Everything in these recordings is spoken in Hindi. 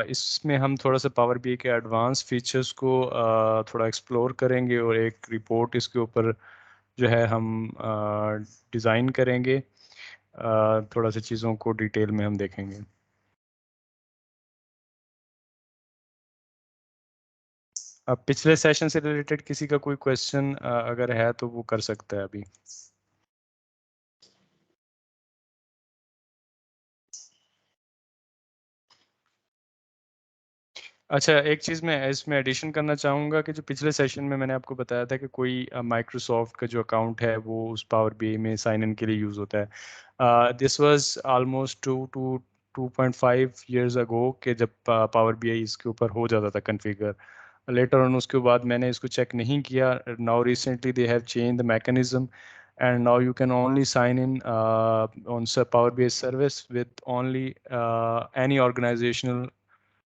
इसमें हम थोड़ा सा पावर बीआई के एडवांस फीचर्स को थोड़ा एक्सप्लोर करेंगे और एक रिपोर्ट इसके ऊपर जो है हम डिज़ाइन करेंगे। थोड़ा सा चीज़ों को डिटेल में हम देखेंगे। अब पिछले सेशन से रिलेटेड किसी का कोई क्वेश्चन अगर है तो वो कर सकता है अभी। अच्छा, एक चीज़ मैं इसमें एडिशन करना चाहूँगा कि जो पिछले सेशन में मैंने आपको बताया था कि कोई माइक्रोसॉफ्ट का जो अकाउंट है वो उस पावर बीआई में साइन इन के लिए यूज़ होता है। दिस वाज ऑलमोस्ट 2.5 years अगो कि जब पावर बीआई इसके ऊपर हो जाता था कन्फिगर। लेटर ऑन उसके बाद मैंने इसको चेक नहीं किया। Now recently they have change the mechanism and now you can only sign in on Power BI service with only any organizational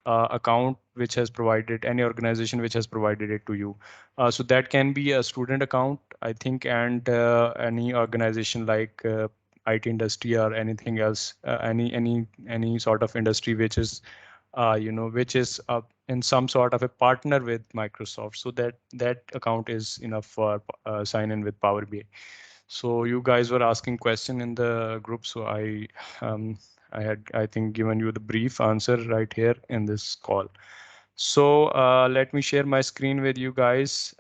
account which has provided, any organization which has provided it to you. So that can be a student account, I think, and any organization like IT industry or anything else, any sort of industry which is which is in some sort of a partner with Microsoft. So that account is enough for sign in with Power BI. So you guys were asking question in the group, so um, I had, I think, given you the brief answer right here in this call. So let me share my screen with you guys.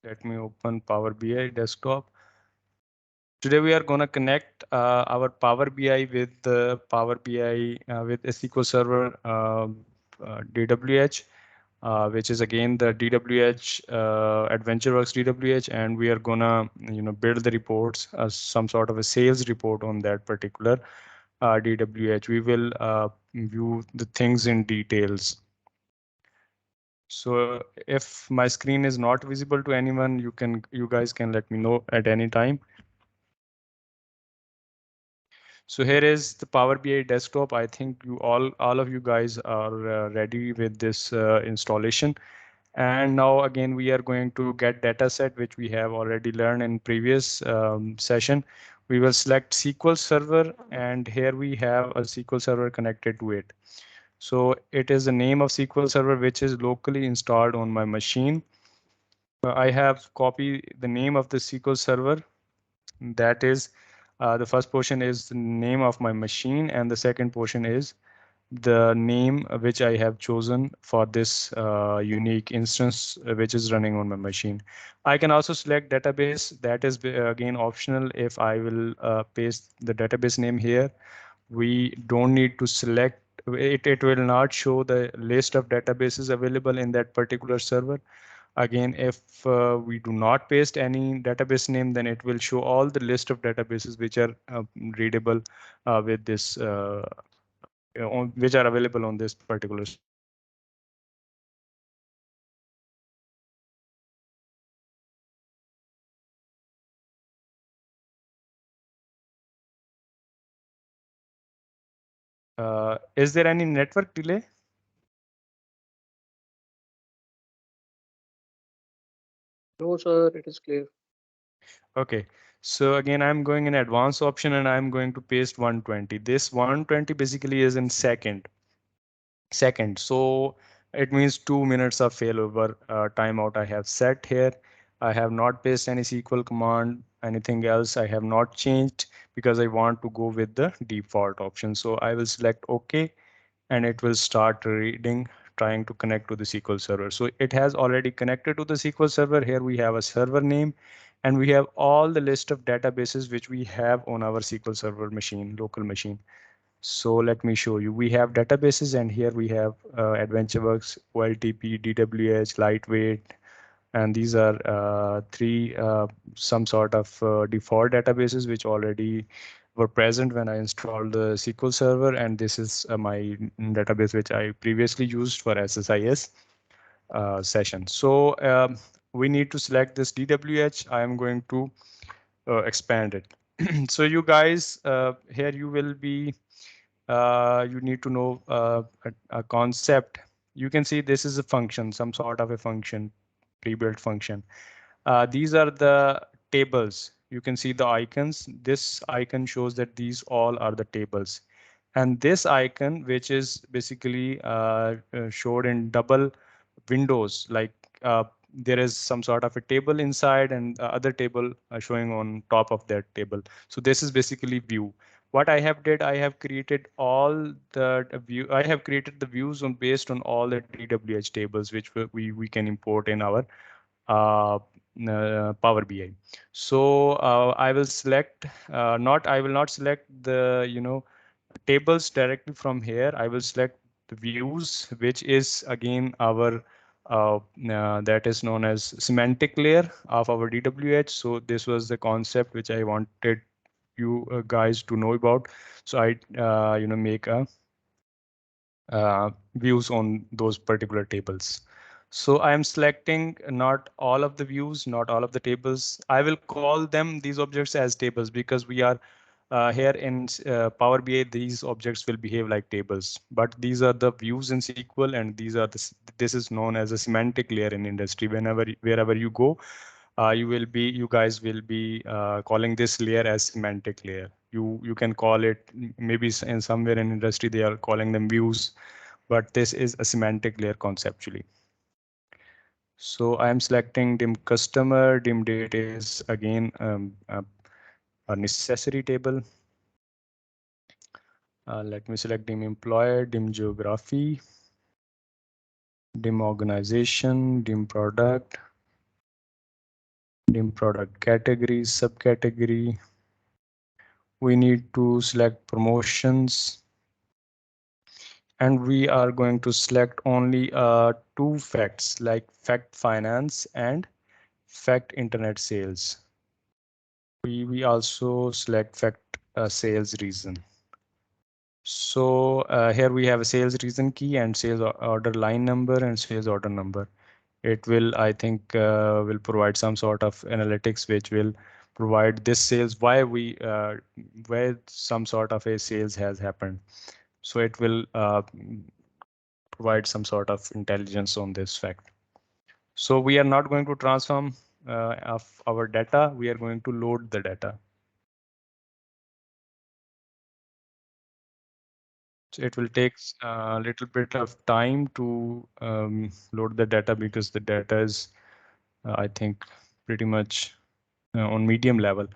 Let me open Power BI desktop. Today we are going to connect our Power BI with the Power BI with a SQL Server DWH. Which is again the DWH AdventureWorks DWH, and we are gonna build the reports as some sort of a sales report on that particular DWH. We will view the things in details. So if my screen is not visible to anyone, you guys can let me know at any time. So here is the Power BI desktop. I think you all of you guys are ready with this installation. And now again, we are going to get data set, which we have already learned in previous session. We will select SQL Server, and here we have a SQL Server connected to it. So it is the name of SQL Server, which is locally installed on my machine. I have copied the name of the SQL Server. That is, the first portion is the name of my machine, and the second portion is the name which I have chosen for this unique instance which is running on my machine. I can also select database. That is again optional. If I will paste the database name here, we don't need to select it. It will not show the list of databases available in that particular server. Again, if we do not paste any database name, then it will show all the list of databases which are readable with this which are available on this particular. Is there any network delay? No, sir, it is clear. Okay, so again, I'm going in advanced option and I'm going to paste 120. This 120 basically is in second. So it means 2 minutes of failover timeout I have set here. I have not pasted any SQL command, anything else I have not changed because I want to go with the default option. So I will select OK, and it will start reading, trying to connect to the SQL Server. So it has already connected to the SQL Server. Here we have a server name, and we have all the list of databases which we have on our SQL Server machine, local machine. So let me show you. We have databases, and here we have AdventureWorks, OLTP, DWH, Lightweight, and these are three some sort of default databases which already were present when I installed the SQL Server, and this is my database which I previously used for SSIS session. So we need to select this DWH. I am going to expand it. So you guys, here you will be, you need to know a concept. You can see this is a function, some sort of a function, pre-built function. These are the tables. you can see the icons. This icon shows that these all are the tables. And this icon, which is basically showed in double windows, like there is some sort of a table inside and other table showing on top of that table. So this is basically view. What I have did, I have created all the view. I have created the views on based on all the DWH tables, which we can import in our uh, Power BI. So I will select not I will not select the tables directly from here. I will select the views, which is again our that is known as semantic layer of our DWH. So this was the concept which I wanted you guys to know about. So I make a views on those particular tables. So I am selecting not all of the views, not all of the tables. I will call them these objects as tables because we are here in Power BI, these objects will behave like tables, but these are the views in SQL, and these are this is known as a semantic layer in industry. Wherever you go, you guys will be calling this layer as semantic layer. You can call it maybe in somewhere in industry they are calling them views, but this is a semantic layer conceptually. So I am selecting dim customer. Dim date is again a necessary table. Let me select dim employer, dim geography, dim organization, dim product category, subcategory. We need to select promotions, and we are going to select only two facts like fact finance and fact internet sales. We also select fact sales reason. So here we have a sales reason key and sales order line number and sales order number. It will, I think, will provide some sort of analytics which will provide this sales where some sort of a sales has happened. So it will provide some sort of intelligence on this fact. So we are not going to transform of our data. We are going to load the data. So it will take a little bit of time to load the data because the data is, I think, pretty much on medium level.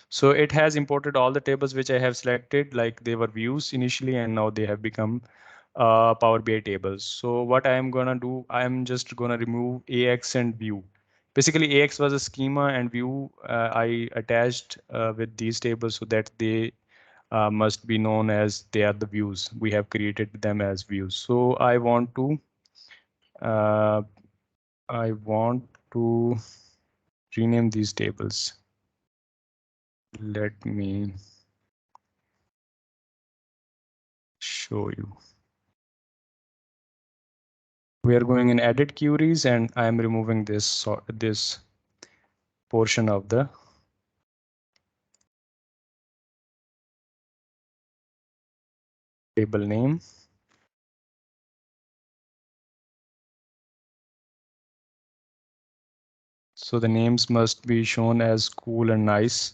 So it has imported all the tables which I have selected, like they were views initially, and now they have become Power BI tables. So what I am gonna do, I am just gonna remove AX and view. Basically, AX was a schema, and view I attached with these tables so that they must be known as they are the views. We have created them as views. So uh, I want to rename these tables. Let me show you. We are going in edit queries, and I am removing this portion of the table name. So the names must be shown as cool and nice.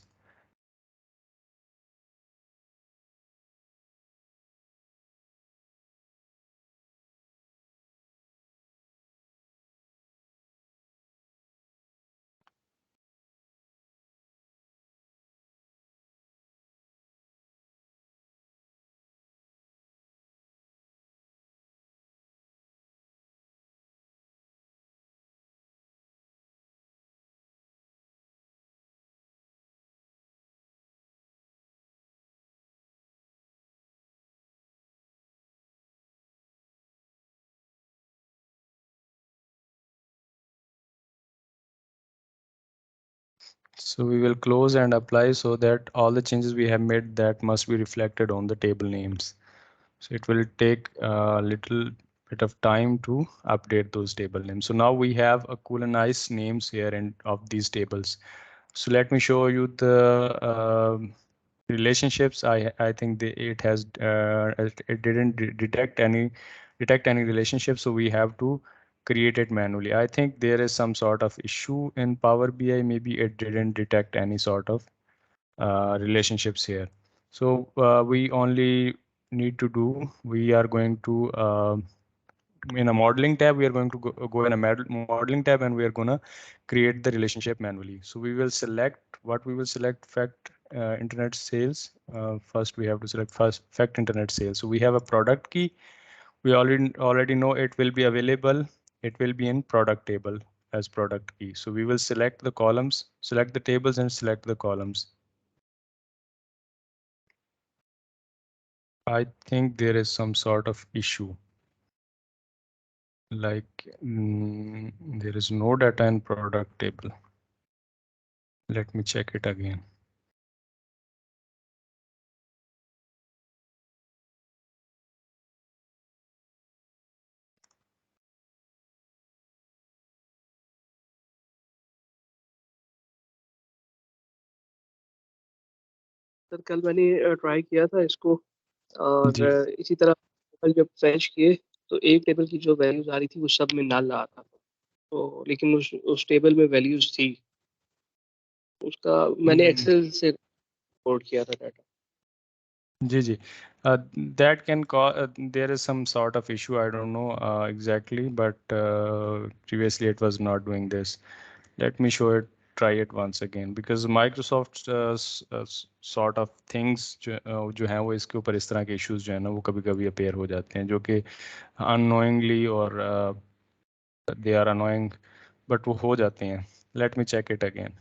So we will close and apply so that all the changes we have made that must be reflected on the table names. So it will take a little bit of time to update those table names. So now we have a cool and nice names here and of these tables. So let me show you the relationships. I think it didn't detect any relationship, so we have to create it manually. I think there is some sort of issue in Power BI. Maybe it didn't detect any sort of relationships here. So we only need to do, we are going to in a modeling tab, we are going to go in a modeling tab, and we are going to create the relationship manually. So we will select what we will select: fact internet sales. First we have to select first fact internet sales. So we have a product key. We already know it will be available. It will be in product table as product key. So we will select the columns, select the tables, and select the columns. I think there is some sort of issue. Like there is no data in product table. Let me check it again. Sir कल मैंने ट्राई किया था इसको और जी इसी तरह कल जब फैच किए तो एक टेबल की जो वैल्यूज आ रही थी वो सब में नल आ रहा था। तो लेकिन उस टेबल में वैल्यूज थी। उसका मैंने हम्म, एक्सेल से रिपोर्ट किया था डाटा। जी जी that can cause there is some sort of issue. I don't know exactly, but previously it was not doing this. Let me show it, try it once again, because Microsoft sort of things जो हैं वो इसके ऊपर इस तरह के issues जो है ना वो कभी कभी appear हो जाते हैं, जो कि unknowingly और they are annoying, but वो हो जाते हैं. Let me check it again.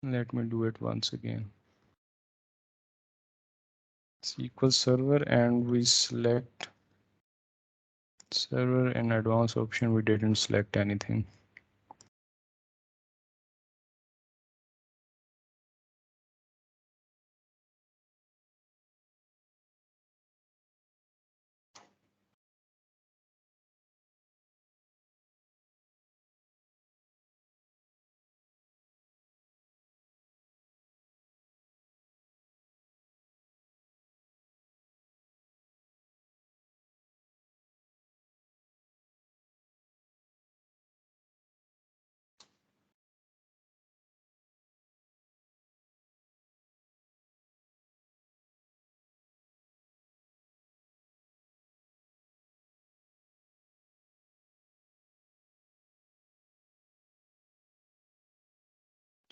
Let me do it once again. SQL Server, and we select server in advanced option. We didn't select anything.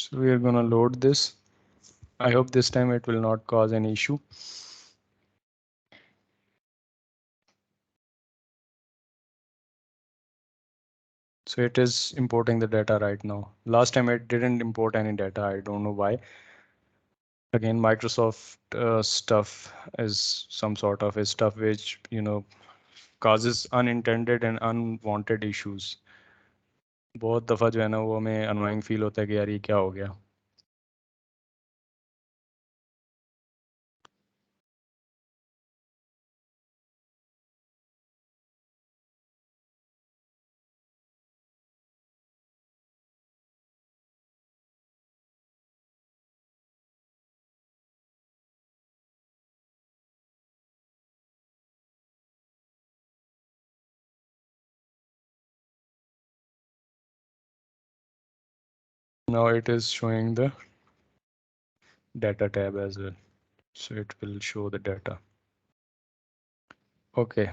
So we are going to load this. I hope this time it will not cause any issue. So it is importing the data right now. Last time it didn't import any data. I don't know why. Again, Microsoft stuff is some sort of a stuff which, causes unintended and unwanted issues. बहुत दफा जो है ना वो हमें annoying feel होता है कि यार ये क्या हो गया. Now it is showing the data tab as well. So it will show the data. Okay,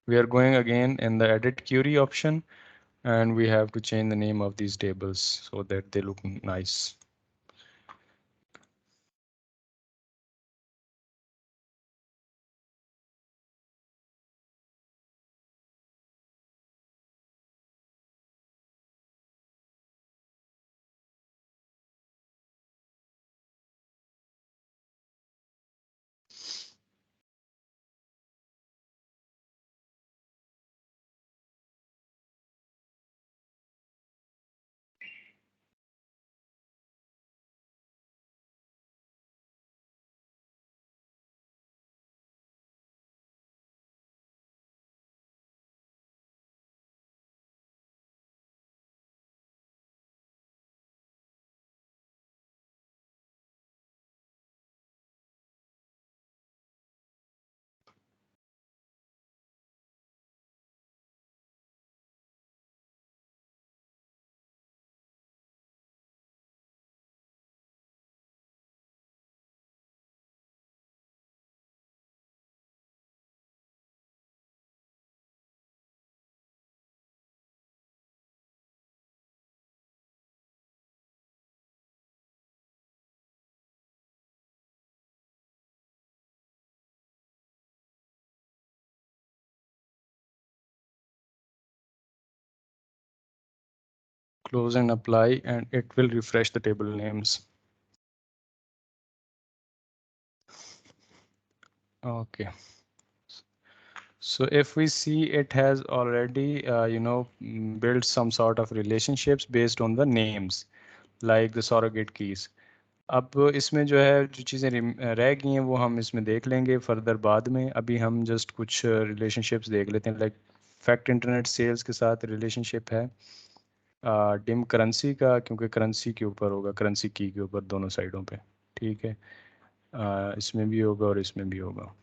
we are going again in the edit query option, and we have to change the name of these tables so that they look nice. close and apply, and it will refresh the table names. Okay. So if we see, it has already, built some sort of relationships based on the names, like the surrogate keys. अब इसमें जो है जो चीज़ें रह गई हैं वो हम इसमें देख लेंगे फर्दर बाद में. अभी हम जस्ट कुछ रिलेशनशिप्स देख लेते हैं. लाइक फैक्ट इंटरनेट सेल्स के साथ रिलेशनशिप है डिम करेंसी का, क्योंकि करेंसी के ऊपर होगा, करेंसी की के ऊपर दोनों साइडों पे. ठीक है. इसमें भी होगा और इसमें भी होगा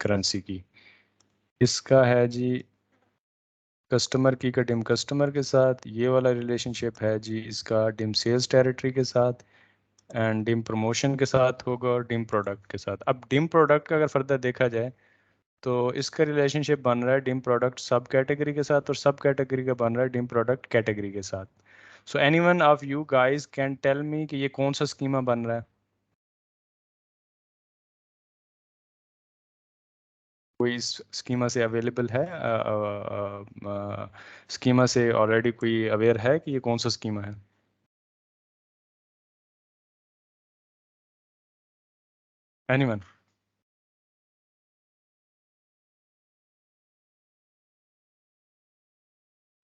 करेंसी की. इसका है जी कस्टमर की का डिम कस्टमर के साथ. ये वाला रिलेशनशिप है जी इसका डिम सेल्स टेरिटरी के साथ, एंड डिम प्रमोशन के साथ होगा, और डिम प्रोडक्ट के साथ. अब डिम प्रोडक्ट का अगर फर्दर देखा जाए तो इसका रिलेशनशिप बन रहा है डिम प्रोडक्ट सब कैटेगरी के साथ, और सब कैटेगरी का बन रहा है डिम प्रोडक्ट कैटेगरी के साथ. So anyone of you guys can tell me कि ये कौन सा स्कीमा बन रहा है. कोई स्कीमा से अवेलेबल है, स्कीमा से ऑलरेडी कोई अवेयर है कि ये कौन सा स्कीमा है. Anyone?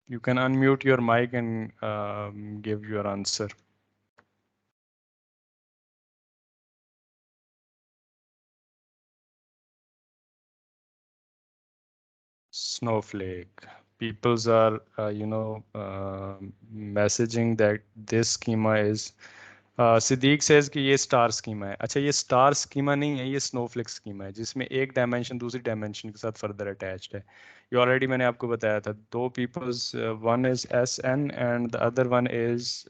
You can unmute your mic and give your answer. Snowflake. Peoples are, messaging that this schema is. Siddique says कि ये स्टार स्कीमा है. अच्छा, ये स्टार स्कीमा नहीं है, ये स्नोफ्लेक स्कीमा है जिसमें एक डायमेंशन दूसरी डायमेंशन के साथ फर्दर अटैच्ड है. ये ऑलरेडी मैंने आपको बताया था. दो peoples, one is SN and the other one is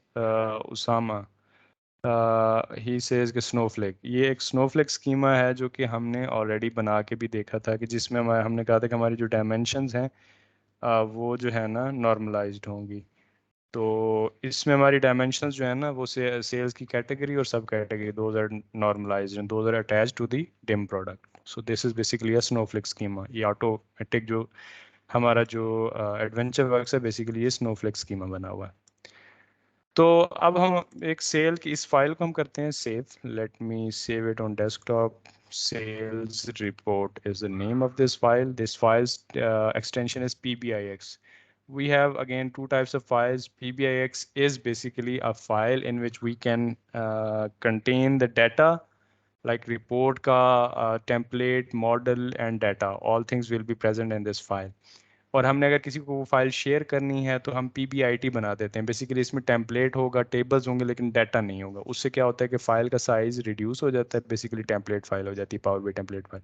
Usama. He says कि स्नोफ्लेक, ये एक स्नोफ्लेक स्कीमा है जो कि हमने ऑलरेडी बना के भी देखा था, कि जिसमें हमने कहा था कि हमारी जो डायमेंशंस हैं वो जो है ना नॉर्मलाइज्ड होंगी. तो इसमें हमारी डायमेंशंस जो है ना वो सेल्स की कैटेगरी और sub category, those are normalized and those are attached to the dim product. So this is basically a snowflake schema. ये ऑटोमेटिक जो हमारा जो एडवेंचर वर्क्स है, बेसिकली ये स्नोफ्लेक स्कीमा बना हुआ है. तो अब हम एक सेल की इस फाइल को हम करते हैं save. Let me save it on desktop. sales report is the name of this file. This file's extension is PBIX. We have again two types of files. PBIX is basically a file in which we can contain the data like report ka template, model and data. All things will be present in this file. और हमने अगर किसी को वो फाइल शेयर करनी है तो हम PBIT बना देते हैं. बेसिकली इसमें टेम्पलेट होगा, टेबल्स होंगे, लेकिन डाटा नहीं होगा. उससे क्या होता है कि फाइल का साइज रिड्यूस हो जाता है. बेसिकली टेम्पलेट फाइल हो जाती है, power B template file.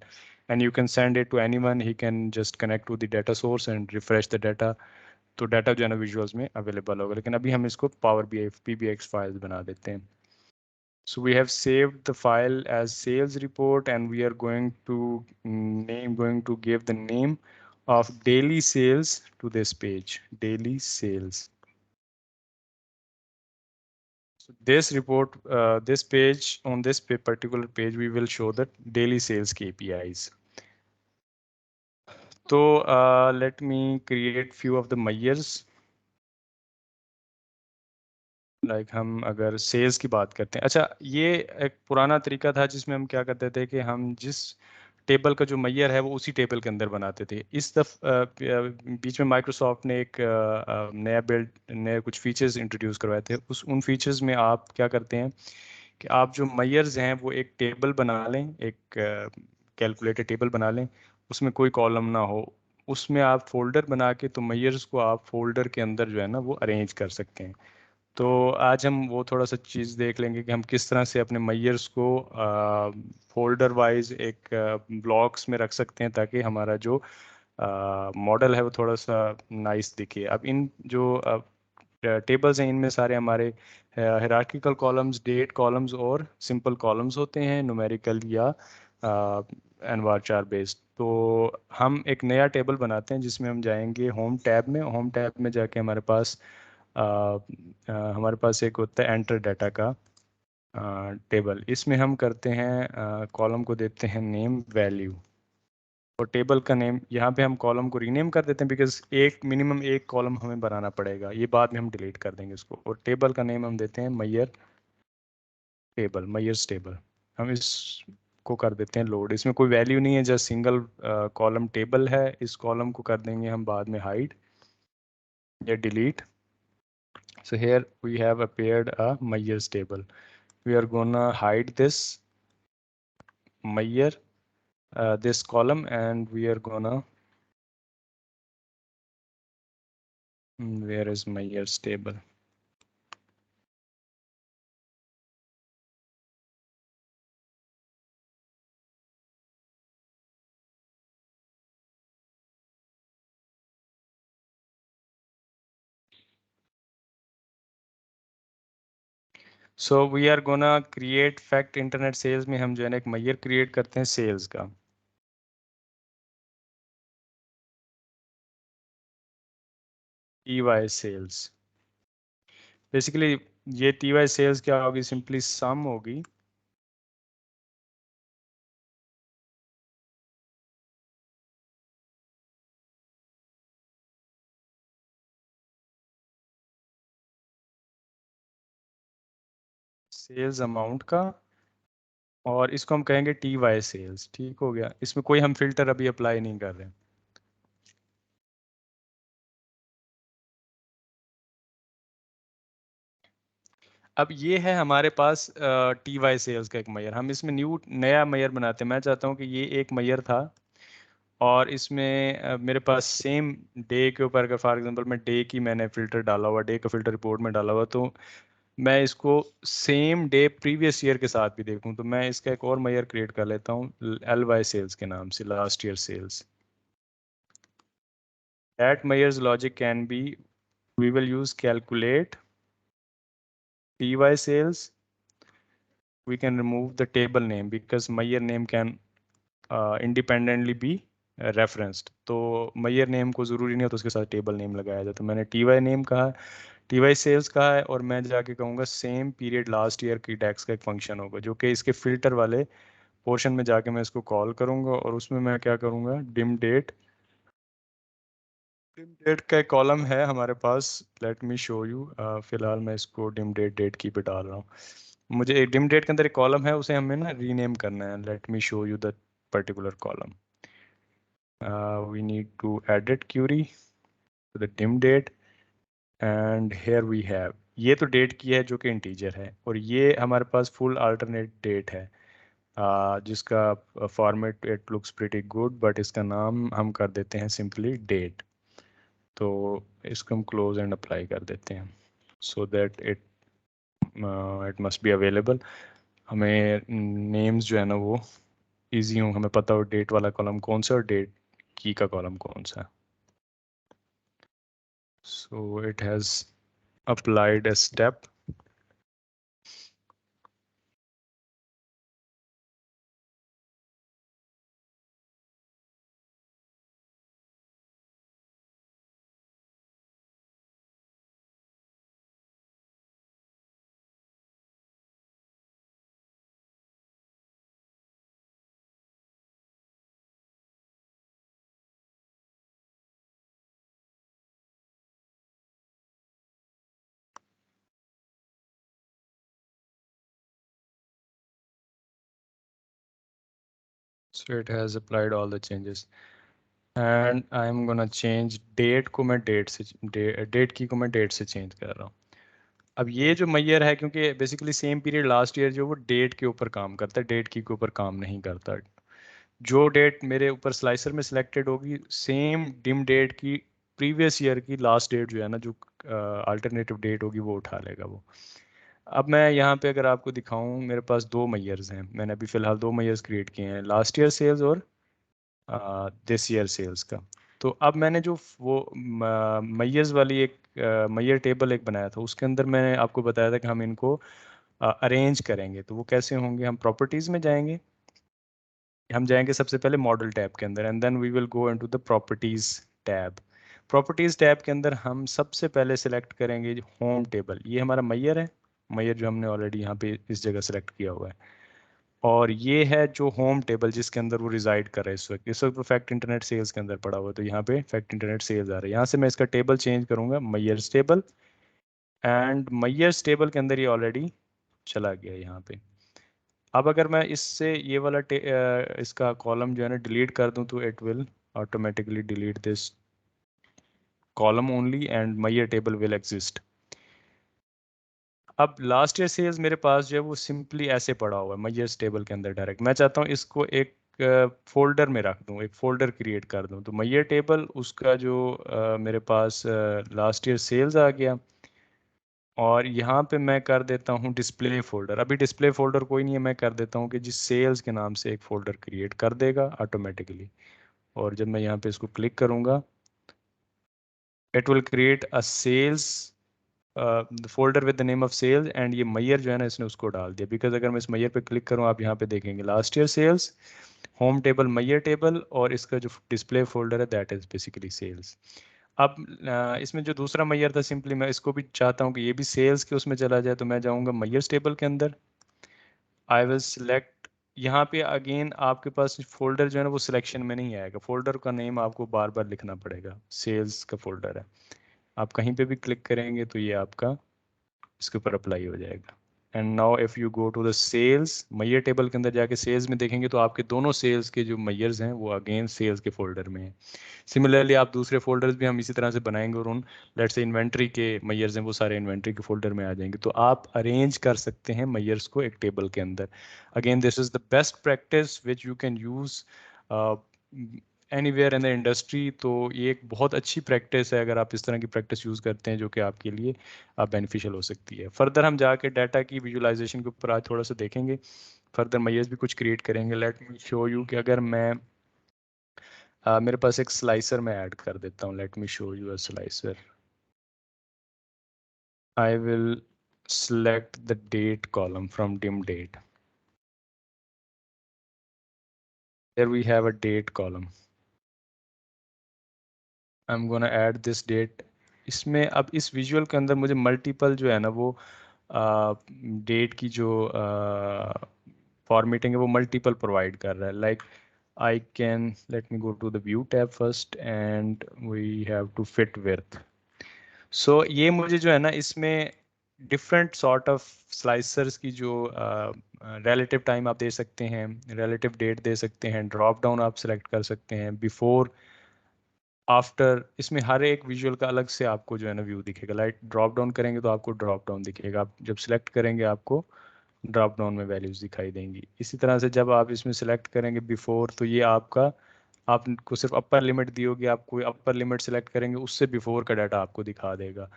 And you can send it to anyone. He can just connect to the data source and refresh the data. तो डाटा जो है ना विजुअल्स में अवेलेबल होगा. लेकिन अभी हम इसको पावर बी PBX फाइल्स बना देते हैं. So we have saved the file as sales report, and we are going to give the name of daily sales to this page, daily sales. So this report, this page, on this particular page, we will show the daily sales KPIs. So let me create few of the measures. Like हम अगर सेल्स की बात करते हैं. अच्छा, ये एक पुराना तरीका था जिसमें हम क्या करते थे कि हम जिस टेबल का जो मैयर है वो उसी टेबल के अंदर बनाते थे. इस बीच में माइक्रोसॉफ्ट ने एक नए कुछ फीचर्स इंट्रोड्यूस करवाए थे. उन फीचर्स में आप क्या करते हैं कि आप जो मैयर्स हैं वो एक टेबल बना लें, एक कैलकुलेटेड टेबल बना लें. उसमें कोई कॉलम ना हो, उसमें आप फोल्डर बना के तो मैयर्स को आप फोल्डर के अंदर जो है ना वो अरेंज कर सकते हैं. तो आज हम वो थोड़ा सा चीज़ देख लेंगे कि हम किस तरह से अपने मैयर्स को फोल्डर वाइज एक ब्लॉक्स में रख सकते हैं, ताकि हमारा जो मॉडल है वो थोड़ा सा नाइस दिखे. अब इन जो टेबल्स हैं इनमें सारे हमारे हायरार्किकल कॉलम्स, डेट कॉलम्स और सिंपल कॉलम्स होते हैं, न्यूमेरिकल या एनवार चार बेस्ड. तो हम एक नया टेबल बनाते हैं जिसमें हम जाएंगे होम टैब में. होम टैब में जाके हमारे पास एक होता है एंटर डाटा का टेबल. इसमें हम करते हैं कॉलम को देते हैं नेम वैल्यू, और टेबल का नेम यहाँ पे हम कॉलम को रीनेम कर देते हैं, बिकॉज एक मिनिमम एक कॉलम हमें बनाना पड़ेगा, ये बाद में हम डिलीट कर देंगे इसको। और टेबल का नेम हम देते हैं मैयर टेबल, मैयर्स टेबल। हम इसको कर देते हैं लोड, इसमें कोई वैल्यू नहीं है, जस्ट सिंगल कॉलम टेबल है। इस कॉलम को कर देंगे हम बाद में हाइड या delete. So here we have appeared a Myers table. We are gonna hide this Meyer, this column, and we are gonna, where is Myers table? So we are gonna create fact internet sales में हम जो है ना एक Meyer create करते हैं sales का। TY sales, basically ये TY sales क्या होगी, simply sum होगी sales amount का, और इसको हम कहेंगे TY sales। ठीक हो गया, इसमें कोई हम फिल्टर अभी अप्लाई नहीं कर रहे हैं। अब ये है हमारे पास TY सेल्स का एक मैयर, हम इसमें नया मैयर बनाते हैं। मैं चाहता हूँ कि ये एक मैयर था और इसमें मेरे पास सेम डे के ऊपर, अगर फॉर एग्जांपल मैं डे की मैंने फिल्टर डाला हुआ, डे का फिल्टर रिपोर्ट में डाला हुआ, तो मैं इसको सेम डे प्रीवियस ईयर के साथ भी देखूं, तो मैं इसका एक और मैयर क्रिएट कर लेता हूँ LY सेल्स के नाम से, last year sales. That measures logic can be, we will use calculate TY sales. We can remove the table name because Meyer name can independently be referenced. तो Meyer name को ज़रूरी नहीं होता उसके साथ टेबल नेम लगाया जाए। तो मैंने TY नेम कहा, TY सेल्स कहा है, और मैं जाके कहूँगा सेम पीरियड लास्ट ईयर की टैक्स का एक फंक्शन होगा, जो कि इसके फिल्टर वाले पोर्शन में जाके मैं इसको कॉल करूँगा, और उसमें मैं क्या करूँगा, डिम डेट। डिम डेट का एक कॉलम है हमारे पास, लेट मी शो यू। फिलहाल मैं इसको डिम डेट डेट की पे डाल रहा हूँ। मुझे एक डिम डेट के अंदर एक कॉलम है, उसे हमें ना रीनेम करना है। Let me show you the particular column. We need to edit query to the dim date, and here we have, ये तो डेट की है जो कि इंटीजर है, और ये हमारे पास फुल अल्टरनेट डेट है, जिसका format it looks pretty good, but इसका नाम हम कर देते हैं सिंपली डेट। तो इसको हम क्लोज एंड अप्लाई कर देते हैं, so that it must be available. हमें नेम्स जो है ना वो इजी हो, हमें पता हो डेट वाला कॉलम कौन सा और डेट की का कॉलम कौन सा। So it has applied a step. So it has applied all the changes. And I'm gonna change date को मैं date से date की को मैं date से change कर रहा हूँ। अब ये जो मैयर है, क्योंकि basically same period last year जो वो डेट के ऊपर काम करता है, डेट की के ऊपर काम नहीं करता। जो डेट मेरे ऊपर स्लाइसर में सिलेक्टेड होगी, सेम डिम डेट की प्रीवियस ईयर की लास्ट डेट जो है ना, जो अल्टरनेटिव डेट होगी वो उठा लेगा वो। अब मैं यहाँ पे अगर आपको दिखाऊं, मेरे पास दो मैयर्स हैं, मैंने अभी फिलहाल दो मैयर्स क्रिएट किए हैं, लास्ट ईयर सेल्स और दिस ईयर सेल्स का। तो अब मैंने जो वो मैयर्स वाली एक मैयर टेबल एक बनाया था, उसके अंदर मैंने आपको बताया था कि हम इनको अरेंज करेंगे। तो वो कैसे होंगे, हम प्रॉपर्टीज में जाएंगे, हम जाएंगे सबसे पहले मॉडल टैब के अंदर, and then we will go into the properties tab. Properties tab के अंदर हम सबसे पहले सेलेक्ट करेंगे होम टेबल। ये हमारा मैयर है, मैयर जो हमने ऑलरेडी यहाँ पे इस जगह सेलेक्ट किया हुआ है। और ये है जो होम टेबल जिसके अंदर वो रिजाइड कर रहा है इस वक्त वो फैक्ट इंटरनेट सेल्स के अंदर पड़ा हुआ है, तो यहाँ पे फैक्ट इंटरनेट सेल्स आ रहा है। यहाँ से मैं इसका टेबल चेंज करूंगा measures table, and measures table के अंदर ये ऑलरेडी चला गया यहाँ पे। अब अगर मैं इससे ये वाला इसका कॉलम जो है ना डिलीट कर दूं तो it will automatically delete this column only and mayor table will exist. अब लास्ट ईयर सेल्स मेरे पास जो है वो सिंपली ऐसे पड़ा हुआ है मैयर्स टेबल के अंदर डायरेक्ट। मैं चाहता हूँ इसको एक फोल्डर में रख दूँ, एक फोल्डर क्रिएट कर दूँ, तो मैयर टेबल उसका जो मेरे पास लास्ट ईयर सेल्स आ गया, और यहाँ पे मैं कर देता हूँ डिस्प्ले फोल्डर। अभी डिस्प्ले फोल्डर कोई नहीं है, मैं कर देता हूँ कि जिस सेल्स के नाम से एक फोल्डर क्रिएट कर देगा ऑटोमेटिकली। और जब मैं यहाँ पे इसको क्लिक करूँगा it will create a sales folder with the name of sales, and ये मैयर जो है ना इसने उसको डाल दिया। बिकॉज अगर मैं इस मैयर पे क्लिक करूँ आप यहाँ पे देखेंगे last year sales, home table mayor table, और इसका जो डिस्प्ले फोल्डर है दैट इज बेसिकली सेल्स। अब इसमें जो दूसरा मैयर था सिंपली मैं इसको भी चाहता हूँ कि ये भी सेल्स के उसमें चला जाए, तो मैं जाऊँगा मैयर्स टेबल के अंदर, आई विल सिलेक्ट। यहाँ पे अगेन आपके पास फोल्डर जो है ना वो सिलेक्शन में नहीं आएगा, फोल्डर का नेम आपको बार बार लिखना पड़ेगा, सेल्स का फोल्डर है। आप कहीं पे भी क्लिक करेंगे तो ये आपका इसके ऊपर अप्लाई हो जाएगा। And now if you go to the sales mayor table के अंदर जाके सेल्स में देखेंगे तो आपके दोनों सेल्स के जो मैयर्स हैं वो अगेन सेल्स के फोल्डर में हैं। सिमिलरली आप दूसरे फोल्डर्स भी हम इसी तरह से बनाएंगे, और उन लेट्स से इन्वेंट्री के मैयर्स हैं वो सारे इन्वेंट्री के फोल्डर में आ जाएंगे। तो आप अरेंज कर सकते हैं मैयर्स को एक टेबल के अंदर। Again this is the best practice which you can use anywhere in the industry. तो ये एक बहुत अच्छी प्रैक्टिस है अगर आप इस तरह की प्रैक्टिस यूज़ करते हैं, जो कि आपके लिए बेनिफिशियल हो सकती है। फर्दर हम जाके डाटा की विजुअलाइजेशन के ऊपर आज थोड़ा सा देखेंगे, फर्दर मैयर्स भी कुछ क्रिएट करेंगे। लेट मी शो यू कि अगर मैं मेरे पास एक स्लाइसर मैं ऐड कर देता हूँ। Late me show you a slicer. I will select the date column from dim date. Here we have a date column. I'm gonna add this date. इसमें अब इस विजुअल के अंदर मुझे मल्टीपल जो है ना वो डेट की जो फॉर्मेटिंग है वो मल्टीपल प्रोवाइड कर रहा है। Like I can let me go to the view tab first and we have to fit with. So ये मुझे जो है ना इसमें डिफरेंट सॉर्ट ऑफ स्लाइसर्स की जो रिलेटिव टाइम आप दे सकते हैं, रिलेटिव डेट दे सकते हैं, ड्रॉप डाउन आप सेलेक्ट कर सकते हैं, बिफोर आफ्टर। इसमें हर एक विजुअल का अलग से आपको जो है ना व्यू दिखेगा। लाइक ड्रॉप डाउन करेंगे तो आपको ड्रॉप डाउन दिखेगा, आप जब सिलेक्ट करेंगे आपको ड्रॉप डाउन में वैल्यूज दिखाई देंगी। इसी तरह से जब आप इसमें सिलेक्ट करेंगे बिफोर, तो ये आपका आपको सिर्फ अपर लिमिट दी होगी, आप कोई अपर लिमिट सेलेक्ट करेंगे उससे बिफोर का डाटा आपको दिखा देगा।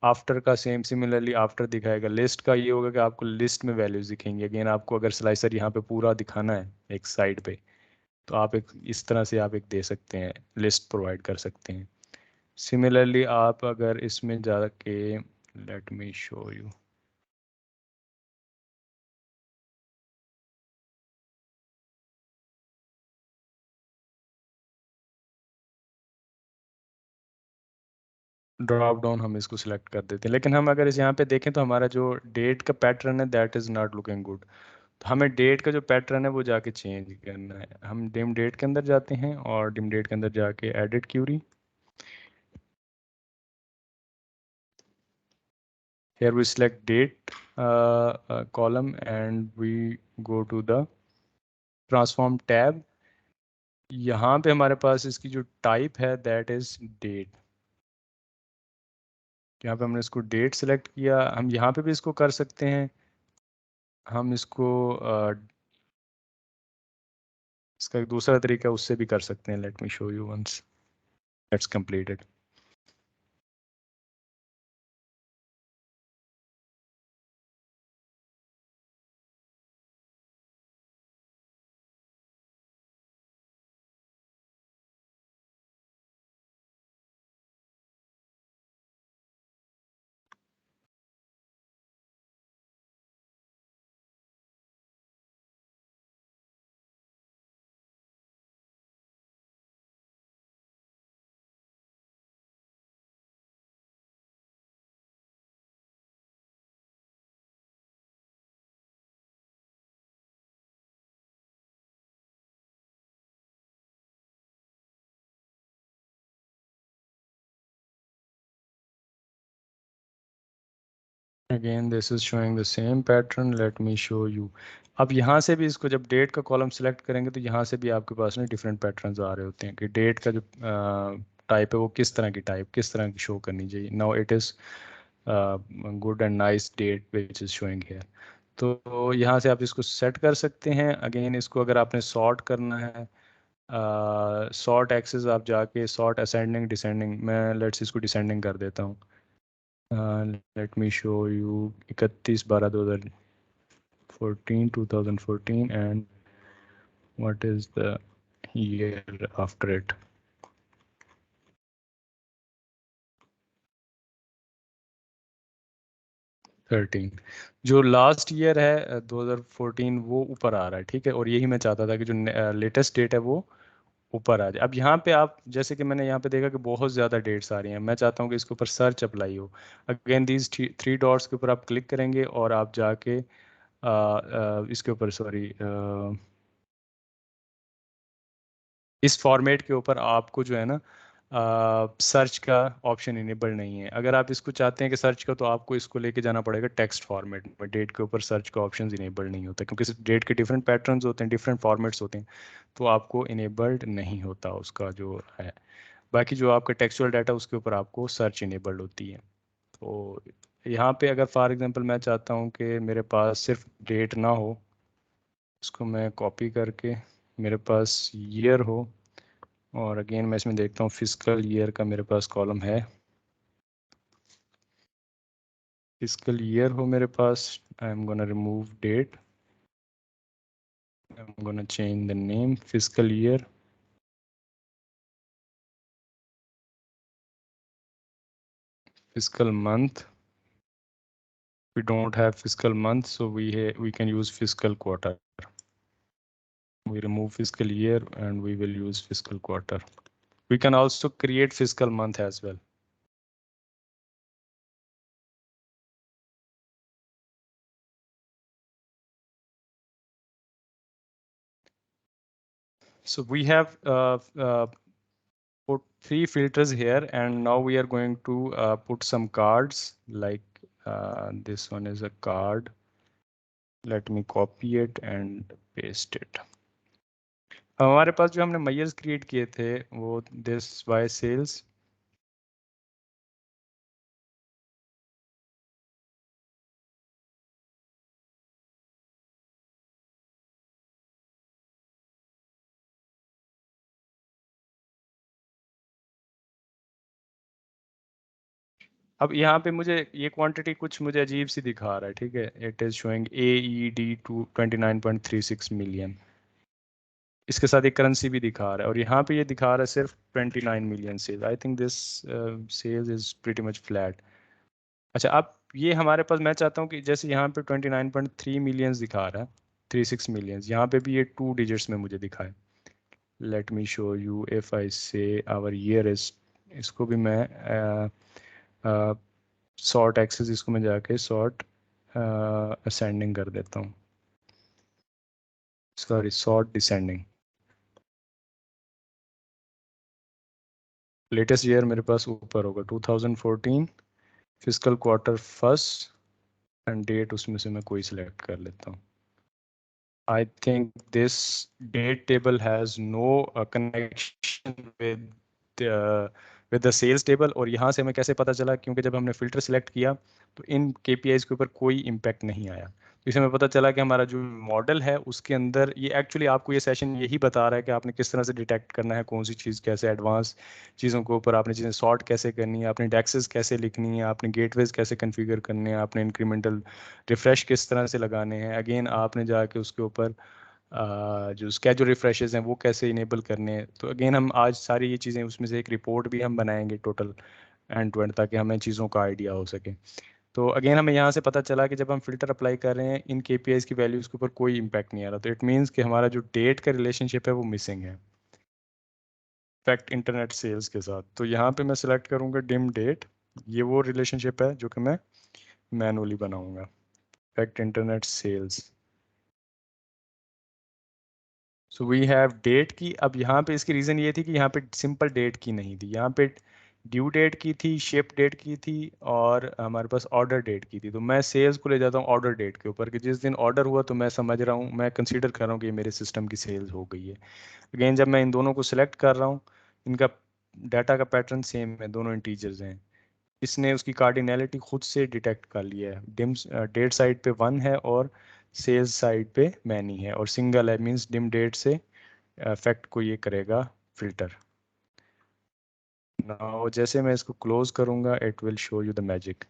आफ्टर का सेम सिमिलरली आफ्टर दिखाएगा। लिस्ट का ये होगा कि आपको लिस्ट में वैल्यूज दिखेंगी। अगेन आपको अगर स्लाइसर यहाँ पे पूरा दिखाना है एक साइड पे, तो आप एक इस तरह से आप एक दे सकते हैं, लिस्ट प्रोवाइड कर सकते हैं। सिमिलरली आप अगर इसमें जाके late me show you, drop down हम इसको सिलेक्ट कर देते हैं, लेकिन हम अगर इस यहाँ पे देखें तो हमारा जो डेट का पैटर्न है that is not looking good. तो हमें डेट का जो पैटर्न है वो जाके चेंज करना है। हम डिम डेट के अंदर जाते हैं और डिम डेट के अंदर जाके edit query, here we select date column and we go to the transform tab। यहाँ पे हमारे पास इसकी जो टाइप है दैट इज डेट। यहाँ पे हमने इसको डेट सेलेक्ट किया। हम यहाँ पे भी इसको कर सकते हैं, हम इसको इसका एक दूसरा तरीका उससे भी कर सकते हैं। Let me show you once that's completed. Again this is showing the same pattern. Let me show you. अब यहाँ से भी इसको जब डेट का कॉलम सेलेक्ट करेंगे तो यहाँ से भी आपके पास ना डिफरेंट पैटर्न्स आ रहे होते हैं कि डेट का जो टाइप है वो किस तरह की टाइप किस तरह की शो करनी चाहिए. Now it is good and nice date which is showing here. तो यहाँ से आप इसको सेट कर सकते हैं. अगेन इसको अगर आपने सॉर्ट करना है सॉर्ट एक्सेस आप जाके सॉर्ट असेंडिंग डिसेंडिंग मैं लेट्स इसको डिसेंडिंग कर देता हूँ. Late me show you 31/12/2014 and what is the year after it. जो लास्ट ईयर है 2014 वो ऊपर आ रहा है. ठीक है. और यही मैं चाहता था कि जो लेटेस्ट डेट है वो ऊपर आ जाए. अब यहाँ पे आप जैसे कि मैंने यहाँ पे देखा कि बहुत ज़्यादा डेट्स आ रही हैं. मैं चाहता हूँ कि इसके ऊपर सर्च अप्लाई हो. अगेन दीज थ्री डॉट्स के ऊपर आप क्लिक करेंगे और आप जाके इसके ऊपर सॉरी इस फॉर्मेट के ऊपर आपको जो है ना सर्च का ऑप्शन इनेबल नहीं है. अगर आप इसको चाहते हैं कि सर्च का तो आपको इसको लेके जाना पड़ेगा टेक्स्ट फॉर्मेट में. डेट के ऊपर सर्च का ऑप्शन इनेबल नहीं होता क्योंकि डेट के डिफरेंट पैटर्न्स होते हैं डिफरेंट फॉर्मेट्स होते हैं तो आपको इनेबल्ड नहीं होता उसका जो है. बाकी जो आपका टेक्सचुअल डाटा उसके ऊपर आपको सर्च इनेबल्ड होती है. तो यहाँ पे अगर फॉर एग्जांपल मैं चाहता हूँ कि मेरे पास सिर्फ डेट ना हो इसको मैं कॉपी करके मेरे पास ईयर हो. और अगेन मैं इसमें देखता हूँ फिजिकल ईयर का मेरे पास कॉलम है. फिजिकल ईयर हो मेरे पास. I am gonna remove that. I am gonna change the name physical year. fiscal month we don't have fiscal month so we can use fiscal quarter. We remove fiscal year and we will use fiscal quarter. We can also create fiscal month as well. So we have put 3 filters here and now we are going to put some cards like this one is a card. Let me copy it and paste it. हमारे पास जो हमने मैयर्स क्रिएट किए थे वो this by sales. अब यहाँ पे मुझे ये क्वांटिटी कुछ मुझे अजीब सी दिखा रहा है. ठीक है. It is showing AED to 29.36 million. इसके साथ एक करेंसी भी दिखा रहा है और यहाँ पे ये दिखा रहा है सिर्फ 29 million sale. I think this sales is pretty much flat. अच्छा अब ये हमारे पास मैं चाहता हूँ कि जैसे यहाँ पे 29.3 मिलियंस दिखा रहा है 36 मिलियंस यहाँ पे भी ये 2 डिजिट्स में मुझे दिखाए. Late me show you if I से आवर ईयर इज. इसको भी मैं सॉर्ट एक्सेस इसको मैं जाके सॉर्ट असेंडिंग कर देता हूँ. Sorry sort descending. Latest year मेरे पास ऊपर होगा 2014 physical quarter first and date उसमें से मैं कोई सिलेक्ट कर लेता हूँ. I think this date table has no connection with the sales table. और यहाँ से हमें कैसे पता चला क्योंकि जब हमने फिल्टर सेलेक्ट किया तो इन KPIs के ऊपर कोई इम्पैक्ट नहीं आया. तो इससे हमें पता चला कि हमारा जो मॉडल है उसके अंदर ये एक्चुअली आपको ये सेशन यही बता रहा है कि आपने किस तरह से डिटेक्ट करना है कौन सी चीज़ कैसे एडवांस चीज़ों के ऊपर आपने चीज़ें सॉर्ट कैसे करनी है आपने डेक्सेस कैसे लिखनी है आपने गेटवेज कैसे कन्फिगर करने हैं आपने इंक्रीमेंटल रिफ्रेश किस तरह से लगाने हैं. अगेन आपने जाके उसके ऊपर जो स्केड्यूल रिफ्रेशेस हैं वो कैसे इनेबल करने हैं. तो अगेन हम आज सारी ये चीज़ें उसमें से एक रिपोर्ट भी हम बनाएंगे टोटल एंड टू एंड ताकि हमें चीज़ों का आइडिया हो सके. तो अगेन हमें यहाँ से पता चला कि जब हम फिल्टर अप्लाई कर रहे हैं इन KPIs की वैल्यूज़ के ऊपर कोई इम्पैक्ट नहीं आ रहा. तो इट मीन्स कि हमारा जो डेट का रिलेशनशिप है वो मिसिंग है फैक्ट इंटरनेट सेल्स के साथ. तो यहाँ पे मैं सिलेक्ट करूँगा डिम डेट. ये वो रिलेशनशिप है जो कि मैं मैनुअली बनाऊँगा fact internet sales. So we have date की. अब यहाँ पे इसकी रीज़न ये थी कि यहाँ पे सिंपल डेट की नहीं थी. यहाँ पे ड्यू डेट की थी, शिप डेट की थी, और हमारे पास ऑर्डर डेट की थी। तो मैं सेल्स को ले जाता हूँ ऑर्डर डेट के ऊपर कि जिस दिन ऑर्डर हुआ तो मैं समझ रहा हूँ, मैं कंसीडर कर रहा हूँ कि ये मेरे सिस्टम की सेल्स हो गई है। अगेन जब मैं इन दोनों को सिलेक्ट कर रहा हूँ, इनका डाटा का पैटर्न सेम है, दोनों इंटीजर्स हैं। इसने उसकी कार्डिनैलिटी खुद से डिटेक्ट कर लिया है। डिम डेट साइड पे 1 है और सेल्स साइड पे मैनी है, और सिंगल है, मींस डिम डेट से फैक्ट को ये करेगा फिल्टर। नाउ जैसे मैं इसको क्लोज करूंगा, it will show you the magic.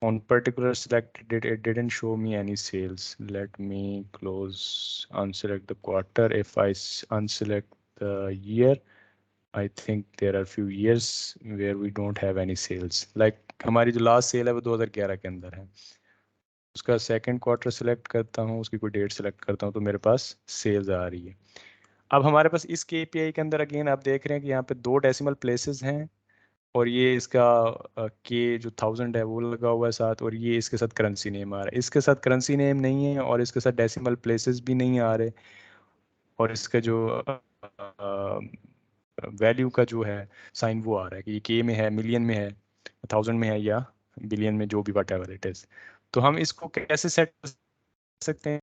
On particular selected date, it didn't show me any sales. Let me close, unselect the quarter. If I unselect the year, I think there are few years where we don't have any sales. Like हमारी जो लास्ट सेल है वो 2011 के अंदर है, उसका सेकंड क्वार्टर सेलेक्ट करता हूँ, उसकी कोई डेट सेलेक्ट करता हूँ, तो मेरे पास सेल्स आ रही है। अब हमारे पास इस केपीआई के अंदर अगेन आप देख रहे हैं कि यहाँ पे 2 डेसिमल प्लेसेस हैं, और ये इसका के जो 1000 है वो लगा हुआ है साथ, और ये इसके साथ करेंसी नेम आ रहा है। इसके साथ करेंसी नेम नहीं है, और इसके साथ डेसिमल प्लेसेस भी नहीं आ रहे, और इसका जो वैल्यू का जो है साइन वो आ रहा है कि ये के में है, मिलियन में है, 1000 में है, या बिलियन में, जो भी वट एवर इट इज। तो हम इसको कैसे सेट कर सकते हैं?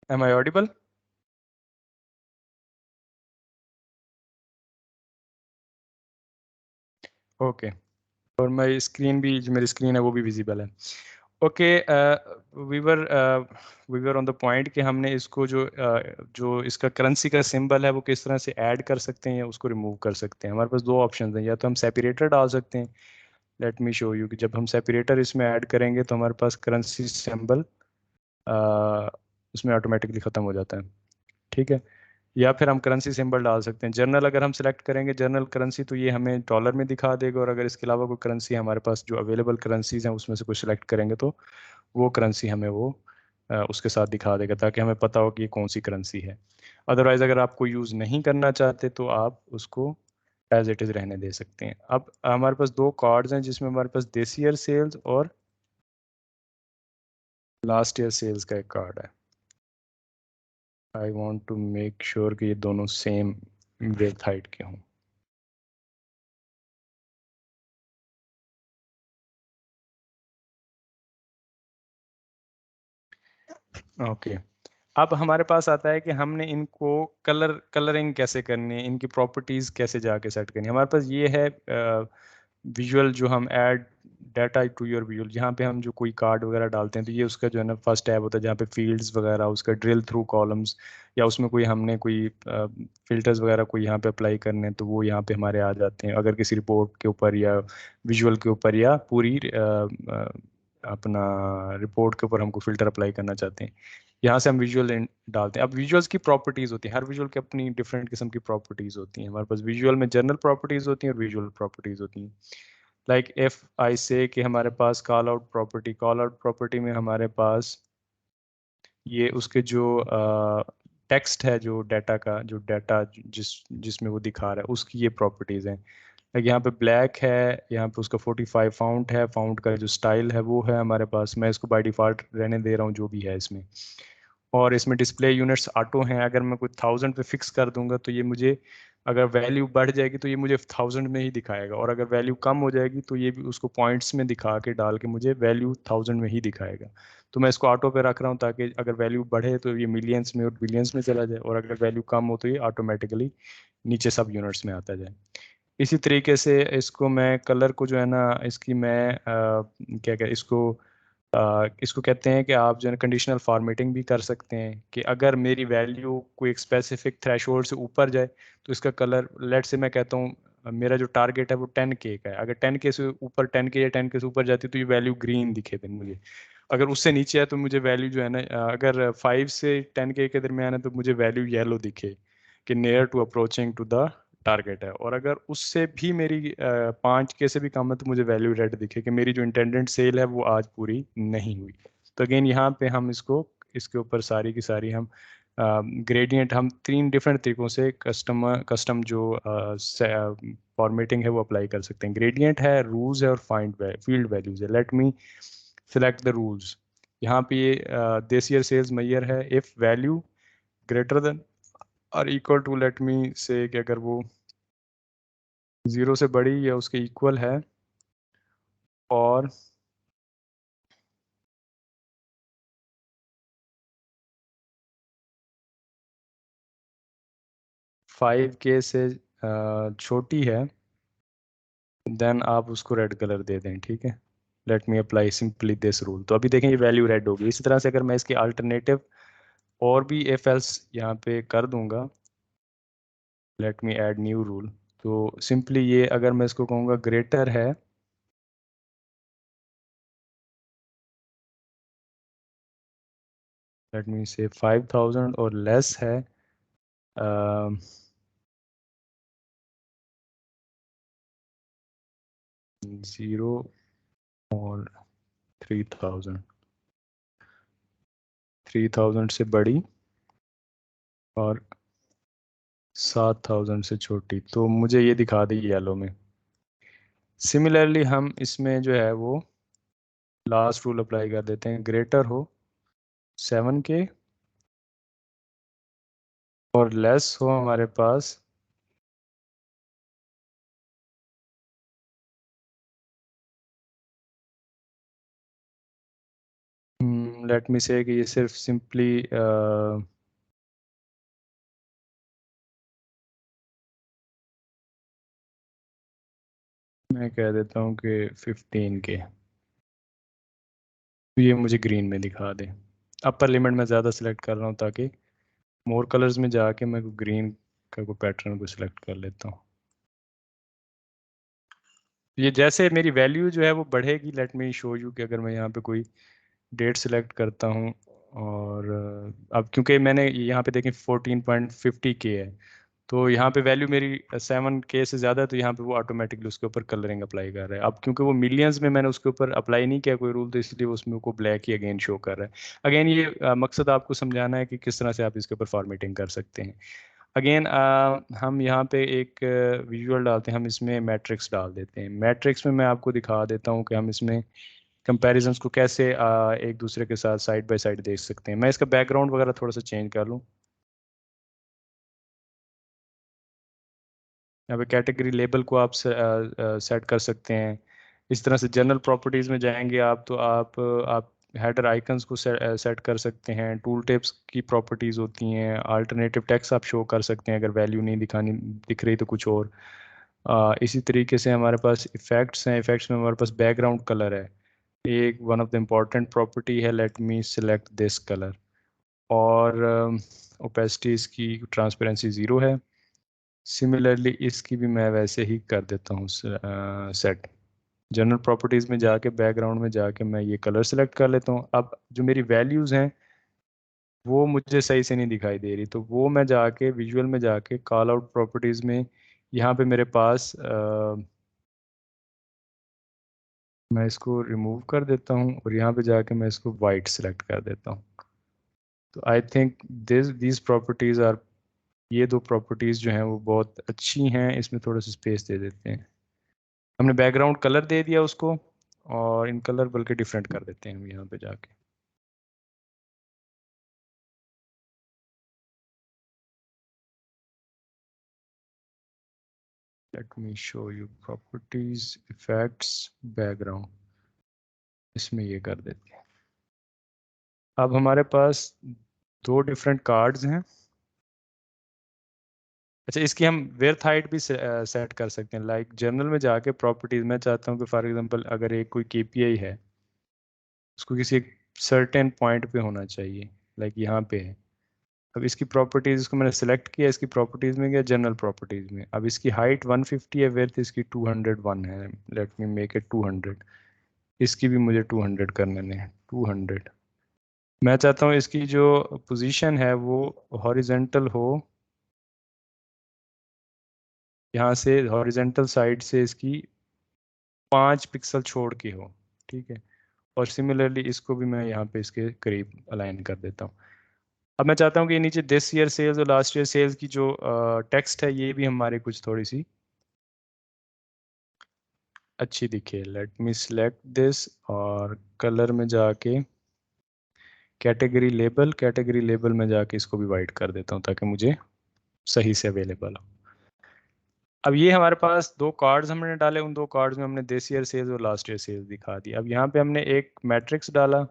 Am I audible? ओके, और मैं स्क्रीन भी, जो मेरी स्क्रीन है वो भी विजिबल है। Okay, we're we're on the point कि हमने इसको जो इसका करेंसी का सिंबल है वो किस तरह से ऐड कर सकते हैं या उसको रिमूव कर सकते हैं। हमारे पास 2 ऑप्शन हैं, या तो हम सेपरेटर डाल सकते हैं। लेट मी शो यू कि जब हम सेपरेटर इसमें ऐड करेंगे तो हमारे पास करेंसी सिंबल उसमें ऑटोमेटिकली ख़त्म हो जाता है, ठीक है। या फिर हम करेंसी सिंबल डाल सकते हैं। जर्नल अगर हम सेलेक्ट करेंगे, जर्नल करेंसी, तो ये हमें डॉलर में दिखा देगा, और अगर इसके अलावा कोई करेंसी हमारे पास जो अवेलेबल करेंसीज हैं उसमें से कुछ सेलेक्ट करेंगे तो वो करेंसी हमें वो उसके साथ दिखा देगा, ताकि हमें पता हो कि ये कौन सी करेंसी है। अदरवाइज़ अगर आपको यूज़ नहीं करना चाहते तो आप उसको एज इट इज़ रहने दे सकते हैं। अब हमारे पास दो कार्ड्स हैं जिसमें हमारे पास दिस ईयर सेल्स और लास्ट ईयर सेल्स का एक कार्ड है। I want to make sure कि ये दोनों सेम ब्रेथ हाइट के हों। ओके, अब हमारे पास आता है कि हमने इनको कलरिंग कैसे करनी है, इनकी प्रॉपर्टीज कैसे जाके सेट करनी है। हमारे पास ये है विजुअल जो हम add data to your visual, जहाँ पे हम जो कोई कार्ड वगैरह डालते हैं तो ये उसका जो है ना फर्स्ट टैब होता है जहाँ पे फील्ड्स वगैरह उसका ड्रिल थ्रू कॉलम्स, या उसमें कोई हमने कोई फिल्टर्स वगैरह कोई यहाँ पे अप्लाई करने हैं तो वो यहाँ पे हमारे आ जाते हैं, अगर किसी रिपोर्ट के ऊपर या विजुअल के ऊपर या पूरी अपना रिपोर्ट के ऊपर हमको फिल्टर अप्लाई करना चाहते हैं, यहाँ से हम विजुअल डालते हैं। अब विजुअल्स की प्रॉपर्टीज होती है, हर विजुअल की अपनी डिफरेंट किस्म की प्रॉपर्टीज होती हैं। हमारे पास विजुअल में जनरल प्रॉपर्टीज होती हैं और विजुअल प्रॉपर्टीज होती हैं। लाइक इफ आई से कि हमारे पास कॉल आउट प्रॉपर्टी में हमारे पास ये उसके जो टेक्स्ट है, जो डाटा का जो डाटा जिसमें वो दिखा रहा है उसकी ये प्रॉपर्टीज हैं। लाइक यहाँ पे ब्लैक है, यहाँ पे उसका 45 फाउंट है, फाउंट का जो स्टाइल है वो है हमारे पास, मैं इसको बाय डिफ़ॉल्ट रहने दे रहा हूँ जो भी है इसमें। और इसमें डिस्प्ले यूनिट्स ऑटो हैं, अगर मैं कोई 1000 पे फिक्स कर दूंगा तो ये मुझे अगर वैल्यू बढ़ जाएगी तो ये मुझे 1000 में ही दिखाएगा, और अगर वैल्यू कम हो जाएगी तो ये भी उसको पॉइंट्स में दिखा के डाल के मुझे वैल्यू 1000 में ही दिखाएगा। तो मैं इसको ऑटो पे रख रहा हूँ ताकि अगर वैल्यू बढ़े तो ये मिलियंस में और बिलियंस में चला जाए, और अगर वैल्यू कम हो तो ये ऑटोमेटिकली नीचे सब यूनिट्स में आता जाए। इसी तरीके से इसको मैं कलर को जो है ना इसकी मैं क्या क्या इसको कहते हैं कि आप जो है कंडीशनल फॉर्मेटिंग भी कर सकते हैं कि अगर मेरी वैल्यू कोई एक स्पेसिफिक थ्रेशोल्ड से ऊपर जाए तो इसका कलर, लेट से मैं कहता हूँ मेरा जो टारगेट है वो 10K का है, अगर 10K से ऊपर 10K या 10K से ऊपर जाती है तो ये वैल्यू ग्रीन दिखे थे मुझे। अगर उससे नीचे है तो मुझे वैल्यू जो है ना अगर 5 से 10K के दरमियान है तो मुझे वैल्यू येलो दिखे कि near to approaching to the target है, और अगर उससे भी मेरी 5K से भी कम है तो मुझे वैल्यू रेड दिखे कि मेरी जो इंटेंडेंट सेल है वो आज पूरी नहीं हुई। तो अगेन यहाँ पे हम इसको इसके ऊपर सारी की सारी हम ग्रेडियंट हम 3 डिफरेंट तरीकों से कस्टम जो फॉर्मेटिंग है वो अप्लाई कर सकते हैं। ग्रेडियंट है, रूल्स है और फाइंड फील्ड वैल्यूज है। Let me select the rules. यहाँ पे ये दिस ईयर सेल्स मैयर है इफ वैल्यू ग्रेटर देन और इक्वल टू, लेट मी से कि अगर वो 0 से बड़ी या उसके इक्वल है और 5K से छोटी है, देन आप उसको रेड कलर दे दें। ठीक है, let me apply simply this rule. तो अभी देखें ये वैल्यू रेड होगी। इसी तरह से अगर मैं इसकी अल्टरनेटिव और भी इफ एल्स यहाँ पे कर दूंगा, let me add new rule, तो सिंपली ये अगर मैं इसको कहूँगा ग्रेटर है लेट मी से 5000 और लेस है 0 और 3000 से बड़ी और 7000 से छोटी, तो मुझे ये दिखा दी येलो में। सिमिलरली हम इसमें जो है वो लास्ट रूल अप्लाई कर देते हैं, ग्रेटर हो 7K और लेस हो हमारे पास लेट मी से कि ये सिर्फ सिंपली मैं कह देता हूँ कि 15K, ये मुझे ग्रीन में दिखा दे। अपर लिमिट में ज़्यादा सिलेक्ट कर रहा हूँ ताकि मोर कलर्स में जाके मैं ग्रीन का कोई पैटर्न को सिलेक्ट कर लेता हूँ। ये जैसे मेरी वैल्यू जो है वो बढ़ेगी, लेट मी शो यू कि अगर मैं यहाँ पे कोई डेट सिलेक्ट करता हूँ और अब क्योंकि मैंने यहाँ पे देखें 14.50K है, तो यहाँ पे वैल्यू मेरी 7K से ज़्यादा है तो यहाँ पे वो ऑटोमेटिकली उसके ऊपर कलरिंग अप्लाई कर रहा है। अब क्योंकि वो मिलियंस में मैंने उसके ऊपर अप्लाई नहीं किया कोई रूल, तो इसलिए उसमें को ब्लैक ही अगेन शो कर रहा है। अगेन ये मकसद आपको समझाना है कि किस तरह से आप इसके ऊपर फॉर्मेटिंग कर सकते हैं। अगेन हम यहाँ पे एक विजुअल डालते हैं, हम इसमें मैट्रिक्स डाल देते हैं। मैट्रिक्स में मैं आपको दिखा देता हूँ कि हम इसमें कंपैरिजंस को कैसे एक दूसरे के साथ साइड बाय साइड देख सकते हैं। मैं इसका बैकग्राउंड वगैरह थोड़ा सा चेंज कर लूँ। यहाँ पे कैटेगरी लेबल को आप सेट कर सकते हैं। इस तरह से जनरल प्रॉपर्टीज़ में जाएंगे आप, तो आप हेडर आइकन्स को सेट कर सकते हैं। टूल टिप्स की प्रॉपर्टीज़ होती हैं। अल्टरनेटिव टेक्स्ट आप शो कर सकते हैं अगर वैल्यू नहीं दिख रही तो कुछ और। इसी तरीके से हमारे पास इफ़ेक्ट्स हैं। इफ़ेक्ट्स में हमारे पास बैकग्राउंड कलर है, एक one of the important property है। Let me select this colour. और ओपेसिटी इसकी ट्रांसपेरेंसी 0 है। सिमिलरली इसकी भी मैं वैसे ही कर देता हूँ सेट। जनरल प्रॉपर्टीज़ में जाके बैकग्राउंड में जाके मैं ये कलर सेलेक्ट कर लेता हूँ। अब जो मेरी वैल्यूज़ हैं वो मुझे सही से नहीं दिखाई दे रही, तो वो मैं जाके विजुअल में जाके कॉल आउट प्रॉपर्टीज़ में यहाँ पे मेरे पास मैं इसको रिमूव कर देता हूँ और यहाँ पे जाके मैं इसको वाइट सेलेक्ट कर देता हूँ। तो I think these properties are, ये दो प्रॉपर्टीज़ जो हैं वो बहुत अच्छी हैं। इसमें थोड़ा सा स्पेस दे देते हैं। हमने बैकग्राउंड कलर दे दिया उसको, और इन कलर बल्कि डिफरेंट कर देते हैं हम यहाँ पे जाके। Late me show you properties, effects, background, इसमें ये कर देते हैं। अब हमारे पास दो डिफरेंट कार्ड्स हैं। अच्छा, इसकी हम विड्थ हाइट भी सेट कर सकते हैं। लाइक जर्नल में जाके प्रॉपर्टीज, मैं चाहता हूँ कि फॉर एग्जांपल अगर एक कोई केपीआई है उसको किसी एक सर्टेन पॉइंट पे होना चाहिए, लाइक यहाँ पे है। अब इसकी प्रॉपर्टीज, इसको मैंने सेलेक्ट किया, इसकी प्रॉपर्टीज में गया, जनरल प्रॉपर्टीज में। अब इसकी हाइट 150 है, विड्थ इसकी 201 है। Let me make it 200। इसकी भी मुझे 200 करने हैं, 200। मैं चाहता हूँ इसकी जो पोजीशन है वो हॉरिजेंटल हो, यहाँ से हॉरिजेंटल साइड से इसकी 5 पिक्सल छोड़ के हो, ठीक है। और सिमिलरली इसको भी मैं यहाँ पे इसके करीब अलाइन कर देता हूँ। अब मैं चाहता हूँ कि नीचे दिस ईयर सेल्स और लास्ट ईयर सेल्स की जो टेक्स्ट है ये भी हमारे कुछ थोड़ी सी अच्छी दिखे। लेट मी सिलेक्ट दिस और कलर में जाके कैटेगरी लेबल में जाके इसको भी वाइट कर देता हूँ ताकि मुझे सही से अवेलेबल हो। अब ये हमारे पास दो कार्ड्स हमने डाले, उन दो कार्ड्स में हमने दिस ईयर सेल्स और लास्ट ईयर सेल्स दिखा दी। अब यहाँ पे हमने एक मैट्रिक्स डाला।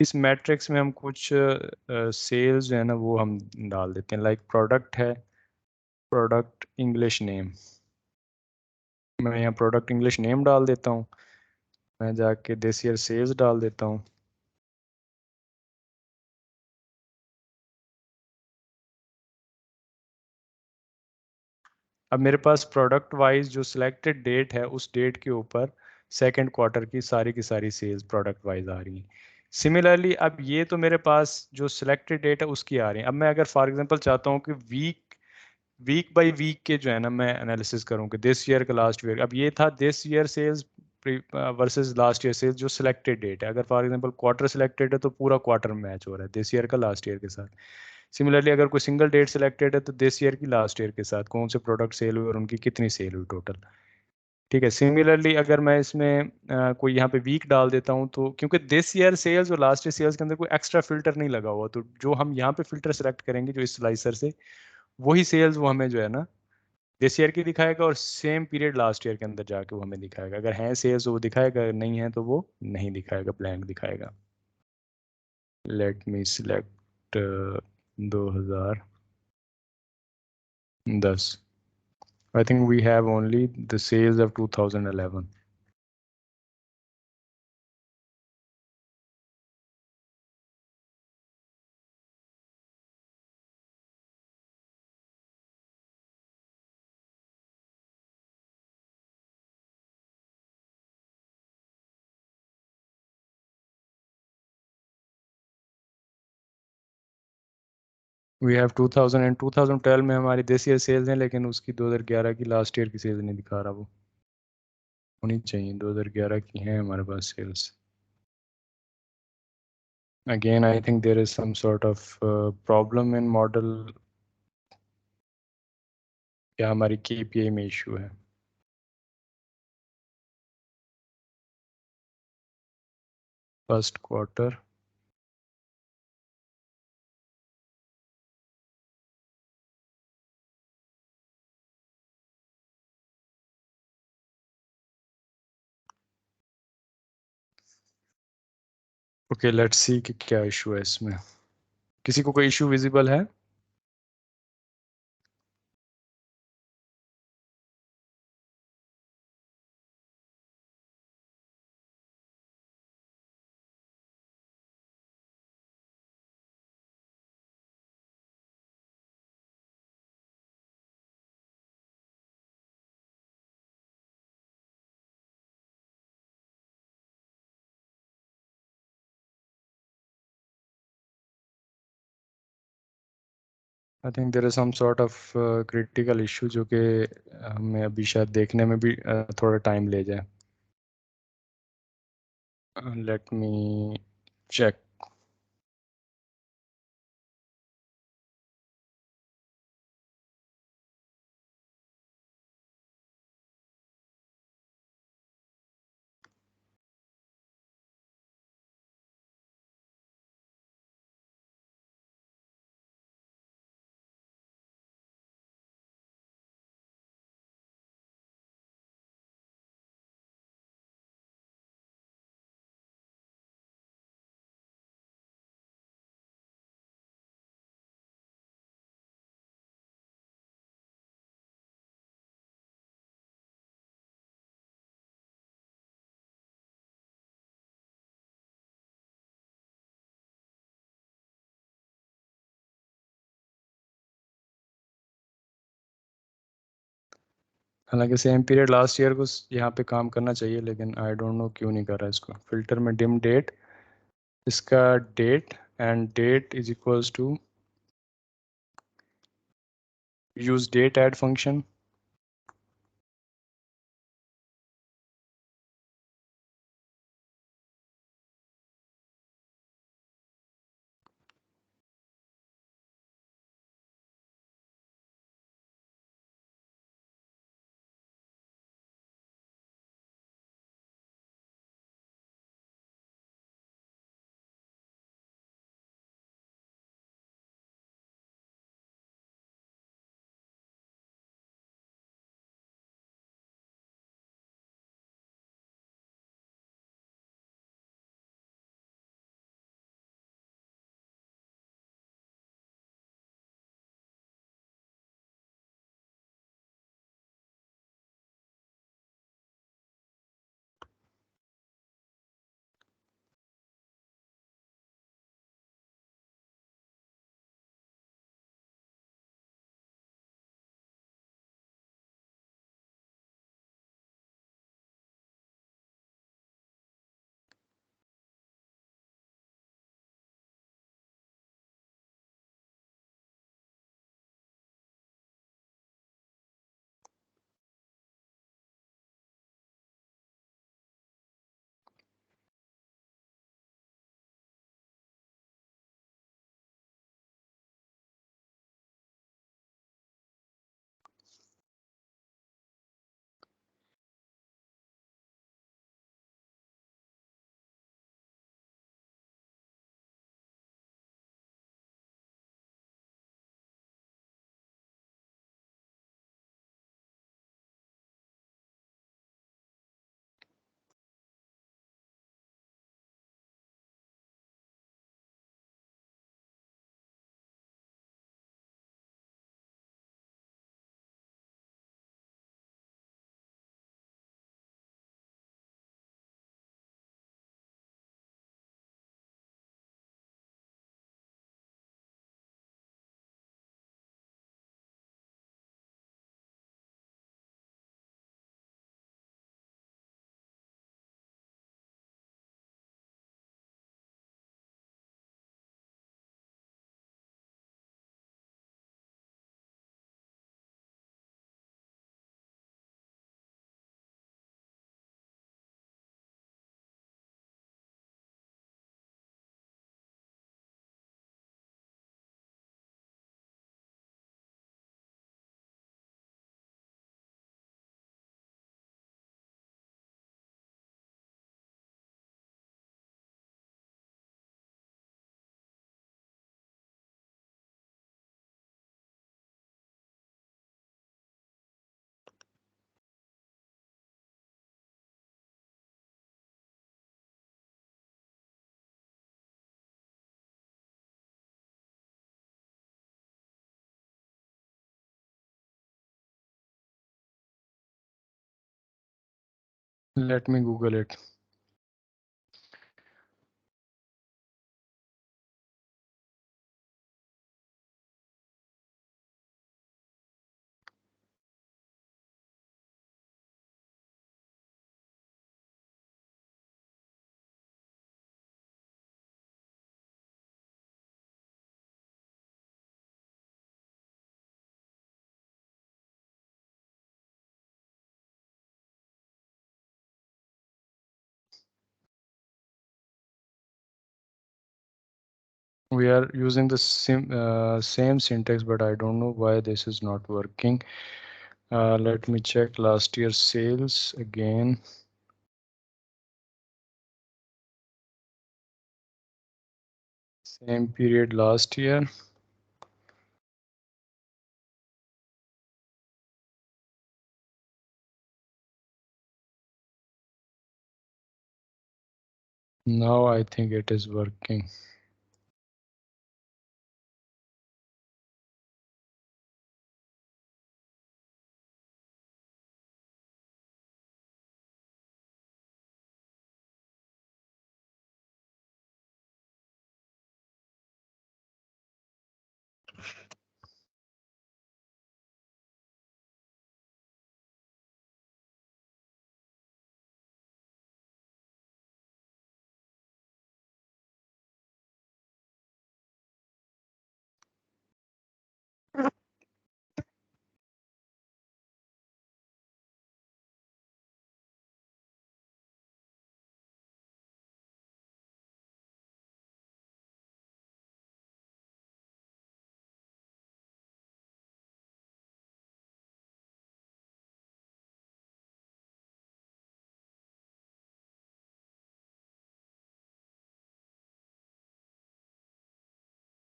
इस मैट्रिक्स में हम कुछ सेल्स जो है ना वो हम डाल देते हैं। लाइक प्रोडक्ट है, प्रोडक्ट इंग्लिश नेम, मैं यहाँ प्रोडक्ट इंग्लिश नेम डाल देता हूँ। मैं जाके दिस ईयर सेल्स डाल देता हूँ। अब मेरे पास प्रोडक्ट वाइज जो सिलेक्टेड डेट है उस डेट के ऊपर सेकंड क्वार्टर की सारी सेल्स प्रोडक्ट वाइज आ रही हैं। सिमिलरली अब ये तो मेरे पास जो सिलेक्टेड डेट है उसकी आ रही है। अब मैं अगर फॉर एग्जांपल चाहता हूँ कि वीक वीक बाय वीक के जो है ना मैं एनालिसिस करूँ कि दिस ईयर का लास्ट ईयर, अब ये था this year sales versus last year sales जो सिलेक्टेड डेट है। अगर फॉर एग्जांपल क्वार्टर सिलेक्टेड है तो पूरा क्वार्टर मैच हो रहा है दिस ईयर का लास्ट ईयर के साथ। सिमिलरली अगर कोई सिंगल डेट सिलेक्टेड है तो दिस ईयर की लास्ट ईयर के साथ कौन से प्रोडक्ट सेल हुए और उनकी कितनी सेल हुई टोटल, ठीक है। सिमिलरली अगर मैं इसमें कोई यहाँ पे वीक डाल देता हूँ तो क्योंकि दिस ईयर सेल्स और लास्ट ईयर सेल्स के अंदर कोई एक्स्ट्रा फिल्टर नहीं लगा हुआ, तो जो हम यहाँ पे फिल्टर सेलेक्ट करेंगे जो इस स्लाइसर से, वही सेल्स वो हमें जो है ना दिस ईयर की दिखाएगा और सेम पीरियड लास्ट ईयर के अंदर जाके वो हमें दिखाएगा। अगर हैं सेल्स वो दिखाएगा, अगर नहीं है तो वो नहीं दिखाएगा, ब्लैंक दिखाएगा। Late me select 2010। I think we have only the sales of 2011. We have 2000 and 2012 में हमारी दिस ईयर सेल्स हैं, लेकिन उसकी 2011 की लास्ट ईयर की सेल्स नहीं दिखा रहा। वो होनी चाहिए, 2011 की हैं हमारे पास sales. Again, I think there is some sort of problem in model क्या हमारी KPI में इशू है। First quarter, okay let's see कि क्या इशू है इसमें। किसी को कोई इशू विजिबल है? I think there is some sort of critical issue जो कि हमें अभी शायद देखने में भी थोड़ा टाइम ले जाए। Let me check. हालांकि सेम पीरियड लास्ट ईयर को यहाँ पे काम करना चाहिए, लेकिन आई डोंट नो क्यों नहीं कर रहा इसको। फिल्टर में डिम डेट, इसका date end date is equals to use date add function. Let me Google it. We are using the same syntax, but I don't know why this is not working. Let me check last year's sales again. Same period last year. Now I think it is working.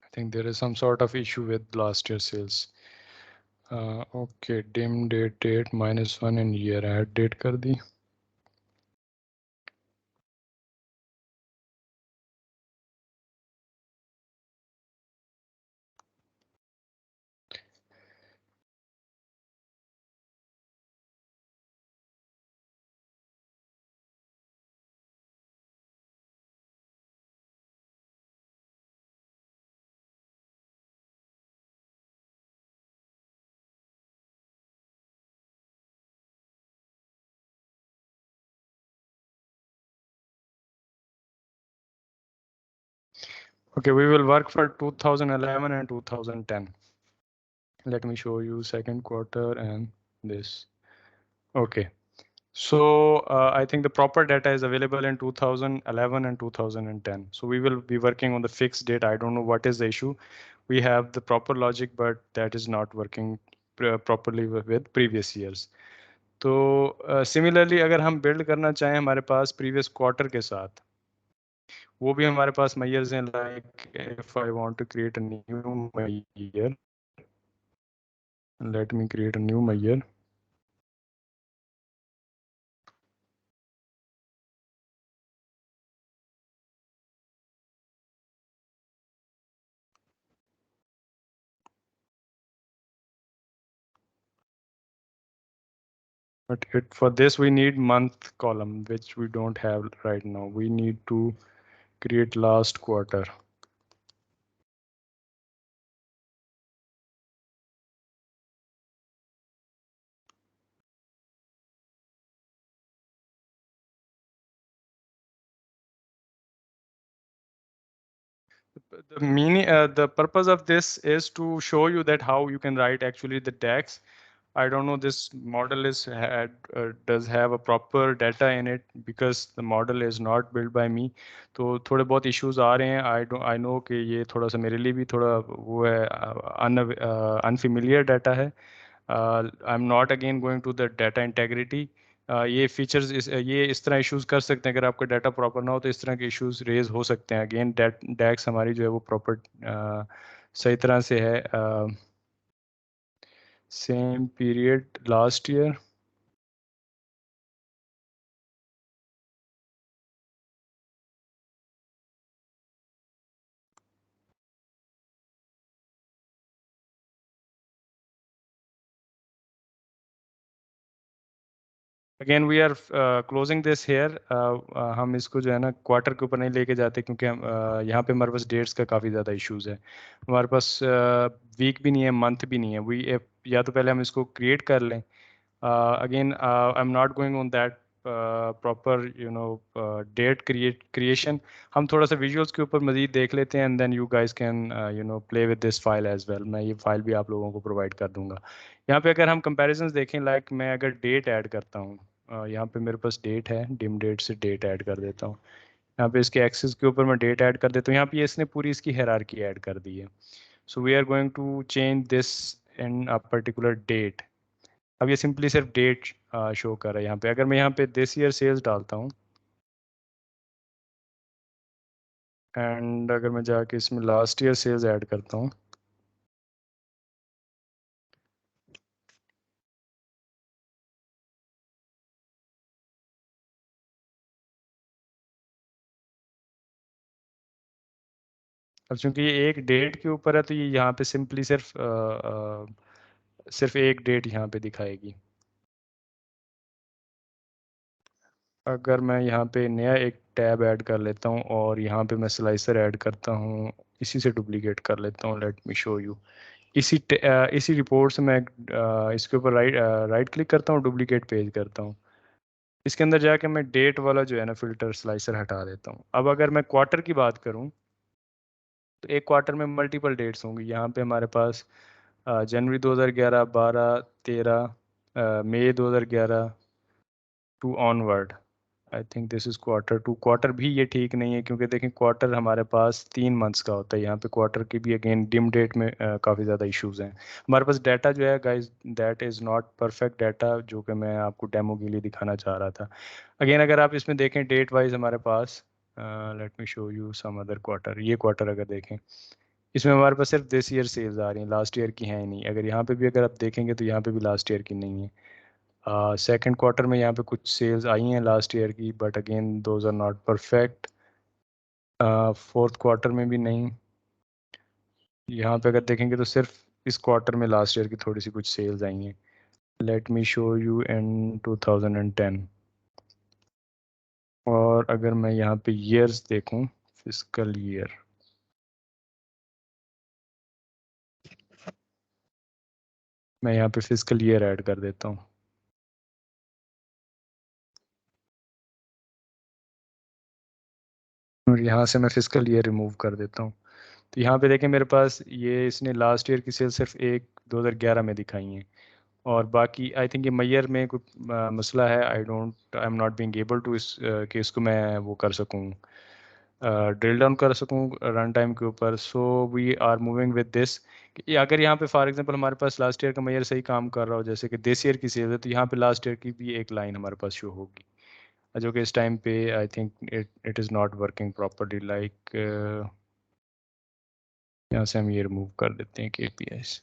I think there is some sort of issue with last year's sales. Okay, dim date -1 and year add date कर दी. Okay, we will work for 2011 and 2010. Let me show you second quarter and this. Okay, so I think the proper data is available in 2011 and 2010. So we will be working on the fixed date. I don't know what is the issue. We have the proper logic, but that is not working properly with previous years. तो सिमिलरली अगर हम बिल्ड करना चाहें हमारे पास प्रीवियस क्वार्टर के साथ, वो भी हमारे पास मैयर्स हैं. Like if I want to create a new measure, let me create a new measure. But for this we need month column, which we don't have right now. We need to create last quarter. The meaning, the purpose of this is to show you that how you can write actually the DAX. I don't know this model does have a proper data in it because the model is not built by me. तो थोड़े बहुत issues आ रहे हैं. I know कि ये थोड़ा सा मेरे लिए भी थोड़ा वो है unfamiliar data है. I'm not again going to the data integrity. ये फीचर्स ये इस तरह इश्यूज कर सकते हैं. अगर आपका डाटा प्रॉपर ना हो तो इस तरह के इश्यूज रेज हो सकते हैं. अगेन डैक्स हमारी जो है वो प्रॉपर सही तरह से है. Same period last year. Again we are closing this here. हम इसको जो है ना क्वार्टर के ऊपर नहीं लेके जाते, क्योंकि हम यहाँ पे हमारे पास डेट्स का काफ़ी ज़्यादा इश्यूज है। हमारे पास वीक भी नहीं है, मंथ भी नहीं है। वी या तो पहले हम इसको क्रिएट कर लें। Again I am not going on that proper date creation. हम थोड़ा सा विजुअल्स के ऊपर मजीद देख लेते हैं, and then you guys can play with this file as well. मैं ये फाइल भी आप लोगों को प्रोवाइड कर दूंगा। यहाँ पे अगर हम कंपैरिजंस देखें, लाइक मैं अगर डेट ऐड करता हूँ, यहाँ पे मेरे पास डेट है, डिम डेट से डेट ऐड कर देता हूँ। यहाँ पे इसके एक्सेस के ऊपर मैं डेट ऐड कर देता हूँ। यहाँ पे इसने पूरी इसकी हायरार्की ऐड कर दी है। So we are going to change this in a particular date. अब ये सिंपली सिर्फ डेट शो कर रहा है यहाँ पे। अगर मैं यहाँ पे दिस ईयर सेल्स डालता हूँ, एंड अगर मैं जाके इसमें लास्ट ईयर सेल्स ऐड करता हूँ, अब चूंकि ये एक डेट के ऊपर है, तो ये यहाँ पे सिंपली सिर्फ एक डेट यहाँ पे दिखाएगी। अगर मैं यहाँ पे नया एक टैब ऐड कर लेता हूँ और यहाँ पे मैं स्लाइसर ऐड करता हूँ, इसी से डुप्लीकेट कर लेता हूँ, लेट मी शो यू। इसी रिपोर्ट से मैं इसके ऊपर राइट क्लिक करता हूँ, डुप्लीकेट पेज करता हूँ। इसके अंदर जाके मैं डेट वाला जो है ना फिल्टर स्लाइसर हटा देता हूँ। अब अगर मैं क्वार्टर की बात करूँ, तो एक क्वार्टर में मल्टीपल डेट्स होंगी। यहाँ पे हमारे पास जनवरी 2011, 12, 13, मई 2011 to onward. I think this is quarter two. Quarter भी ये ठीक नहीं है, क्योंकि देखें क्वार्टर हमारे पास 3 मंथ्स का होता है। यहाँ पे क्वार्टर की भी अगेन डिम डेट में काफ़ी ज़्यादा इश्यूज हैं। हमारे पास डाटा जो है guys, that is not perfect data, जो कि मैं आपको डेमो के लिए दिखाना चाह रहा था। अगेन अगर आप इसमें देखें डेट वाइज हमारे पास, let me show you some other quarter. ये क्वार्टर अगर देखें, इसमें हमारे पास सिर्फ दिस ईयर सेल्स आ रही हैं, लास्ट ईयर की हैं ही नहीं। अगर यहाँ पे भी अगर आप देखेंगे, तो यहाँ पे भी लास्ट ईयर की नहीं है। सेकंड क्वार्टर में यहाँ पे कुछ सेल्स आई हैं लास्ट ईयर की, but again those are not perfect. Fourth quarter में भी नहीं। यहाँ पे अगर देखेंगे तो सिर्फ इस क्वार्टर में लास्ट ईयर की थोड़ी सी कुछ सेल्स आई हैं। Let me show you in 2010। और अगर मैं यहाँ पे ईयर्स देखूँ, फिजिकल ईयर, मैं यहाँ पे फिजिकल ईयर ऐड कर देता हूँ, और यहाँ से मैं फिजिकल ईयर रिमूव कर देता हूँ। तो यहाँ पे देखें मेरे पास ये इसने लास्ट ईयर की सेल सिर्फ एक 2011 में दिखाई हैं, और बाकी आई थिंक ये मैयर में कोई मसला है। I am not being able to इस कि इसको मैं वो कर सकूँ, ड्रिल डाउन कर सकूँ रन टाइम के ऊपर। So we are moving with this. अगर यहाँ पे फॉर एग्जांपल हमारे पास लास्ट ईयर का मैयर सही काम कर रहा हो, जैसे कि दिस ईयर की सेल है, तो यहाँ पे लास्ट ईयर की भी एक लाइन हमारे पास शो होगी, जो कि इस टाइम पे I think it is not working properly. Like यहाँ से हम ये रिमूव कर देते हैं KPIs।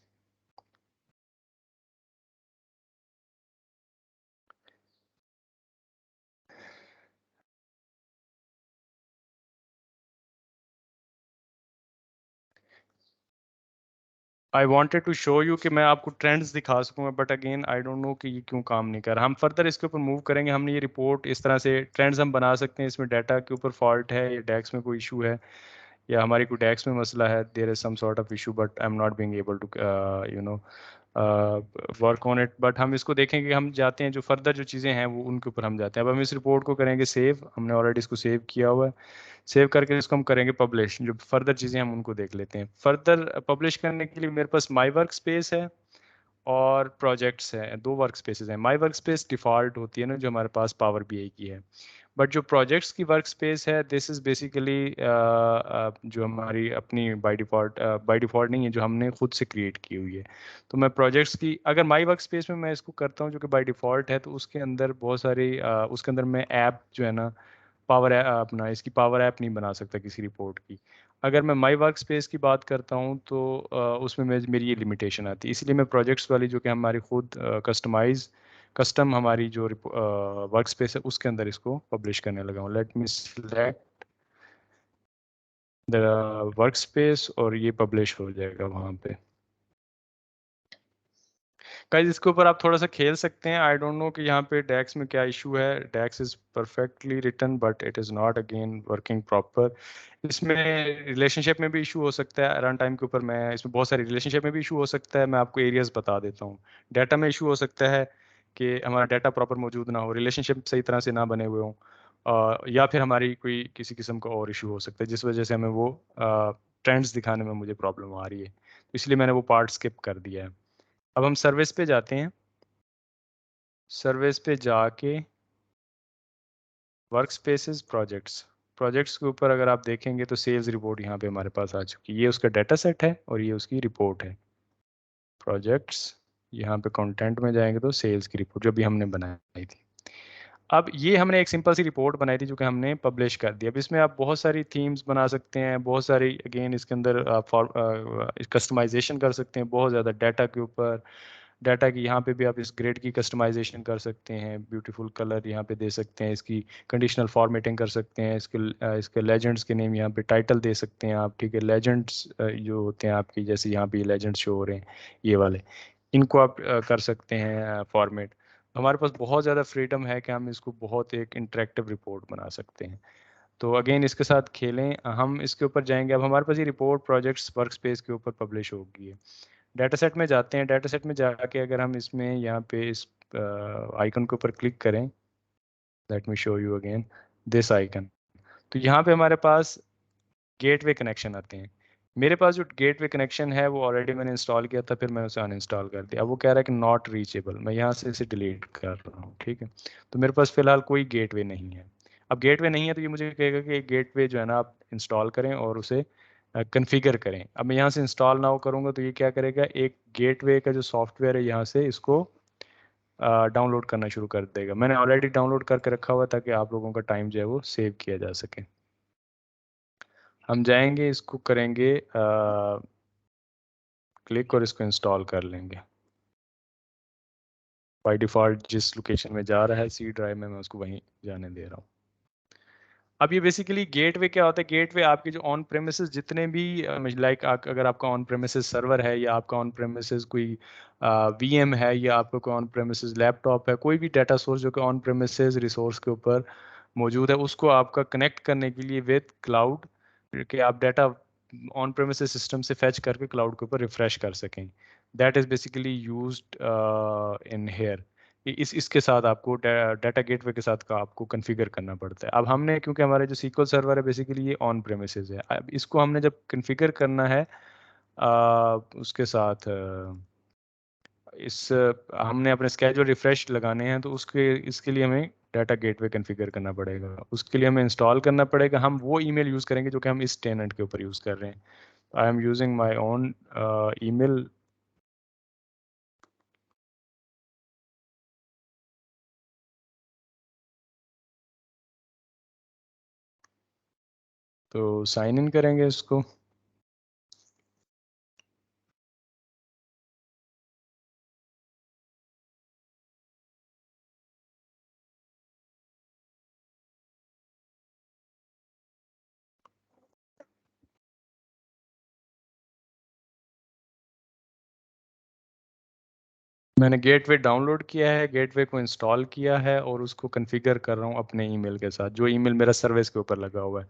I wanted to show you कि मैं आपको ट्रेंड्स दिखा सकूँगा, but again I don't know कि ये क्यों काम नहीं कर रहा। हम फर्दर इसके ऊपर मूव करेंगे। हमने ये रिपोर्ट इस तरह से ट्रेंड्स हम बना सकते हैं। इसमें डाटा के ऊपर फॉल्ट है या डेक्स में कोई इशू है, या हमारी कोई डेक्स में मसला है, there is some sort of issue, but I am not being able to work on it. But हम इसको देखेंगे, हम जाते हैं जो फर्दर जो चीज़ें हैं वो उनके ऊपर हम जाते हैं। अब हम इस रिपोर्ट को करेंगे सेव। हमने ऑलरेडी इसको सेव किया हुआ है। सेव करके इसको हम करेंगे पब्लिश। जो फर्दर चीज़ें हम उनको देख लेते हैं। फर्दर पब्लिश करने के लिए मेरे पास माई वर्क स्पेस है और प्रोजेक्ट्स हैं। दो वर्क स्पेसेस हैं। माई वर्क स्पेस डिफ़ॉल्ट होती है ना, जो हमारे पास पावर BI की है। बट जो प्रोजेक्ट्स की वर्क स्पेस है, दिस इज़ बेसिकली जो हमारी अपनी बाय डिफ़ॉल्ट नहीं है, जो हमने खुद से क्रिएट की हुई है। तो मैं प्रोजेक्ट्स की अगर माई वर्क स्पेस में मैं इसको करता हूँ, जो कि बाय डिफ़ॉल्ट है, तो उसके अंदर बहुत सारी उसके अंदर मैं ऐप जो है ना, अपना इसकी पावर ऐप नहीं बना सकता किसी रिपोर्ट की। अगर मैं माई वर्क स्पेस की बात करता हूँ, तो उसमें मेरी ये लिमिटेशन आती है। इसलिए मैं प्रोजेक्ट्स वाली, जो कि हमारी खुद कस्टम हमारी जो वर्क स्पेस है, उसके अंदर इसको पब्लिश करने लगा हूँ। Late me select the work space, और ये पब्लिश हो जाएगा वहाँ पे। गाइस इसके ऊपर आप थोड़ा सा खेल सकते हैं। आई डोंट नो कि यहाँ पे डेक्स में क्या इशू है। DAX is perfectly written but it is not again working proper. इसमें रिलेशनशिप में भी इशू हो सकता है। रन टाइम के ऊपर मैं इसमें बहुत सारी रिलेशनशिप में भी इशू हो सकता है। मैं आपको एरियाज बता देता हूँ। डाटा में इशू हो सकता है कि हमारा डाटा प्रॉपर मौजूद ना हो, रिलेशनशिप सही तरह से ना बने हुए हों, या फिर हमारी कोई किसी किस्म का और इशू हो सकता है जिस वजह से हमें वो ट्रेंड्स दिखाने में मुझे प्रॉब्लम आ रही है। तो इसलिए मैंने वो पार्ट स्किप कर दिया है। अब हम सर्विस पे जाते हैं। सर्विस पे जाके वर्क स्पेसेस प्रोजेक्ट्स, प्रोजेक्ट्स के ऊपर अगर आप देखेंगे तो सेल्स रिपोर्ट यहाँ पे हमारे पास आ चुकी है। ये उसका डाटा सेट है और ये उसकी रिपोर्ट है। प्रोजेक्ट्स, यहाँ पे कंटेंट में जाएंगे तो सेल्स की रिपोर्ट जो भी हमने बनाई थी। अब ये हमने एक सिंपल सी रिपोर्ट बनाई थी जो कि हमने पब्लिश कर दी। अब इसमें आप बहुत सारी थीम्स बना सकते हैं, बहुत सारी अगेन इसके अंदर आप कस्टमाइजेशन कर सकते हैं बहुत ज़्यादा डाटा के ऊपर। डाटा की यहाँ पे भी आप इस ग्रेड की कस्टमाइजेशन कर सकते हैं, ब्यूटीफुल कलर यहाँ पे दे सकते हैं, इसकी कंडीशनल फॉर्मेटिंग कर सकते हैं, इसके लेजेंड्स के नेम यहाँ पे टाइटल दे सकते हैं आप। ठीक है, लेजेंड्स जो होते हैं आपकी, जैसे यहाँ पे लेजेंड्स शो हो रहे हैं ये वाले, इनको आप कर सकते हैं फॉर्मेट। हमारे पास बहुत ज़्यादा फ्रीडम है कि हम इसको बहुत एक इंटरेक्टिव रिपोर्ट बना सकते हैं। तो अगेन इसके साथ खेलें, हम इसके ऊपर जाएंगे। अब हमारे पास ये रिपोर्ट प्रोजेक्ट्स वर्क स्पेस के ऊपर पब्लिश होगी। डाटा सेट में जाते हैं। डाटा सेट में जाके अगर हम इसमें यहाँ पे इस आइकन के ऊपर क्लिक करें, late me show you again this icon, तो यहाँ पे हमारे पास गेटवे कनेक्शन आते हैं। मेरे पास जो गेटवे कनेक्शन है वो ऑलरेडी मैंने इंस्टॉल किया था, फिर मैंने उसे अनइंस्टॉल कर दिया। अब वो कह रहा है कि नॉट रीचेबल, मैं यहाँ से इसे डिलीट कर रहा हूँ। ठीक है, तो मेरे पास फिलहाल कोई गेटवे नहीं है। अब गेटवे नहीं है तो ये मुझे कहेगा कि गेटवे जो है ना आप इंस्टॉल करें और उसे कन्फिगर करें। अब मैं यहाँ से इंस्टॉल नाउ करूँगा तो ये क्या करेगा, एक गेटवे का जो सॉफ्टवेयर है यहाँ से इसको डाउनलोड करना शुरू कर देगा। मैंने ऑलरेडी डाउनलोड करके रखा हुआ ताकि आप लोगों का टाइम जो है वो सेव किया जा सके। हम जाएंगे, इसको करेंगे क्लिक और इसको इंस्टॉल कर लेंगे। बाय डिफ़ॉल्ट जिस लोकेशन में जा रहा है सी ड्राइव में, मैं उसको वहीं जाने दे रहा हूँ। अब ये बेसिकली गेटवे क्या होता है, गेटवे आपके जो ऑन प्रेमिसेस जितने भी लाइक अगर आपका ऑन प्रेमिसेस सर्वर है या आपका ऑन प्रेमिसेस कोई वीएम है या आपका कोई ऑन प्रेमिसेस लैपटॉप है, कोई भी डाटा सोर्स जो कि ऑन प्रेमिसेस रिसोर्स के ऊपर मौजूद है, उसको आपका कनेक्ट करने के लिए विद क्लाउड, कि आप डाटा ऑन प्रेमिसेस सिस्टम से फैच करके क्लाउड के ऊपर रिफ्रेश कर सकें। That is basically used in here. इसके साथ आपको डाटा गेटवे के साथ का आपको कॉन्फ़िगर करना पड़ता है। अब हमने, क्योंकि हमारे जो सीक्वल सर्वर है बेसिकली ये ऑन प्रेमिसेस है, अब इसको हमने जब कॉन्फ़िगर करना है उसके साथ हमने अपने स्केड्यूल रिफ्रेश लगाने हैं, तो उसके इसके लिए हमें डाटा गेटवे कॉन्फ़िगर करना पड़ेगा। उसके लिए हमें इंस्टॉल करना पड़ेगा। हम वो ईमेल यूज़ करेंगे जो कि हम इस टेनेंट के ऊपर यूज़ कर रहे हैं। I am using my own email. तो साइन इन करेंगे इसको। मैंने गेटवे डाउनलोड किया है, गेटवे को इंस्टॉल किया है और उसको कॉन्फ़िगर कर रहा हूँ अपने ईमेल के साथ, जो ईमेल मेरा सर्विस के ऊपर लगा हुआ है।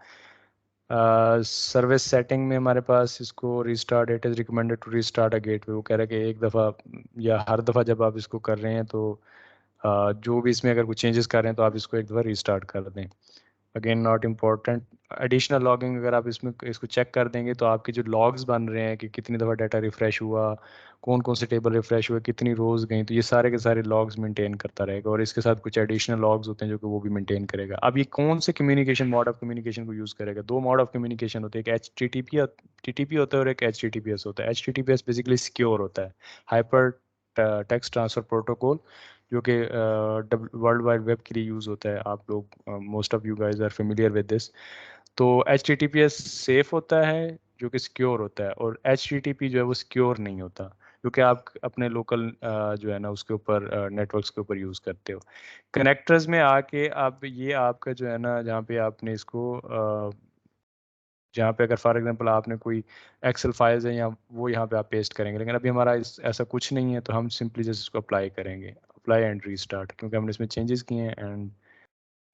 सर्विस सेटिंग में हमारे पास इसको restart, it is recommended to restart a gateway, वो कह रहा है कि एक दफ़ा या हर दफ़ा जब आप इसको कर रहे हैं तो जो भी इसमें अगर कुछ चेंजेस कर रहे हैं तो आप इसको एक दफ़ा रीस्टार्ट कर दें। Again not important. Additional logging अगर आप इसमें इसको चेक कर देंगे तो आपके जो लॉग्स बन रहे हैं कि कितनी दफ़ा डाटा रिफ़्रेश हुआ, कौन कौन से टेबल रिफ़्रेश हुए, कितनी रोज़ गई, तो ये सारे के सारे लॉग्स मेंटेन करता रहेगा। और इसके साथ कुछ एडिशनल लॉग्स होते हैं जो कि वो भी मेंटेन करेगा। अब ये कौन से कम्युनिकेशन मोड ऑफ कम्युनिकेशन को यूज़ करेगा, दो मोड ऑफ कम्युनिकेशन होते हैं, एक HTTP होता है और एक HTTPS होता है। HTTPS बेसिकली सिक्योर होता है, हाइपर टेक्स्ट ट्रांसफ़र प्रोटोकॉल, जो कि वर्ल्ड वाइड वेब के लिए यूज़ होता है। आप लोग most of you guys are familiar with this. तो HTTPS सेफ होता है जो कि सिक्योर होता है, और HTTP जो है वो सिक्योर नहीं होता क्योंकि आप अपने लोकल जो है ना उसके ऊपर नेटवर्क्स के ऊपर यूज़ करते हो। कनेक्टर्स में आके अब ये आपका जो है ना जहाँ पे आपने इसको जहाँ पे अगर फॉर एग्जांपल आपने कोई एक्सेल फाइल्स है या वो यहाँ पे आप पेस्ट करेंगे, लेकिन अभी हमारा ऐसा कुछ नहीं है, तो हम सिंपली जस्ट इसको अप्लाई करेंगे, अप्लाई एंड रीस्टार्ट, क्योंकि हमने इसमें चेंजेस किए हैं। एंड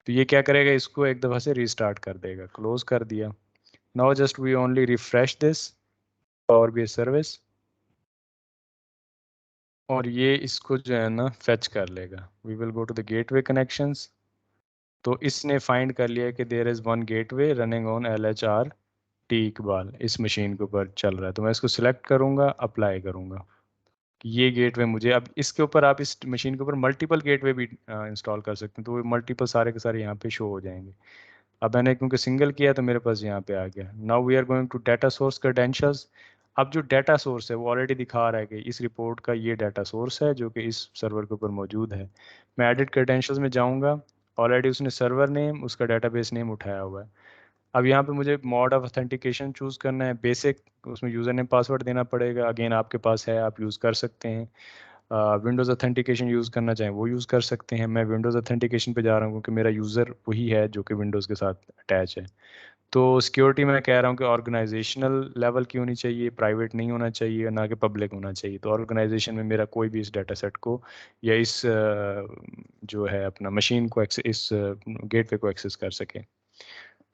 तो ये क्या करेगा, इसको एक दफ़ा से रीस्टार्ट कर देगा। क्लोज कर दिया। Now just we only refresh this power BI service, और ये इसको जो है ना फेच कर लेगा। We will go to the gateway connections. तो इसने फाइंड कर लिया कि there is one gateway running on LHR T Iqbal, इस मशीन के ऊपर चल रहा है। तो मैं इसको सिलेक्ट करूंगा, अप्लाई करूंगा। ये गेटवे मुझे, अब इसके ऊपर आप इस मशीन के ऊपर मल्टीपल गेटवे भी इंस्टॉल कर सकते हैं, तो वो मल्टीपल सारे के सारे यहाँ पे शो हो जाएंगे। अब मैंने क्योंकि सिंगल किया तो मेरे पास यहाँ पे आ गया। Now we are going to data source credentials. अब जो डाटा सोर्स है वो ऑलरेडी दिखा रहा है कि इस रिपोर्ट का ये डाटा सोर्स है जो कि इस सर्वर के ऊपर मौजूद है। मैं एडिट क्रेडेंशियल्स में जाऊँगा, ऑलरेडी उसने सर्वर नेम, उसका डाटाबेस नेम उठाया हुआ है। अब यहाँ पे मुझे मोड ऑफ ऑथेंटिकेशन चूज़ करना है, बेसिक, उसमें यूज़र नेम पासवर्ड देना पड़ेगा। अगेन आपके पास है, आप यूज़ कर सकते हैं। विंडोज़ ऑथेंटिकेशन यूज़ करना चाहें वो यूज़ कर सकते हैं। मैं विंडोज़ ऑथेंटिकेशन पे जा रहा हूँ क्योंकि मेरा यूज़र वही है जो कि विंडोज़ के साथ अटैच है। तो सिक्योरिटी मैं कह रहा हूँ कि ऑर्गेनाइजेशनल लेवल की होनी चाहिए, प्राइवेट नहीं होना चाहिए, ना कि पब्लिक होना चाहिए। तो ऑर्गेनाइजेशन में मेरा कोई भी इस डाटा सेट को या इस जो है अपना मशीन को इस गेटवे को एक्सेस कर सके।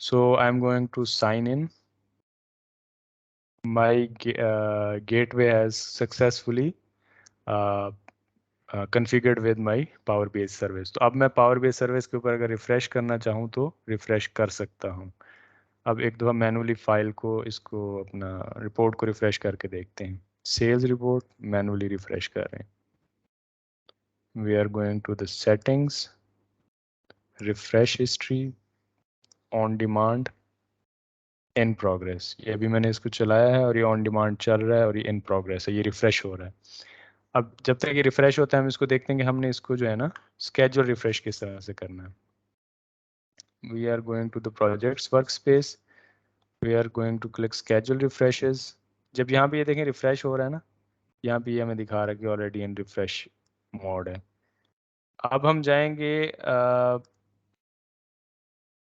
So I am going to sign in. my gateway has successfully uh, configured with my Power BI service. तो अब मैं Power BI सर्विस के ऊपर अगर रिफ्रेश करना चाहूँ तो रिफ्रेश कर सकता हूँ। अब एक दफ़ा मैनुअली फाइल को, इसको अपना रिपोर्ट को रिफ्रेश करके देखते हैं। सेल्स रिपोर्ट मैनुअली रिफ्रेश कर रहे हैं। We are going to the settings, refresh history, on demand, in progress. ये अभी मैंने इसको चलाया है और ये ऑन डिमांड चल रहा है और ये इन प्रोग्रेस है, ये रिफ्रेश हो रहा है। अब जब तक ये रिफ्रेश होता है हम इसको देखते हैं कि हमने इसको जो है ना स्केड्यूल रिफ्रेश किस तरह से करना है। We are going to the projects work space, we are going to click schedule refreshes. जब यहाँ पे ये देखें रिफ्रेश हो रहा है ना, यहाँ पे ये हमें दिखा रहा है कि ऑलरेडी इन रिफ्रेश मोड है। अब हम जाएंगे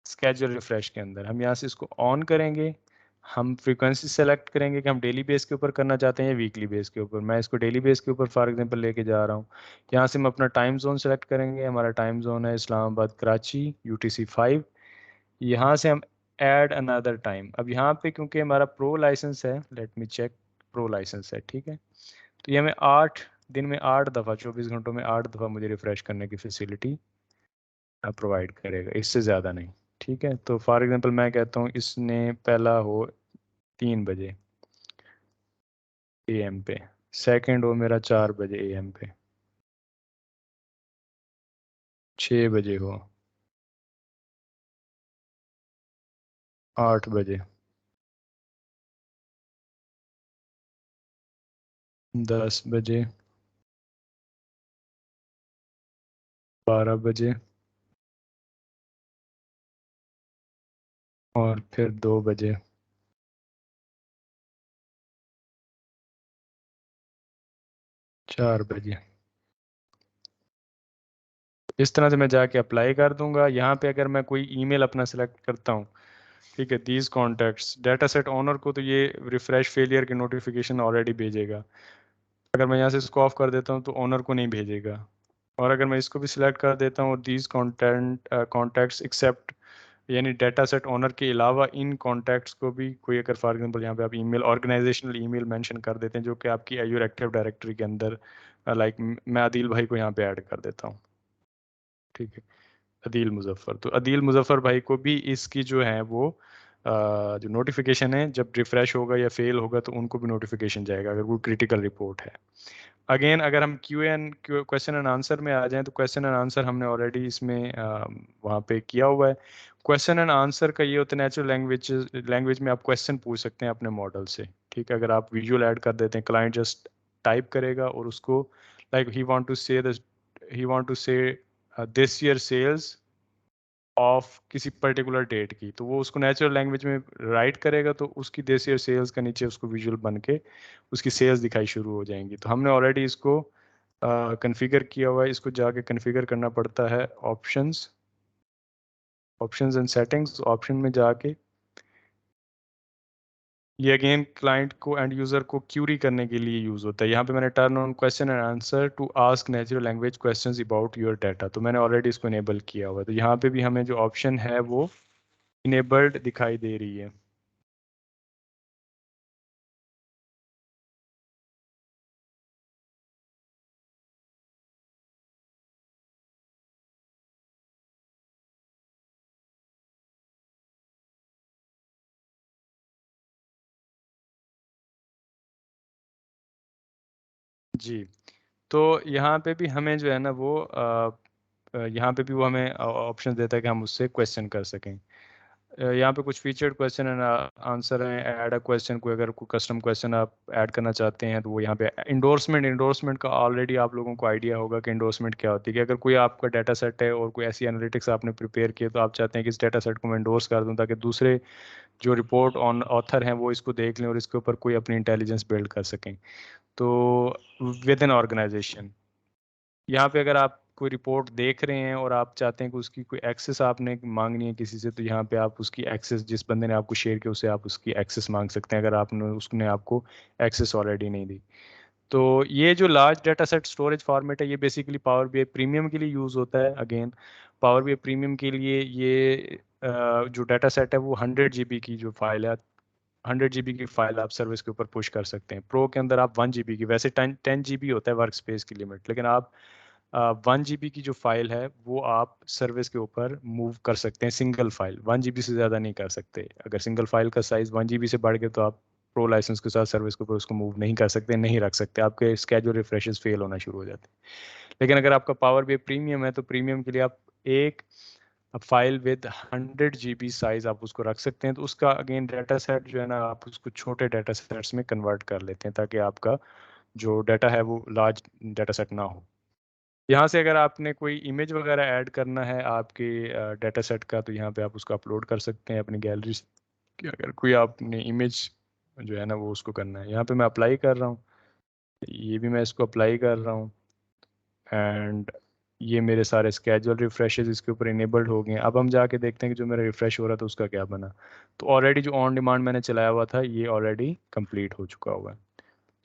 स्केड्यूल रिफ्रेश के अंदर, हम यहाँ से इसको ऑन करेंगे। हम फ्रीक्वेंसी सेलेक्ट करेंगे कि हम डेली बेस के ऊपर करना चाहते हैं या वीकली बेस के ऊपर। मैं इसको डेली बेस के ऊपर फॉर एग्जांपल लेके जा रहा हूँ। यहाँ से हम अपना टाइम जोन सेलेक्ट करेंगे। हमारा टाइम जोन है इस्लामाबाद कराची UTC 5। यहाँ से हम ऐड अनदर टाइम। अब यहाँ पे क्योंकि हमारा प्रो लाइसेंस है, let me check, pro license है, ठीक है। तो ये हमें 8 दिन में 8 दफ़ा, 24 घंटों में 8 दफ़ा मुझे रिफ्रेश करने की फैसिलिटी प्रोवाइड करेगा, इससे ज़्यादा नहीं। ठीक है, तो फॉर एग्जांपल मैं कहता हूँ इसने पहला हो 3 बजे AM पे, सेकंड हो मेरा 4 बजे AM पे, 6 बजे हो, 8 बजे, 10 बजे, 12 बजे, और फिर 2 बजे, 4 बजे। इस तरह से मैं जाके अप्लाई कर दूंगा। यहाँ पे अगर मैं कोई ईमेल अपना सेलेक्ट करता हूँ, ठीक है, these contacts data set owner को, तो ये रिफ्रेश फेलियर की नोटिफिकेशन ऑलरेडी भेजेगा। अगर मैं यहाँ से इसको ऑफ कर देता हूँ तो ओनर को नहीं भेजेगा। और अगर मैं इसको भी सिलेक्ट कर देता हूँ, दीज कॉन्टैक्ट्स एक्सेप्ट, यानी डाटा सेट ओनर के अलावा इन कॉन्टैक्ट्स को भी कोई, अगर फॉर एग्जांपल यहाँ पे आप ईमेल, ऑर्गेनाइजेशनल ईमेल मेंशन कर देते हैं जो कि आपकी एज्योर एक्टिव डायरेक्टरी के अंदर, लाइक मैं आदिल भाई को यहाँ पे ऐड कर देता हूँ, ठीक है, अदील मुजफ्फर। तो अदील मुजफ्फर भाई को भी इसकी जो है वो जो नोटिफिकेशन है, जब रिफ्रेश होगा या फेल होगा तो उनको भी नोटिफिकेशन जाएगा अगर वो क्रिटिकल रिपोर्ट है। अगेन अगर हम क्वेश्चन एंड आंसर में आ जाएं, तो क्वेश्चन एंड आंसर हमने ऑलरेडी इसमें वहाँ पे किया हुआ है। क्वेश्चन एंड आंसर का ये होता है, नेचुरल लैंग्वेज में आप क्वेश्चन पूछ सकते हैं अपने मॉडल से, ठीक है। अगर आप विजुअल ऐड कर देते हैं, क्लाइंट जस्ट टाइप करेगा और उसको, लाइक ही वांट टू से दिस ईयर सेल्स ऑफ किसी पर्टिकुलर डेट की, तो वो उसको नेचुरल लैंग्वेज में राइट करेगा, तो उसकी दिस ईयर सेल्स का नीचे उसको विजुअल बन के उसकी सेल्स दिखाई शुरू हो जाएंगी। तो हमने ऑलरेडी इसको कॉन्फ़िगर किया हुआ है। इसको जाके कॉन्फ़िगर करना पड़ता है options, options and settings. Option में जाके ये अगेन क्लाइंट को एंड यूजर को क्यूरी करने के लिए यूज होता है। यहाँ पे मैंने turn on question and answer to ask natural language questions about your data, तो मैंने ऑलरेडी इसको इनेबल किया हुआ है। तो यहाँ पे भी हमें जो ऑप्शन है वो इनेबल्ड दिखाई दे रही है। जी, तो यहाँ पे भी हमें जो है ना वो यहाँ पे भी वो हमें ऑप्शन देता है कि हम उससे क्वेश्चन कर सकें। यहाँ पे कुछ फीचर्ड क्वेश्चन एंड आंसर हैं। ऐड अ क्वेश्चन, कोई अगर कोई कस्टम क्वेश्चन आप ऐड करना चाहते हैं तो वो यहाँ पे इंडोर्समेंट का ऑलरेडी आप लोगों को आइडिया होगा कि इंडोर्समेंट क्या होती है। कि अगर कोई आपका डाटा सेट है और कोई ऐसी एनालिटिक्स आपने प्रिपेयर किए तो आप चाहते हैं कि इस डाटा सेट को मैं इंडोर्स कर दूँ ताकि दूसरे जो रिपोर्ट ऑन ऑथर हैं वो इसको देख लें और इसके ऊपर कोई अपनी इंटेलिजेंस बिल्ड कर सकें। तो विद इन ऑर्गेनाइजेशन यहाँ पे अगर आप कोई रिपोर्ट देख रहे हैं और आप चाहते हैं कि उसकी कोई एक्सेस आपने मांगनी है किसी से, तो यहाँ पे आप उसकी एक्सेस, जिस बंदे ने आपको शेयर किया उसे आप उसकी एक्सेस मांग सकते हैं अगर आपने उसने आपको एक्सेस ऑलरेडी नहीं दी। तो ये जो large data set storage format है ये बेसिकली पावर बीआई प्रीमियम के लिए यूज़ होता है। अगेन पावर बीआई प्रीमियम के लिए ये जो डाटा सेट है वो 100 GB की जो फाइल है, 100 GB की फाइल आप सर्विस के ऊपर पुश कर सकते हैं। प्रो के अंदर आप 1 GB की, वैसे 10 GB होता है वर्क स्पेस की लिमिट, लेकिन आप 1 GB की जो फाइल है वो आप सर्विस के ऊपर मूव कर सकते हैं। सिंगल फाइल 1 GB से ज़्यादा नहीं कर सकते। अगर सिंगल फाइल का साइज़ 1 GB से बढ़ गया तो आप प्रो लाइसेंस के साथ सर्विस के ऊपर उसको मूव नहीं कर सकते, नहीं रख सकते, आपके स्केड्यूल रिफ्रेशेस फेल होना शुरू हो जाते हैं। लेकिन अगर आपका पावर बी प्रीमियम है तो प्रीमियम के लिए आप एक फाइल विद 100 GB साइज आप उसको रख सकते हैं। तो उसका अगेन डाटा सेट जो है ना आप उसको छोटे डाटा सेट्स में कन्वर्ट कर लेते हैं ताकि आपका जो डाटा है वो लार्ज डाटा सेट ना हो। यहाँ से अगर आपने कोई इमेज वगैरह ऐड करना है आपके डाटा सेट का तो यहाँ पे आप उसको अपलोड कर सकते हैं अपनी गैलरी से। अगर कोई आपने इमेज जो है ना वो उसको करना है, यहाँ पे मैं अप्लाई कर रहा हूँ, ये भी मैं इसको अप्लाई कर रहा हूँ एंड ये मेरे सारे स्केजुअल रिफ्रेशेस इसके ऊपर इनेबल्ड हो गए हैं। अब हम जाके देखते हैं कि जो मेरा रिफ्रेश हो रहा था उसका क्या बना। तो ऑलरेडी जो ऑन डिमांड मैंने चलाया हुआ था ये ऑलरेडी कंप्लीट हो चुका हुआ है।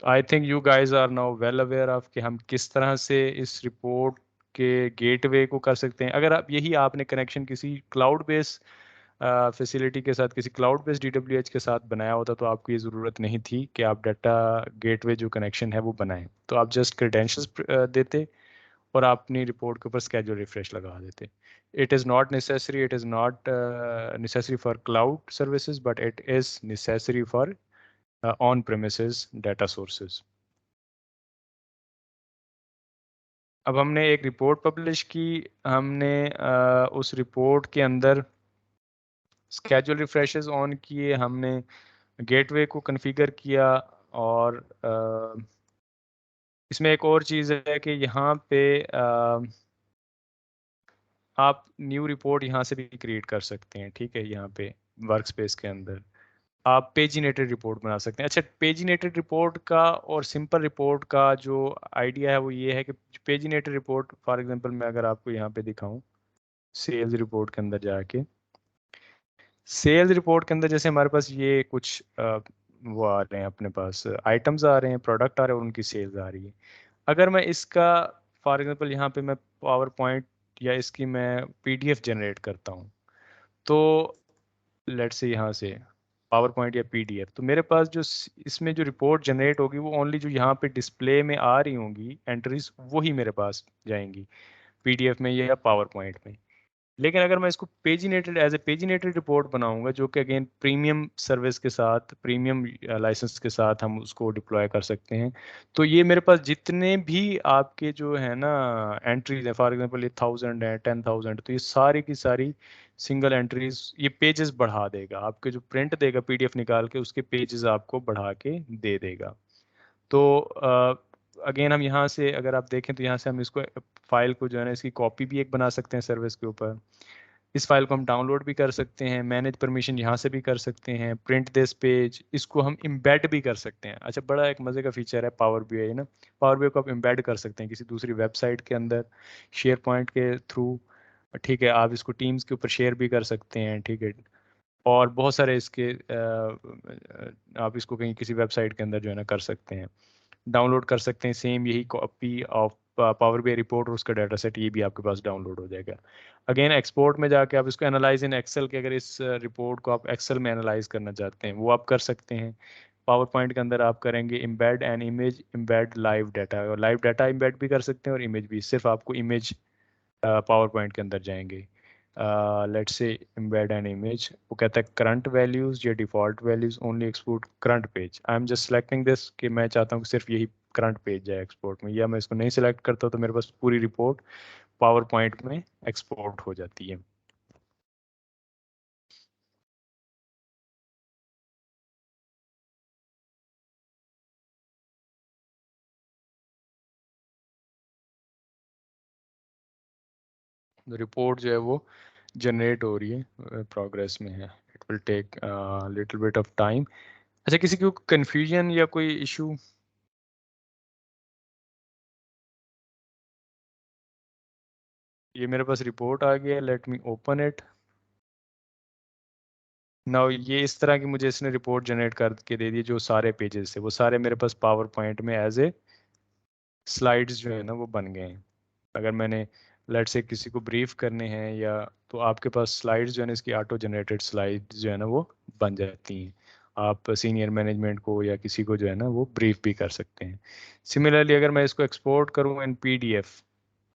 I think you guys are now well aware of कि हम किस तरह से इस रिपोर्ट के गेटवे को कर सकते हैं। अगर आप यही आपने कनेक्शन किसी क्लाउड बेस्ड फैसिलिटी के साथ, किसी क्लाउड बेस्ड डीडब्ल्यूएच के साथ बनाया होता तो आपको ये ज़रूरत नहीं थी कि आप डाटा गेटवे जो कनेक्शन है वो बनाएं। तो आप जस्ट क्रेडेंशियल्स देते और आप अपनी रिपोर्ट के ऊपर स्केड्यूल रिफ्रेश लगा देते। It is not necessary, it is not necessary for cloud services but it is necessary for on premises data sources. अब हमने एक रिपोर्ट पब्लिश की, हमने उस रिपोर्ट के अंदर स्केड्यूल रिफ्रेशेस ऑन किए, हमने गेटवे को कॉन्फ़िगर किया और इसमें एक और चीज़ है कि यहाँ पे आप न्यू रिपोर्ट यहाँ से भी क्रिएट कर सकते हैं। ठीक है, यहाँ पे वर्क स्पेस के अंदर आप पेजिनेटेड रिपोर्ट बना सकते हैं। अच्छा, पेजिनेटेड रिपोर्ट का और सिंपल रिपोर्ट का जो आइडिया है वो ये है कि पेजिनेटेड रिपोर्ट फॉर एग्जांपल मैं अगर आपको यहाँ पे दिखाऊं सेल्स रिपोर्ट के अंदर जाके, सेल्स रिपोर्ट के अंदर जैसे हमारे पास ये कुछ वो आ रहे हैं, अपने पास आइटम्स आ रहे हैं, प्रोडक्ट आ रहे हैं और उनकी सेल्स आ रही है। अगर मैं इसका फॉर एग्जांपल यहाँ पे मैं पावर पॉइंट या इसकी मैं पीडीएफ जनरेट करता हूँ, तो लेट्स से यहाँ से पावर पॉइंट या पीडीएफ, तो मेरे पास जो इसमें जो रिपोर्ट जनरेट होगी वो ओनली जो यहाँ पे डिस्प्ले में आ रही होंगी एंट्रीज वही मेरे पास जाएंगी पीडीएफ में या पावर पॉइंट में। लेकिन अगर मैं इसको पेजिनेटेड एज ए पेजिनेटेड रिपोर्ट बनाऊंगा जो कि अगेन प्रीमियम सर्विस के साथ, प्रीमियम लाइसेंस के साथ हम उसको डिप्लॉय कर सकते हैं, तो ये मेरे पास जितने भी आपके जो है ना एंट्रीज है, फॉर एग्जांपल ये 1000 है, 10,000, तो ये सारी की सारी सिंगल एंट्रीज ये पेजेस बढ़ा देगा, आपके जो प्रिंट देगा पीडीएफ निकाल के उसके पेजेस आपको बढ़ा के दे देगा। तो अगेन हम यहाँ से अगर आप देखें तो यहाँ से हम इसको फाइल को जो है ना इसकी कॉपी भी एक बना सकते हैं सर्विस के ऊपर। इस फाइल को हम डाउनलोड भी कर सकते हैं, मैनेज परमिशन यहाँ से भी कर सकते हैं, प्रिंट दिस पेज, इसको हम इम्बेड भी कर सकते हैं। अच्छा, बड़ा एक मज़े का फीचर है पावर बीआई ना, पावर बीआई को आप इम्बेड कर सकते हैं किसी दूसरी वेबसाइट के अंदर शेयर पॉइंट के थ्रू। ठीक है, आप इसको टीम्स के ऊपर शेयर भी कर सकते हैं। ठीक है, और बहुत सारे इसके आप इसको कहीं किसी वेबसाइट के अंदर जो है ना कर सकते हैं, डाउनलोड कर सकते हैं। सेम यही copy of power BI report और उसका डाटा सेट ये भी आपके पास डाउनलोड हो जाएगा। अगेन एक्सपोर्ट में जाके आप इसको एनालाइज इन एक्सेल के, अगर इस रिपोर्ट को आप एक्सेल में एनालाइज करना चाहते हैं वो आप कर सकते हैं। पावर पॉइंट के अंदर आप करेंगे embed an image, embed live data, और लाइव डाटा इम्बेड भी कर सकते हैं और इमेज भी। सिर्फ आपको इमेज पावर पॉइंट के अंदर जाएंगे, let's say embed an image, वो कहता है करंट वैल्यूज या default values only export current page. I am just selecting this कि मैं चाहता हूँ कि सिर्फ यही करंट पेज जाए एक्सपोर्ट में, या मैं इसको नहीं सिलेक्ट करता तो मेरे पास पूरी रिपोर्ट पावर पॉइंट में एक्सपोर्ट हो जाती है। रिपोर्ट जो है वो जनरेट हो रही है, प्रोग्रेस में है, it will take little bit of time. अच्छा, किसी को कंफ्यूजन या कोई इशू? ये मेरे पास रिपोर्ट आ गया, let me open it now. ये इस तरह की मुझे इसने रिपोर्ट जनरेट करके दे दी, जो सारे पेजेस थे वो सारे मेरे पास पावर पॉइंट में एज ए स्लाइड्स जो है ना वो बन गए हैं। अगर मैंने लेट से किसी को ब्रीफ करने हैं या, तो आपके पास स्लाइड्स जो है ना, इसकी ऑटो जनरेटेड स्लाइड्स जो है ना वो बन जाती हैं। आप सीनियर मैनेजमेंट को या किसी को जो है ना वो ब्रीफ भी कर सकते हैं। सिमिलरली अगर मैं इसको एक्सपोर्ट करूँ इन पीडीएफ,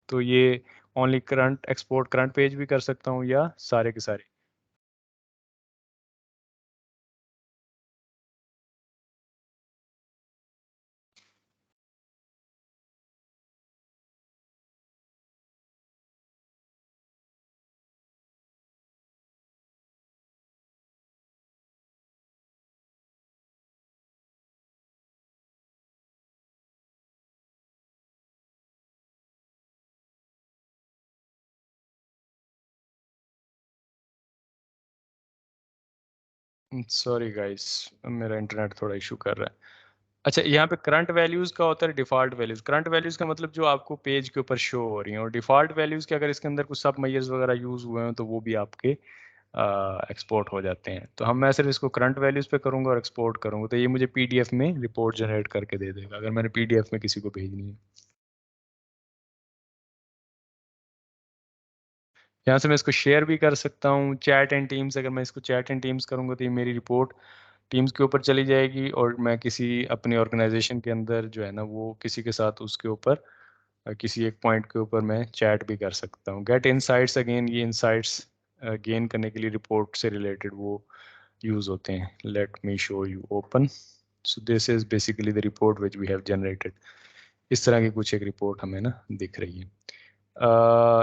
तो ये only current export current page भी कर सकता हूँ या सारे के सारे? सॉरी गाइस, मेरा इंटरनेट थोड़ा इशू कर रहा है। अच्छा, यहाँ पे करंट वैल्यूज का होता है डिफॉल्ट वैल्यूज। करंट वैल्यूज का मतलब जो आपको पेज के ऊपर शो हो रही हैं, और डिफॉल्ट वैल्यूज के अगर इसके अंदर कुछ सब मैयर्स वगैरह यूज हुए हैं तो वो भी आपके एक्सपोर्ट हो जाते हैं। तो मैं सिर्फ इसको करंट वैल्यूज पे करूंगा और एक्सपोर्ट करूंगा, तो ये मुझे पीडीएफ में रिपोर्ट जनरेट करके दे देगा अगर मैंने पीडीएफ में किसी को भेजनी है। यहाँ से मैं इसको शेयर भी कर सकता हूँ, चैट एंड टीम्स। अगर मैं इसको चैट एंड टीम्स करूंगा तो ये मेरी रिपोर्ट टीम्स के ऊपर चली जाएगी, और मैं किसी अपनी ऑर्गेनाइजेशन के अंदर जो है ना वो किसी के साथ उसके ऊपर किसी एक पॉइंट के ऊपर मैं चैट भी कर सकता हूँ। गेट इनसाइट्स, अगेन ये इनसाइट्स गेन करने के लिए रिपोर्ट से रिलेटेड वो यूज होते हैं। Let me show you open. So this is basically the report which we have generated. इस तरह की कुछ एक रिपोर्ट हमें ना दिख रही है।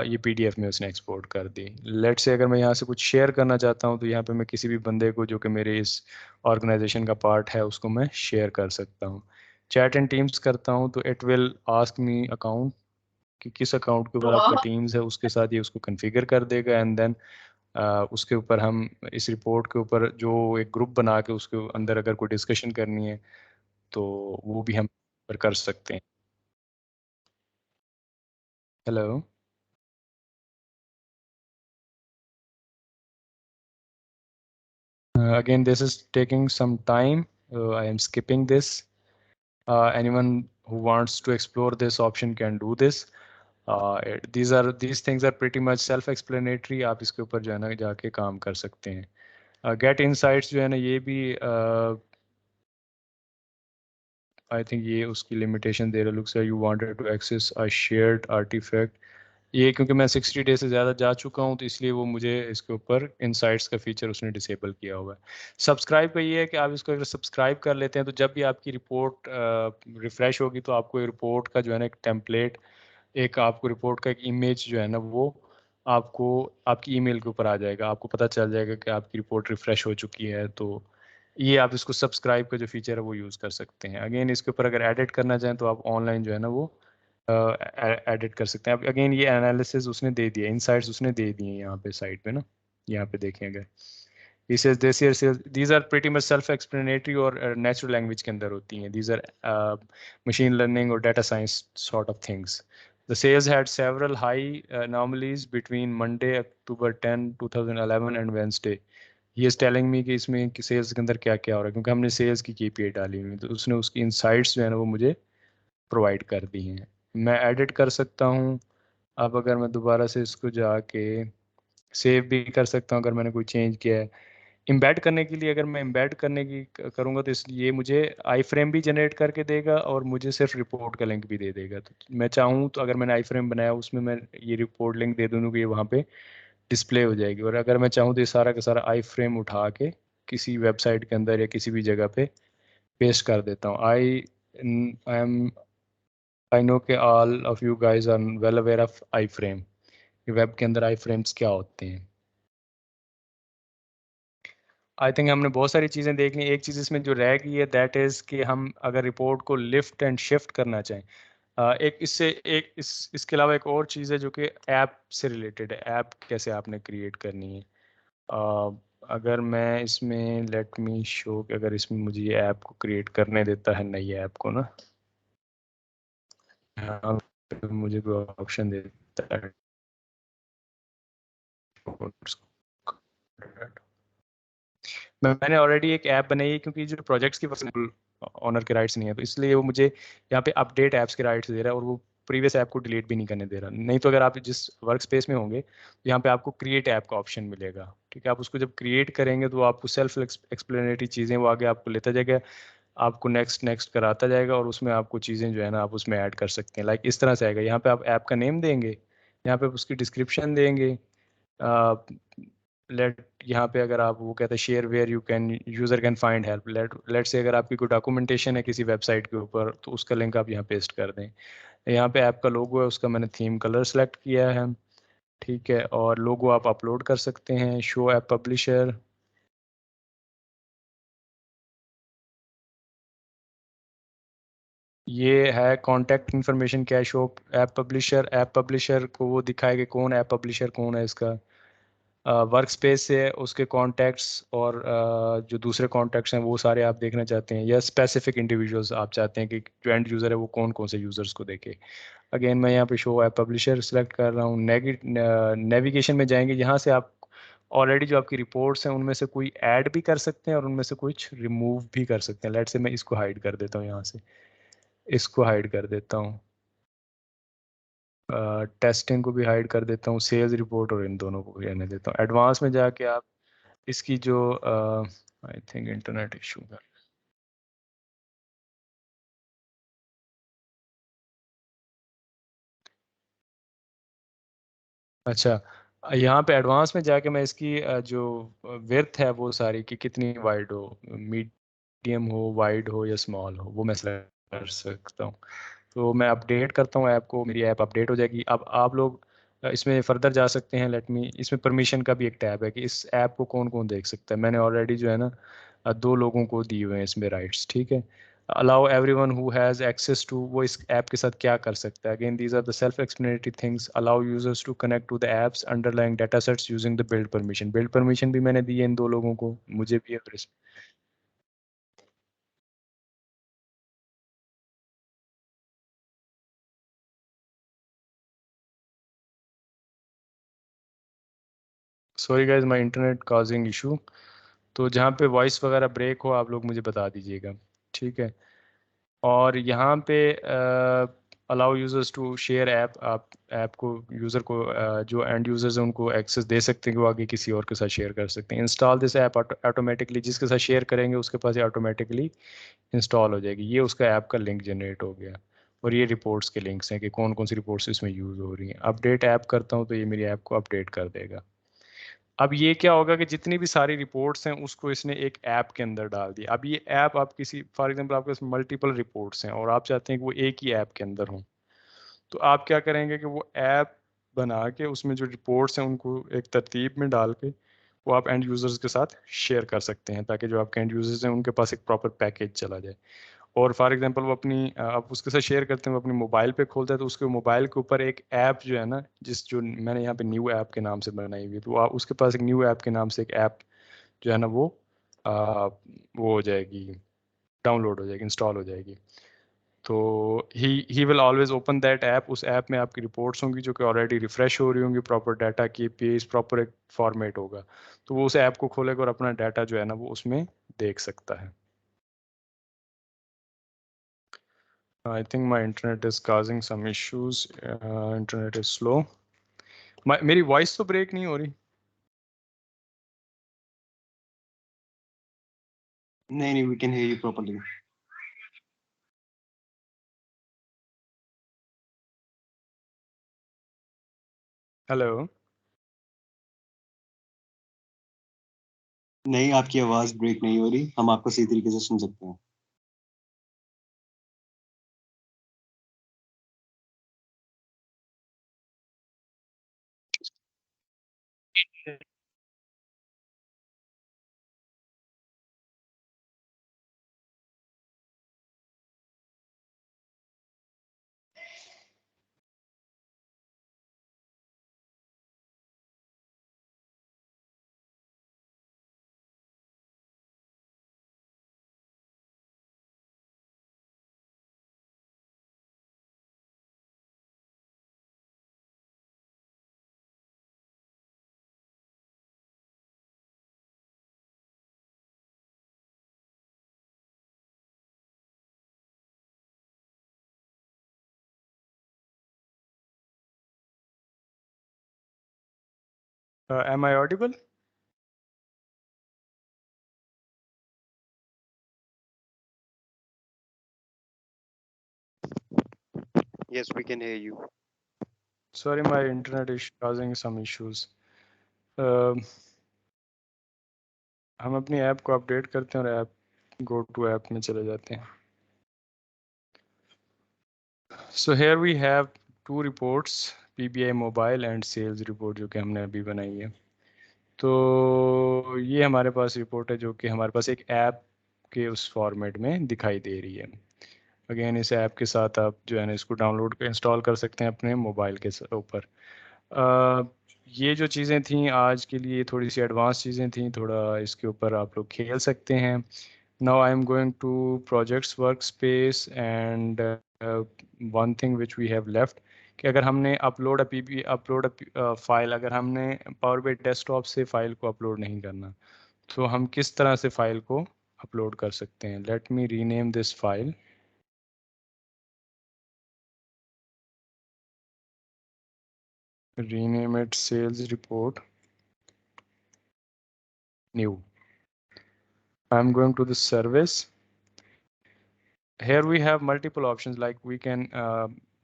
ये पीडीएफ में उसने एक्सपोर्ट कर दी। लेट से अगर मैं यहाँ से कुछ शेयर करना चाहता हूँ तो यहाँ पे मैं किसी भी बंदे को जो कि मेरे इस ऑर्गेनाइजेशन का पार्ट है उसको मैं शेयर कर सकता हूँ। चैट एंड टीम्स करता हूँ तो it will ask me account, कि किस अकाउंट के ऊपर आपका टीम्स है, उसके साथ ये उसको कॉन्फ़िगर कर देगा। एंड देन उसके ऊपर हम इस रिपोर्ट के ऊपर जो एक ग्रुप बना के उसके अंदर अगर कोई डिस्कशन करनी है तो वो भी हम कर सकते हैं। Hello. Again, this is taking some time. I am skipping this. Anyone who wants to explore this option can do this. These things are pretty much self-explanatory. आप इसके ऊपर जो है ना जाके काम कर सकते हैं। Get insights जो है ना ये भी I think ये उसकी limitation दे रहा है। Looks like you wanted to access a shared artifact. ये क्योंकि मैं 60 डे से ज़्यादा जा चुका हूँ तो इसलिए वो मुझे इसके ऊपर इनसाइट्स का फीचर उसने डिसेबल किया हुआ है। सब्सक्राइब का ये है कि आप इसको अगर सब्सक्राइब कर लेते हैं तो जब भी आपकी रिपोर्ट रिफ्रेश होगी तो आपको रिपोर्ट का जो है ना एक टेम्पलेट, एक आपको रिपोर्ट का एक इमेज जो है ना वो आपको आपकी ईमेल के ऊपर आ जाएगा। आपको पता चल जाएगा कि आपकी रिपोर्ट रिफ्रेश हो चुकी है। तो ये आप इसको सब्सक्राइब का जो फीचर है वो यूज़ कर सकते हैं। अगेन इसके ऊपर अगर एडिट करना चाहें तो आप ऑनलाइन जो है ना वो एडिट कर सकते हैं। अब अगेन ये एनालिसिस उसने दे दिया, इनसाइट्स उसने दे दिए यहाँ पे साइड पे ना, यहाँ पे देखें अगर he says this year sales, these are pretty much self explanatory और natural language के अंदर होती हैं। These are machine learning or data science sort of things. The sales had several high anomalies between Monday October 10 2011 and Wednesday he is telling me कि इसमें कि सेल्स के अंदर क्या क्या हो रहा है, क्योंकि हमने सेल्स की केपीआई डाली हुई है, तो उसने उसकी इनसाइट्स जो है ना वो मुझे प्रोवाइड कर दी हैं। मैं एडिट कर सकता हूँ। अब अगर मैं दोबारा से इसको जाके सेव भी कर सकता हूँ अगर मैंने कोई चेंज किया है। इम्बेड करने के लिए अगर मैं इम्बेड करने की करूँगा तो इसलिए मुझे आई फ्रेम भी जनरेट करके देगा और मुझे सिर्फ रिपोर्ट का लिंक भी दे देगा। तो मैं चाहूँ तो अगर मैंने आई फ्रेम बनाया उसमें मैं ये रिपोर्ट लिंक दे दूँ कि ये वहाँ पे डिस्प्ले हो जाएगी, और अगर मैं चाहूँ तो ये सारा का सारा आई फ्रेम उठा के किसी वेबसाइट के अंदर या किसी भी जगह पे पेस्ट कर देता हूँ। आई एम आई नो कि all of you guys are well aware of I frame, web के अंदर आई फ्रेम्स क्या होते हैं। आई थिंक हमने बहुत सारी चीज़ें देख ली। एक चीज़ इसमें जो रह गई है दैट इज़ कि हम अगर रिपोर्ट को लिफ्ट एंड शिफ्ट करना चाहें, एक इससे एक इसके अलावा एक और चीज़ है जो कि ऐप से रिलेटेड है। ऐप कैसे आपने क्रिएट करनी है। अगर मैं इसमें लेट मी शो कि अगर इसमें मुझे ये ऐप को क्रिएट करने देता है नई ऐप को ना, यहाँ पे मुझे कोई ऑप्शन देता है मैंने ऑलरेडी एक ऐप बनाई है, क्योंकि जो प्रोजेक्ट्स की पर्सनल ऑनर के राइट्स नहीं है, तो इसलिए वो मुझे यहाँ पे अपडेट ऐप्स के राइट्स दे रहा है, और वो प्रीवियस ऐप को डिलीट भी नहीं करने दे रहा। नहीं तो अगर आप जिस वर्क स्पेस में होंगे तो यहाँ पे आपको क्रिएट ऐप का ऑप्शन मिलेगा। ठीक है, आप उसको जब क्रिएट करेंगे तो आपको सेल्फ एक्सप्लेनेटरी चीज़ें वो आगे आपको लेता जाएगा, आपको नेक्स्ट नेक्स्ट कराता जाएगा, और उसमें आपको चीज़ें जो है ना आप उसमें ऐड कर सकते हैं। लाइक इस तरह से आएगा, यहाँ पे आप ऐप का नेम देंगे, यहाँ पे आप उसकी डिस्क्रिप्शन देंगे। लेट यहाँ पे अगर आप वो कहते हैं share where you can user can find help, let say अगर आपकी कोई डॉक्यूमेंटेशन है किसी वेबसाइट के ऊपर तो उसका लिंक आप यहाँ पेस्ट कर दें। यहाँ पे ऐप का लोगो है, उसका मैंने थीम कलर सेलेक्ट किया है। ठीक है, और लोगो आप अपलोड कर सकते हैं। शो ऐप पब्लिशर, ये है कॉन्टैक्ट इन्फॉर्मेशन क्या है। शो ऐप पब्लिशर को वो दिखाएगा कौन ऐप पब्लिशर कौन है इसका। वर्क स्पेस से उसके कॉन्टैक्ट्स और जो दूसरे कॉन्टैक्ट्स हैं वो सारे आप देखना चाहते हैं, या स्पेसिफिक इंडिविजुअल्स आप चाहते हैं कि जो एंड यूज़र है वो कौन कौन से यूज़र्स को देखे। अगेन मैं यहाँ पे शो ऐप पब्लिशर सेलेक्ट कर रहा हूँ। नेविगेशन में जाएंगे, यहाँ से आप ऑलरेडी जो आपकी रिपोर्ट्स हैं उनमें से कोई ऐड भी कर सकते हैं और उनमें से कुछ रिमूव भी कर सकते हैं। लेट से मैं इसको हाइड कर देता हूँ, यहाँ से इसको हाइड कर देता हूँ, टेस्टिंग को भी हाइड कर देता हूँ, सेल्स रिपोर्ट और इन दोनों को भी रहने देता हूँ। एडवांस में जाके आप इसकी जो आई थिंक इंटरनेट इशू है। अच्छा, यहाँ पे एडवांस में जाके मैं इसकी जो विड्थ है वो सारी कि कितनी वाइड हो, मीडियम हो, वाइड हो या स्मॉल हो, वो मैं सेलेक्ट कर सकता हूँ। तो मैं अपडेट करता हूँ ऐप को, मेरी ऐप अपडेट हो जाएगी। अब आप लोग इसमें फर्दर जा सकते हैं। लेट मी, इसमें परमिशन का भी एक टैब है कि इस ऐप को कौन कौन देख सकता है। मैंने ऑलरेडी जो है ना दो लोगों को दिए हुए हैं इसमें राइट्स। ठीक है, allow everyone who has access to, वो इस ऐप के साथ क्या कर सकता है। Again these are the self explanatory things. Allow users to connect to the apps underlying data sets using the build permission. Build permission भी मैंने दी है इन दो लोगों को, मुझे भी है और sorry guys my internet causing issue. तो जहाँ पे वॉइस वगैरह ब्रेक हो आप लोग मुझे बता दीजिएगा। ठीक है, और यहाँ पे allow users to share app, आप ऐप को यूज़र को जो एंड यूजर्स हैं उनको एक्सेस दे सकते हैं कि वो आगे किसी और के साथ शेयर कर सकते हैं। इंस्टॉल दिस ऐप ऑटोमेटिकली, जिसके साथ शेयर करेंगे उसके पास ये ऑटोमेटिकली इंस्टॉल हो जाएगी। ये उसका ऐप का लिंक जनरेट हो गया, और ये रिपोर्ट्स के लिंक्स हैं कि कौन कौन सी रिपोर्ट्स इसमें यूज़ हो रही हैं। अपडेट ऐप करता हूँ तो ये मेरी ऐप को अपडेट कर देगा। अब ये क्या होगा कि जितनी भी सारी रिपोर्ट्स हैं उसको इसने एक ऐप के अंदर डाल दिया। अब ये ऐप आप किसी, फॉर एग्जांपल आपके पास मल्टीपल रिपोर्ट्स हैं और आप चाहते हैं कि वो एक ही ऐप के अंदर हों, तो आप क्या करेंगे कि वो ऐप बना के उसमें जो रिपोर्ट्स हैं उनको एक तरतीब में डाल के वो आप एंड यूजर्स के साथ शेयर कर सकते हैं, ताकि जो आपके एंड यूजर्स हैं उनके पास एक प्रॉपर पैकेज चला जाए। और फॉर एग्जांपल वो अपनी आप उसके साथ शेयर करते हैं, वो अपने मोबाइल पे खोलता है तो उसके मोबाइल के ऊपर एक ऐप जो है ना, जिस जो मैंने यहाँ पे न्यू ऐप के नाम से बनाई हुई है, तो उसके पास एक न्यू ऐप के नाम से एक ऐप जो है ना वो वो हो जाएगी, डाउनलोड हो जाएगी, इंस्टॉल हो जाएगी। तो he will always open that app. उस ऐप में आपकी रिपोर्ट्स होंगी जो कि ऑलरेडी रिफ्रेश हो रही होंगी, प्रॉपर डाटा की पेज प्रॉपर एक फॉर्मेट होगा, तो वो उस ऐप को खोलेगा और अपना डाटा जो है ना वो उसमें देख सकता है। I think my internet is causing some issues, internet is slow. मेरी वॉइस तो ब्रेक नहीं हो रही? नहीं नहीं, we can hear you properly. Hello? नहीं, आपकी आवाज ब्रेक नहीं हो रही, हम आपको सही तरीके से सुन सकते हैं। Am I audible? Yes, we can hear you. Sorry, my internet is causing some issues. Uh, हम अपनी ऐप को अपडेट करते हैं और ऐप गो टू ऐप में चले जाते हैं। So here we have two reports, PBI mobile and sales report, जो कि हमने अभी बनाई है। तो ये हमारे पास रिपोर्ट है जो कि हमारे पास एक ऐप के उस फॉर्मेट में दिखाई दे रही है। अगेन इस ऐप के साथ आप जो है ना इसको डाउनलोड इंस्टॉल कर सकते हैं अपने मोबाइल के ऊपर। ये जो चीज़ें थी आज के लिए थोड़ी सी एडवांस चीज़ें थी, थोड़ा इसके ऊपर आप लोग खेल सकते हैं। Now I am going to projects work space and one thing which we have left कि अगर हमने अपलोड फाइल, अगर हमने पावर बी डेस्कटॉप से फाइल को अपलोड नहीं करना तो हम किस तरह से फाइल को अपलोड कर सकते हैं। Let me rename this file. Rename it sales report new. I'm going to the service. Here we have multiple options, like we can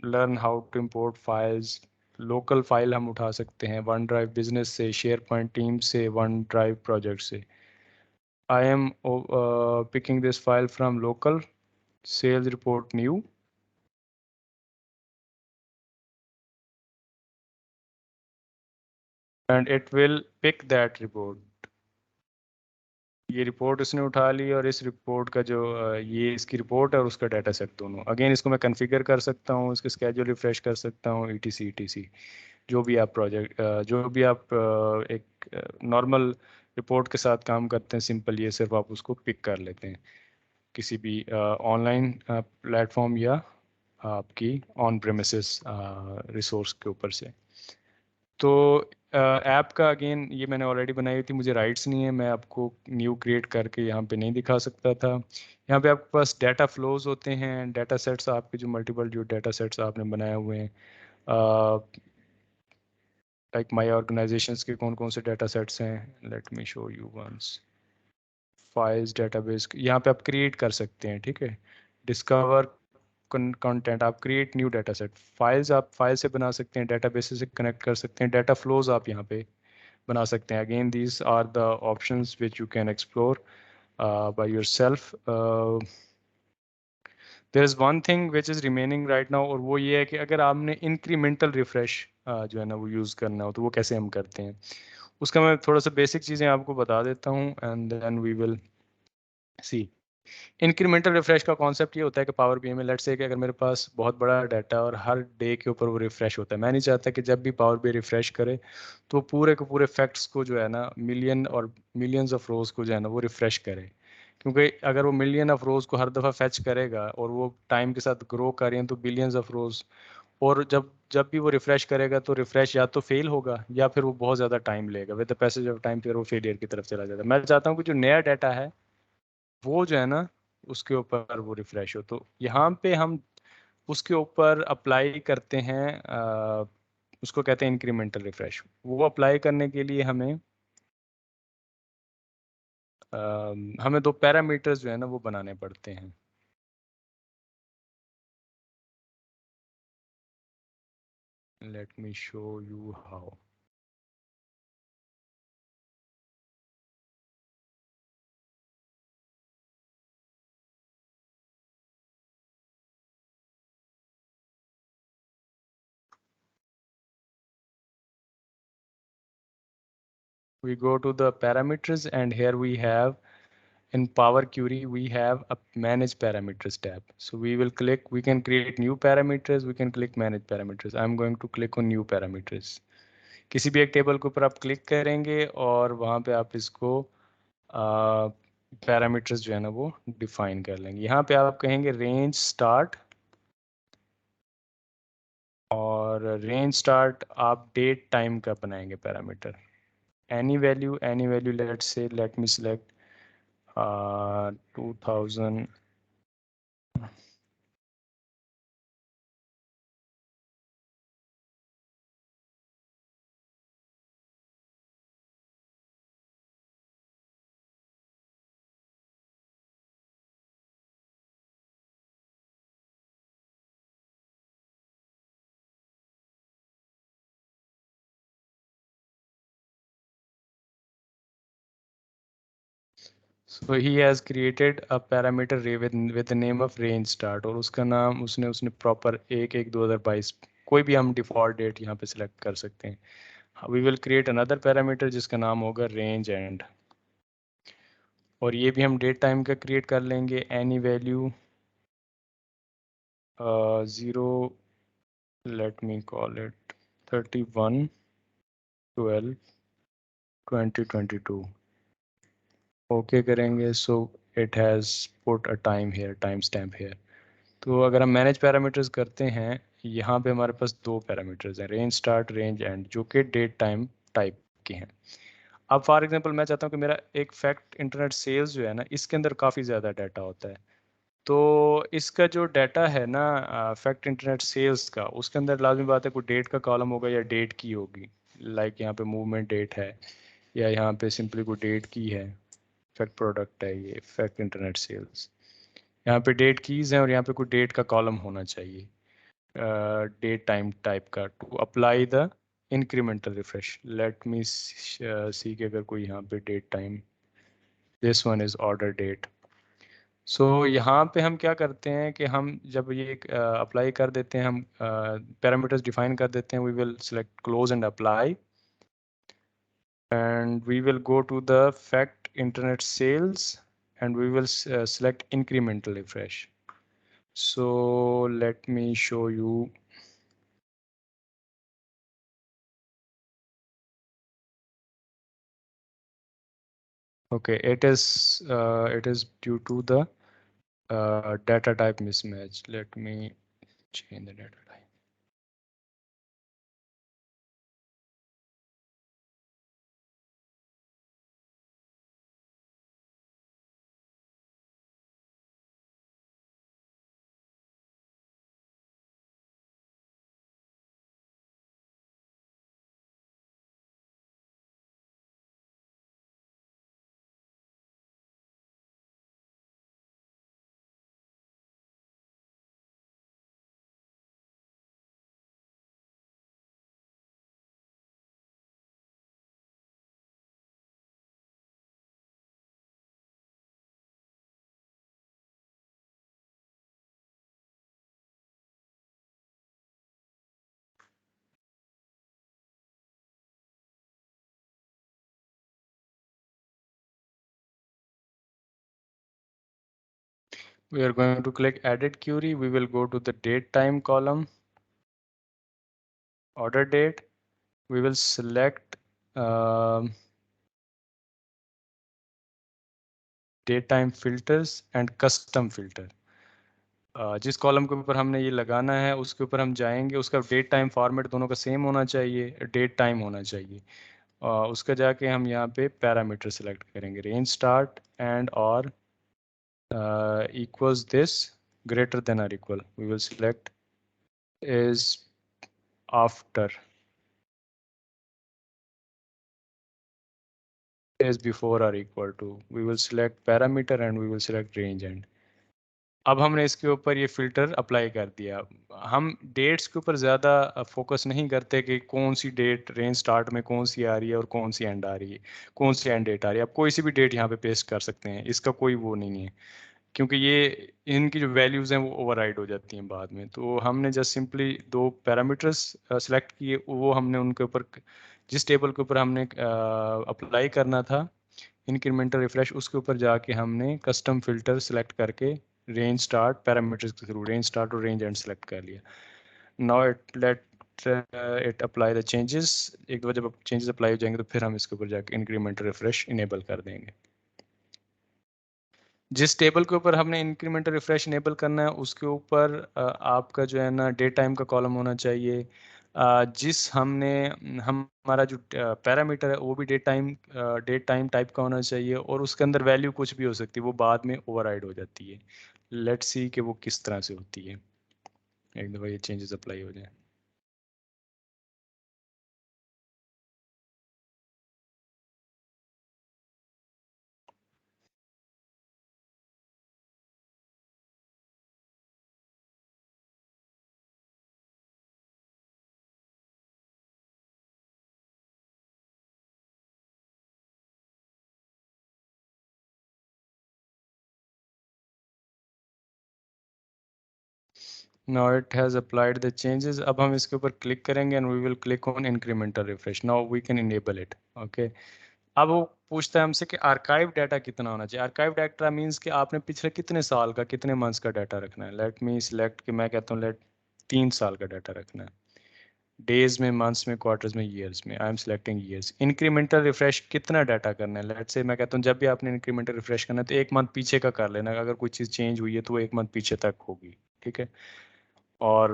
learn how to import files. Local file हम उठा सकते हैं OneDrive business से, SharePoint team से, OneDrive project से। I am picking this file from local sales report new. And it will pick that report. ये रिपोर्ट उसने उठा ली और इस रिपोर्ट का जो ये इसकी रिपोर्ट है और उसका डाटा सेट दोनों। अगेन इसको मैं कॉन्फ़िगर कर सकता हूँ, इसके स्केड्यूल रिफ्रेश कर सकता हूँ, ETC जो भी आप जो भी आप एक नॉर्मल रिपोर्ट के साथ काम करते हैं सिंपल, ये सिर्फ आप उसको पिक कर लेते हैं किसी भी ऑनलाइन प्लेटफॉर्म या आपकी ऑन प्रेमिसेस रिसोर्स के ऊपर से। तो ऐप का अगेन ये मैंने ऑलरेडी बनाई हुई थी, मुझे राइट्स नहीं है, मैं आपको न्यू क्रिएट करके यहाँ पे नहीं दिखा सकता था। यहाँ पे आपके पास डाटा फ्लोज होते हैं, डाटा सेट्स आपके जो मल्टीपल जो डाटा सेट्स आपने बनाए हुए हैं, लाइक माय ऑर्गेनाइजेशंस के कौन कौन से डाटा सेट्स हैं। Let me show you once. Files database यहाँ पे आप क्रिएट कर सकते हैं, ठीक है। डिस्कवर कंटेंट, आप create new data set. Files आप फाइल से बना सकते हैं, डेटाबेस से कनेक्ट कर सकते हैं, डाटा फ्लोज आप यहाँ पे बना सकते हैं। Again these are the options which you can explore by yourself. There is one thing which is remaining right now, और वो ये है कि अगर आपने इंक्रीमेंटल रिफ्रेश जो है ना वो यूज़ करना हो तो वो कैसे हम करते हैं, उसका मैं थोड़ा सा बेसिक चीज़ें आपको बता देता हूँ and then we will see. Incremental refresh का कॉन्सेप्ट ये होता है कि पावर बीआई में लेट्स से कि अगर मेरे पास बहुत बड़ा डाटा और हर डे के ऊपर वो रिफ्रेश होता है, मैं नहीं चाहता कि जब भी पावर बीआई रिफ्रेश करे तो पूरे के पूरे फैक्ट्स को जो है ना मिलियंस ऑफ रोज को जो है ना वो रिफ्रेश करे, क्योंकि अगर वो मिलियन ऑफ रोज को हर दफ़ा फेच करेगा और वो टाइम के साथ ग्रो कर रही हैं तो बिलियंस ऑफ रोज, और जब जब भी वो रिफ्रेश करेगा तो रिफ्रेश या तो फेल होगा या फिर वो बहुत ज़्यादा टाइम लेगा, with the passage of time फिर वो फेलियर की तरफ चला जाता है। मैं चाहता हूँ कि जो नया डाटा है वो जो है ना उसके ऊपर वो रिफ्रेश हो। तो यहाँ पे हम उसके ऊपर अप्लाई करते हैं, उसको कहते हैं इंक्रीमेंटल रिफ्रेश। वो अप्लाई करने के लिए हमें दो पैरामीटर्स जो है ना वो बनाने पड़ते हैं। Let me show you how. We go to the parameters and here we have in Power Query we have a manage parameters tab. So we will click, we can create new parameters, we can click manage parameters. I'm going to click on new parameters. किसी भी एक टेबल के ऊपर आप क्लिक करेंगे और वहाँ पे आप इसको पैरामीटर्स जो है ना वो डिफाइन कर लेंगे। यहाँ पे आप कहेंगे रेंज स्टार्ट, और रेंज स्टार्ट आप डेट टाइम का बनाएंगे parameter. any value, let's say let me select 2000। So he has created a parameter array with the name of range start, और उसका नाम उसने प्रॉपर 1/1/2022 कोई भी हम डिफॉल्ट डेट यहाँ पे सिलेक्ट कर सकते हैं। We will create another parameter जिसका नाम होगा रेंज एंड, और ये भी हम डेट टाइम का क्रिएट कर लेंगे। Any value 0, let me call it 31/12/2022। Okay करेंगे। So it has put a time here, time stamp here. तो अगर हम मैनेज पैरामीटर्स करते हैं, यहाँ पे हमारे पास दो पैरामीटर्स हैं, रेंज स्टार्ट, रेंज एंड, जो कि डेट टाइम टाइप के हैं। अब फॉर एग्जांपल मैं चाहता हूँ कि मेरा एक फैक्ट इंटरनेट सेल्स जो है ना इसके अंदर काफ़ी ज़्यादा डाटा होता है। तो इसका जो डाटा है ना फैक्ट इंटरनेट सेल्स का, उसके अंदर लाजमी बात है कोई डेट का कॉलम होगा या डेट की होगी। लाइक यहाँ पे मूवमेंट डेट है, या यहाँ पे सिंपली कोई डेट की है। फैक्ट प्रोडक्ट है ये फैक्ट इंटरनेट सेल्स, यहाँ पे डेट कीज हैं और यहाँ पे कोई डेट का कॉलम होना चाहिए डेट टाइम टाइप का, to apply the incremental refresh. Let me see कि अगर कोई यहाँ पे date time, this one is order date. So यहाँ पे हम क्या करते हैं कि हम जब ये अप्लाई कर देते हैं, हम पैरामीटर्स डिफाइन कर देते हैं, we will select close and apply, and we will go to the fact internet sales and we will select incremental refresh. So let me show you. Okay, it is due to the data type mismatch. Let me change the data type. We are going to click edit query. We will go to the date time column, order date. We will select date time filters and custom filter. जिस कॉलम के ऊपर हमने ये लगाना है उसके ऊपर हम जाएंगे, उसका डेट टाइम फॉर्मेट दोनों का सेम होना चाहिए, डेट टाइम होना चाहिए। उसका जाके हम यहाँ पे पैरामीटर सेलेक्ट करेंगे, रेंज स्टार्ट एंड और equals this greater than or equal, we will select is after, is before or equal to, we will select parameter and we will select range end। अब हमने इसके ऊपर ये फिल्टर अप्लाई कर दिया। हम डेट्स के ऊपर ज़्यादा फोकस नहीं करते कि कौन सी डेट रेंज स्टार्ट में कौन सी आ रही है और कौन सी एंड आ रही है, कौन सी एंड डेट आ रही है। आप कोई सी भी डेट यहाँ पे पेस्ट कर सकते हैं, इसका कोई वो नहीं है, क्योंकि ये इनकी जो वैल्यूज़ हैं वो ओवरराइड हो जाती हैं बाद में। तो हमने जस्ट सिंपली दो पैरामीटर्स सेलेक्ट किए, वो हमने उनके ऊपर जिस टेबल के ऊपर हमने अप्लाई करना था इंक्रीमेंटल रिफ्रेश, उसके ऊपर जाके हमने कस्टम फिल्टर सेलेक्ट करके रेंज स्टार्ट पैरामीटर्स के थ्रू रेंज स्टार्ट और रेंज एंड सेलेक्ट कर लिया। Now it let it apply the changes. एक दो जब चेंजेस अप्लाई हो जाएंगे तो फिर हम इसके ऊपर जाके इंक्रीमेंटल रिफ्रेश इनेबल कर देंगे। जिस टेबल के ऊपर हमने इंक्रीमेंटल रिफ्रेश इनेबल करना है उसके ऊपर आपका जो है ना डेट टाइम का कॉलम होना चाहिए। जिस हमने हमारा जो पैरामीटर है वो भी डेट टाइम टाइप का होना चाहिए, और उसके अंदर वैल्यू कुछ भी हो सकती है, वो बाद में ओवरराइड हो जाती है। लेट्स सी कि वो किस तरह से होती है, एक दफ़ा ये चेंजेस अप्लाई हो जाए। Now it has applied the changes। अब हम इसके ऊपर क्लिक करेंगे and we will click on incremental refresh। Now we can enable it। Okay। अब वो पूछता है हमसे कि आर्काइव डाटा कितना होना चाहिए। आर्काइव डाटा मींस कि आपने पिछले कितने साल का कितने मंथ्स का डाटा रखना है। लेट मी सिलेक्ट कि मैं कहता हूँ लेट 3 साल का डाटा रखना है, डेज में, मंथ्स में, क्वार्टर्स में, ईयर्स में। I am selecting years. Incremental refresh कितना डाटा करना है, लेट से मैं कहता हूँ जब भी आपने इंक्रीमेंटल रिफ्रेश करना है तो 1 मंथ पीछे का कर लेना, अगर कोई चीज़ चेंज हुई है तो वो 1 मंथ पीछे तक होगी, ठीक है। और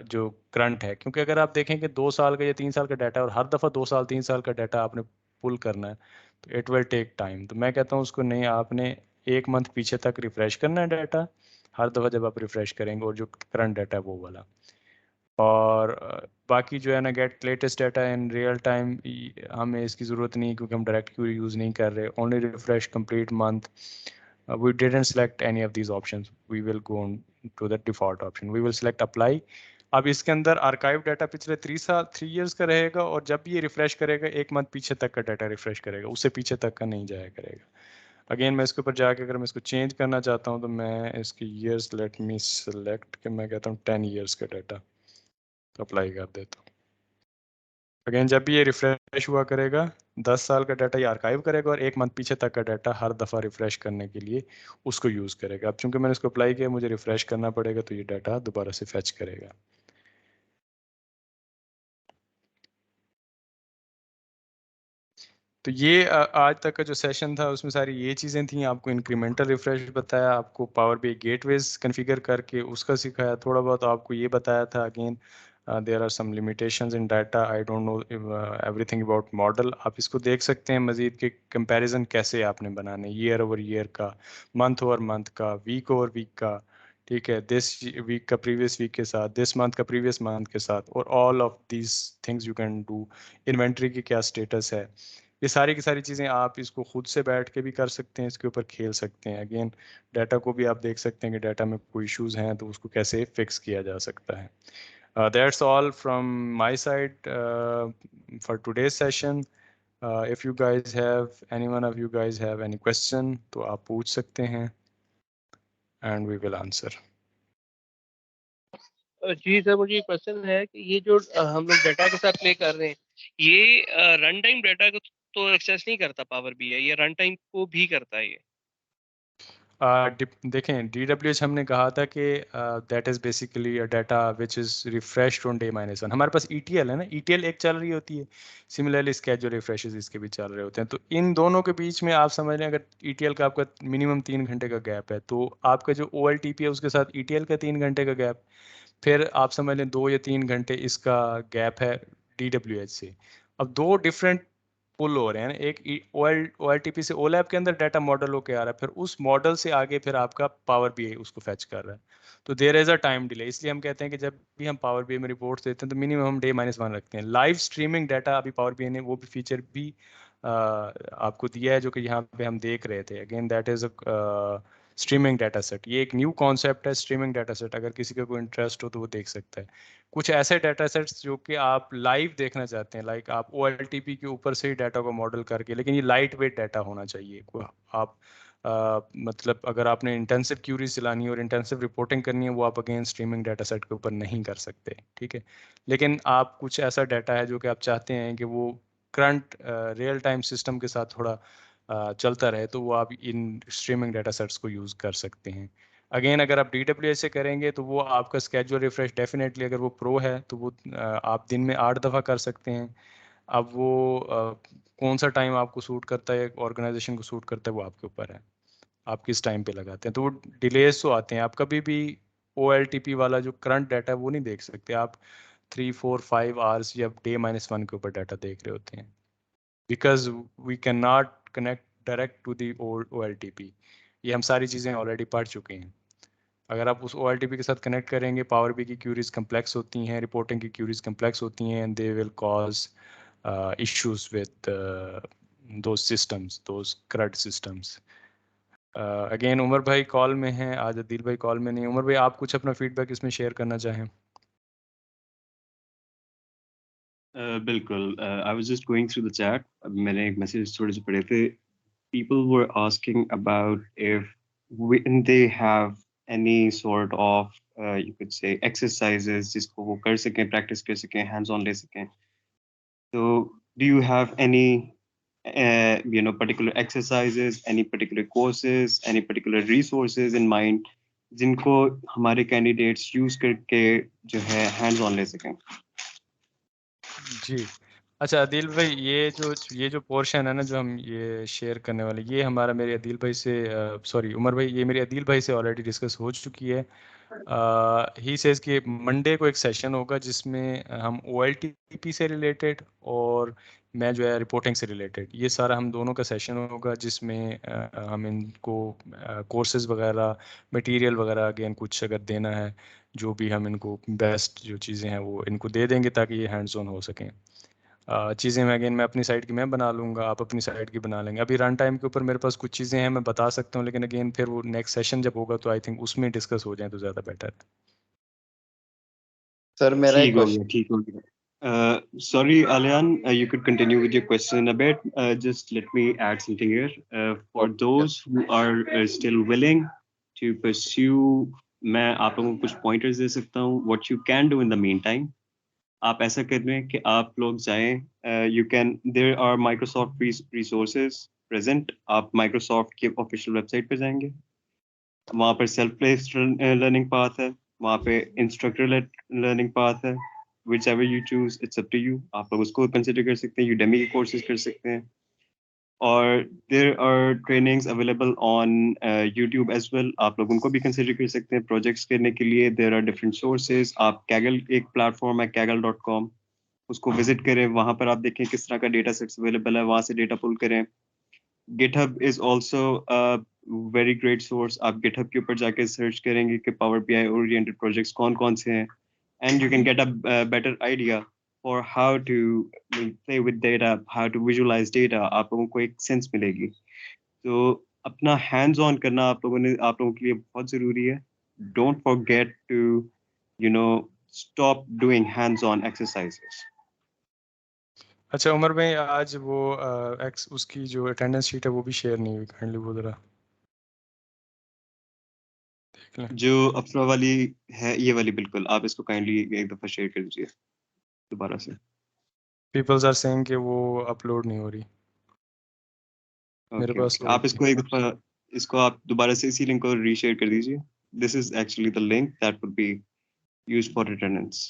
जो करंट है, क्योंकि अगर आप देखें कि 2 साल का या 3 साल का डाटा और हर दफ़ा 2 साल 3 साल का डाटा आपने पुल करना है तो इट विल टेक टाइम। तो मैं कहता हूँ उसको नहीं, आपने 1 मंथ पीछे तक रिफ्रेश करना है डाटा हर दफ़ा जब आप रिफ्रेश करेंगे, और जो करंट डाटा है वो वाला। और बाकी जो है ना gate latest data in real time, हमें इसकी ज़रूरत नहीं क्योंकि हम डायरेक्ट क्यूरी यूज़ नहीं कर रहे। Only refresh complete month, we didn't select any of these options, we will go on to the default option, we will select apply। अब इसके अंदर आर्काइव डाटा पिछले 3 इयर्स का रहेगा, और जब ये रिफ्रेश करेगा 1 मंथ पीछे तक का डाटा रिफ्रेश करेगा, उससे पीछे तक का नहीं जाया करेगा। अगेन मैं इसके ऊपर जाके अगर मैं इसको चेंज करना चाहता हूँ तो मैं इसके ईयर्स लेट मी सेलेक्ट कि मैं कहता हूँ 10 इयर्स का डाटा अप्लाई कर देता हूँ। अगेन जब भी ये रिफ्रेश हुआ करेगा 10 साल का डाटा ये आर्काइव करेगा, और 1 मंथ पीछे तक का डाटा हर दफ़ा रिफ्रेश करने के लिए उसको यूज़ करेगा। अब चूंकि मैंने इसको अप्लाई किया मुझे रिफ्रेश करना पड़ेगा तो ये डाटा दोबारा से फैच करेगा। तो ये आज तक का जो सेशन था उसमें सारी ये चीज़ें थी। आपको इंक्रीमेंटल रिफ्रेश बताया, आपको पावर बी गेटवेज कॉन्फ़िगर करके उसका सिखाया, थोड़ा बहुत आपको ये बताया था। Again there are some limitations in data, I don't know everything about model. आप इसको देख सकते हैं मज़ीद के कंपैरिजन कैसे आपने बनाने, ईयर ओवर ईयर का, मंथ ओवर मंथ का, वीक ओवर वीक का, ठीक है, दिस वीक का प्रीवियस वीक के साथ, दिस मंथ का प्रीवियस मंथ के साथ, और all of these things you can do. Inventory की क्या स्टेटस है, ये सारी की सारी चीज़ें आप इसको खुद से बैठ के भी कर सकते हैं, इसके ऊपर खेल सकते हैं। अगेन डाटा को भी आप देख सकते हैं कि डाटा में कोई इश्यूज हैं तो उसको कैसे फिक्स किया जा सकता है। That's all from my side for today's session. If you guys have any one of you guys have any question तो आप पूछ सकते हैं एंड वी विल आंसर। जी सर, मुझे एक क्वेश्चन है कि ये जो हम लोग डाटा के साथ प्ले कर रहे हैं, ये रन टाइम डाटा को तो एक्सेस नहीं करता पावर बीआई, ये रन टाइम को भी करता है ये? देखें DWH हमने कहा था कि that is basically a data which is refreshed on day-1। हमारे पास ETL है ना, ETL एक चल रही होती है, सिमिलरली स्केड्यूल रिफ्रेशेस इसके भी चल रहे होते हैं। तो इन दोनों के बीच में आप समझ लें अगर ETL का आपका मिनिमम 3 घंटे का गैप है, तो आपका जो OLTP है उसके साथ ETL का 3 घंटे का गैप, फिर आप समझ लें 2 या 3 घंटे इसका गैप है DWH से। अब दो डिफरेंट पुल हो रहे हैं, एक OLTP से OLAP के अंदर डाटा मॉडल होके आ रहा है, फिर उस मॉडल से आगे फिर आपका पावर BI उसको फैच कर रहा है। तो there is a time delay, इसलिए हम कहते हैं कि जब भी हम पावर BI में रिपोर्ट्स देते हैं तो मिनिमम हम day-1 रखते हैं। लाइव स्ट्रीमिंग डाटा अभी पावर BI ने वो भी फीचर भी आपको दिया है जो कि यहाँ पे हम देख रहे थे। Again that is streaming data set, ये एक न्यू कॉन्सेप्ट है स्ट्रीमिंग डाटा सेट, अगर किसी का कोई इंटरेस्ट हो तो वो देख सकता है। कुछ ऐसे डाटा सेट्स जो कि आप लाइव देखना चाहते हैं, लाइक आप OLTP के ऊपर से ही डाटा को मॉडल करके, लेकिन ये लाइट वेट डाटा होना चाहिए। आप मतलब अगर आपने इंटेंसिव क्यूरीज चलानी है और इंटेंसिव रिपोर्टिंग करनी है, वो आप अगेन स्ट्रीमिंग डाटा सेट के ऊपर नहीं कर सकते, ठीक है। लेकिन आप कुछ ऐसा डाटा है जो कि आप चाहते हैं कि वो करंट रियल टाइम सिस्टम के साथ थोड़ा चलता रहे, तो वो आप इन स्ट्रीमिंग डाटा सेट्स को यूज़ कर सकते हैं। अगेन अगर आप DWH से करेंगे तो वो आपका स्केड्यूल रिफ्रेश डेफिनेटली, अगर वो प्रो है तो वो आप दिन में 8 दफ़ा कर सकते हैं। अब वो कौन सा टाइम आपको सूट करता है, ऑर्गेनाइजेशन को सूट करता है, वो आपके ऊपर है, आप किस टाइम पे लगाते हैं। तो वो डिलेज तो आते हैं, आप कभी भी OLTP वाला जो करंट डाटा है वो नहीं देख सकते। आप 3, 4, 5 आवर्स या day-1 के ऊपर डाटा देख रहे होते हैं, because we can not connect direct to the OLTP। ये हम सारी चीज़ें ऑलरेडी पढ़ चुके हैं। अगर आप उस OLTP के साथ कनेक्ट करेंगे, पावर BI की क्यूरीज कम्प्लेक्स होती हैं, रिपोर्टिंग की क्यूरीज कम्प्लेक्स होती हैं, and they will cause issues with those systems, those CRUD systems. Again Umar भाई कॉल में हैं, आज अदील भाई कॉल में नहीं। उमर भाई आप कुछ अपना फीडबैक इसमें शेयर करना चाहें? बिल्कुल, I was just going through the chat. मैंने एक मैसेज थोड़े से पढ़े थे। People were asking about if when they have any sort of you could say exercises जिसको वो कर सकें, practice कर सकें, hands on ले सकें। So do you have any particular exercises, any particular courses, any particular resources in mind जिनको हमारे candidates use करके जो है hands on ले सकें? जी अच्छा अदील भाई, ये जो पोर्शन है ना जो हम ये शेयर करने वाले, ये हमारा मेरे अदील भाई से सॉरी उमर भाई, ये मेरे अदील भाई से ऑलरेडी डिस्कस हो चुकी है। ही सेज कि मंडे को एक सेशन होगा जिसमें हम OLTP से रिलेटेड और मैं जो है रिपोर्टिंग से रिलेटेड, ये सारा हम दोनों का सेशन होगा, जिसमें हम इनको कोर्सेज वगैरह, मटेरियल वगैरह अगेन कुछ अगर देना है, जो भी हम इनको बेस्ट जो चीज़ें हैं वो इनको दे देंगे ताकि ये हैंड्स ऑन हो सकें। चीज़ें मैं अगेन मैं अपनी साइड की मैं बना लूँगा, आप अपनी साइड की बना लेंगे। अभी रन टाइम के ऊपर मेरे पास कुछ चीज़ें हैं मैं बता सकता हूँ, लेकिन अगेन फिर वो नेक्स्ट सेशन जब होगा तो आई थिंक उसमें डिस्कस हो जाए तो ज़्यादा बेटर है। सर मेरा एक ठीक हो क्वेश्चन, गया, ठीक हो गया। Sorry, Alian, you could continue with your question a bit. Just let me add something here. For those who are still willing to pursue, मैं आप लोगों को कुछ pointers दे सकता हूँ. What you can do in the meantime, आप ऐसा कर रहे हैं कि आप लोग जाएं. You can. There are Microsoft resources present. आप Microsoft के official website पे जाएंगे. वहाँ पर सेल्फ प्लेस्ड लर्निंग पाथ है, वहाँ पे इंस्ट्रक्टर लर्निंग पाथ है। Whichever you choose, it's up to you. आप लोग उसको कंसिडर कर सकते हैं, यूडेमी के कोर्सेज कर सकते हैं, और there are trainings available on YouTube as well. आप लोग उनको भी कंसिडर कर सकते हैं प्रोजेक्ट्स करने के लिए। There are different sources. आप कैगल, एक प्लेटफॉर्म है kaggle.com, उसको विजिट करें, वहाँ पर आप देखें किस तरह का डेटा सेट्स अवेलेबल है, वहाँ से डेटा पुल करें। GitHub is also a very great source. आप GitHub के ऊपर जाके सर्च करेंगे कि Power BI oriented projects कौन कौन से हैं, and you can get a better idea for how to play with data, how to visualize data. आप लोगों को एक sense मिलेगी। तो अपना hands on करना आप लोगों के लिए बहुत ज़रूरी है। Don't forget to, stop doing hands on exercises. अच्छा उमर भाई, आज वो एक्स उसकी जो अटेंडेंस शीट है वो भी शेयर नहीं हुई, काइंडली वो ज़रा देख लें। जो अफरा वाली है, ये वाली, बिल्कुल आप इसको काइंडली एक दफ़ा शेयर कर दीजिए दोबारा से। पीपल्स आर सेइंग कि वो अपलोड नहीं हो रही, मेरे ओके पास ओके, तो हो आप गई। इसको एक दफ़ा इसको आप दोबारा से इसी लिंक को रीशेयर कर दीजिए. This is actually the link that would be used for attendance.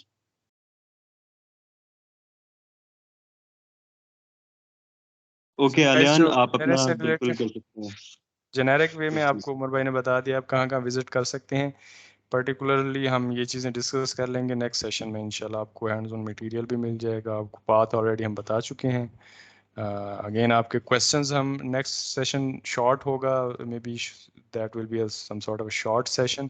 Okay, Alian, आप अपना बिल्कुल कर सकते हैं. जेनेरिक वे में आपको उमर भाई ने बता दिया आप कहाँ विजिट कर सकते हैं. पर्टिकुलरली हम ये चीज़ें डिस्कस कर लेंगे नेक्स्ट सेशन में इंशाल्लाह. आपको हैंड्स ऑन मटेरियल भी मिल जाएगा. आपको बात ऑलरेडी हम बता चुके हैं. अगेन आपके क्वेश्चंस हम नेक्स्ट सेशन शॉर्ट होगा, maybe that will be some sort of short session.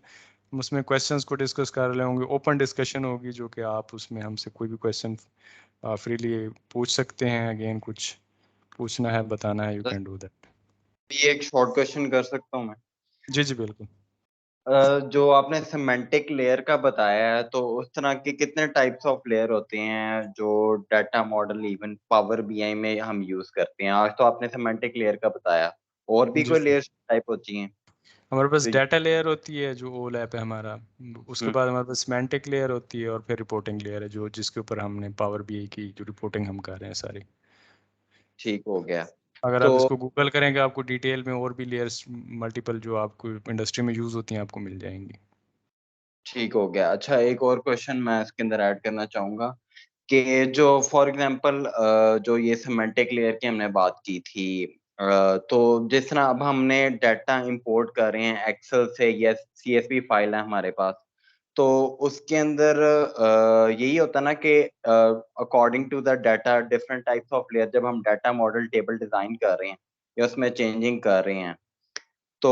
हम उसमें क्वेश्चंस को डिस्कस कर रहे होंगे. ओपन डिस्कशन होगी जो कि आप उसमें हमसे कोई भी क्वेश्चन फ्रीली पूछ सकते हैं. अगेन कुछ पूछना है बताना है, यू कैन डू दैट. ये एक शॉर्ट क्वेश्चन कर सकता हूँ मैं? जी जी बिल्कुल. जो आपने सिमेंटिक लेयर का बताया है, तो उस तरह के कितने टाइप्स ऑफ लेयर होते हैं जो data model even power BI में हम यूज करते हैं? आज तो आपने सिमेंटिक लेयर का बताया, और भी कोई लेयर टाइप होती हैं? हमारे पास डाटा लेयर होती है जो ओलैप है हमारा. उसके बाद हमारे पास सिमेंटिक लेयर होती है और फिर रिपोर्टिंग लेयर है जो जिसके ऊपर हमने पावर बीआई की जो रिपोर्टिंग हम कर रहे हैं सारी. ठीक हो गया. अगर तो आप इसको गूगल करेंगे आपको डिटेल में और भी लेयर्स मल्टीपल जो आपको इंडस्ट्री में यूज होती हैं आपको मिल जाएंगी. ठीक हो गया. अच्छा, एक और क्वेश्चन मैं इसके अंदर ऐड करना चाहूंगा कि जो फॉर एग्जांपल जो ये सिमेंटिक लेयर की हमने बात की थी, तो जिस तरह अब हमने डाटा इंपोर्ट कर रहे हैं एक्सेल से या सीएसवी फाइल है हमारे पास, तो उसके अंदर यही होता ना कि according to the data different types of layer, जब हम डाटा मॉडल टेबल डिजाइन कर रहे हैं या उसमें चेंजिंग कर रहे हैं, तो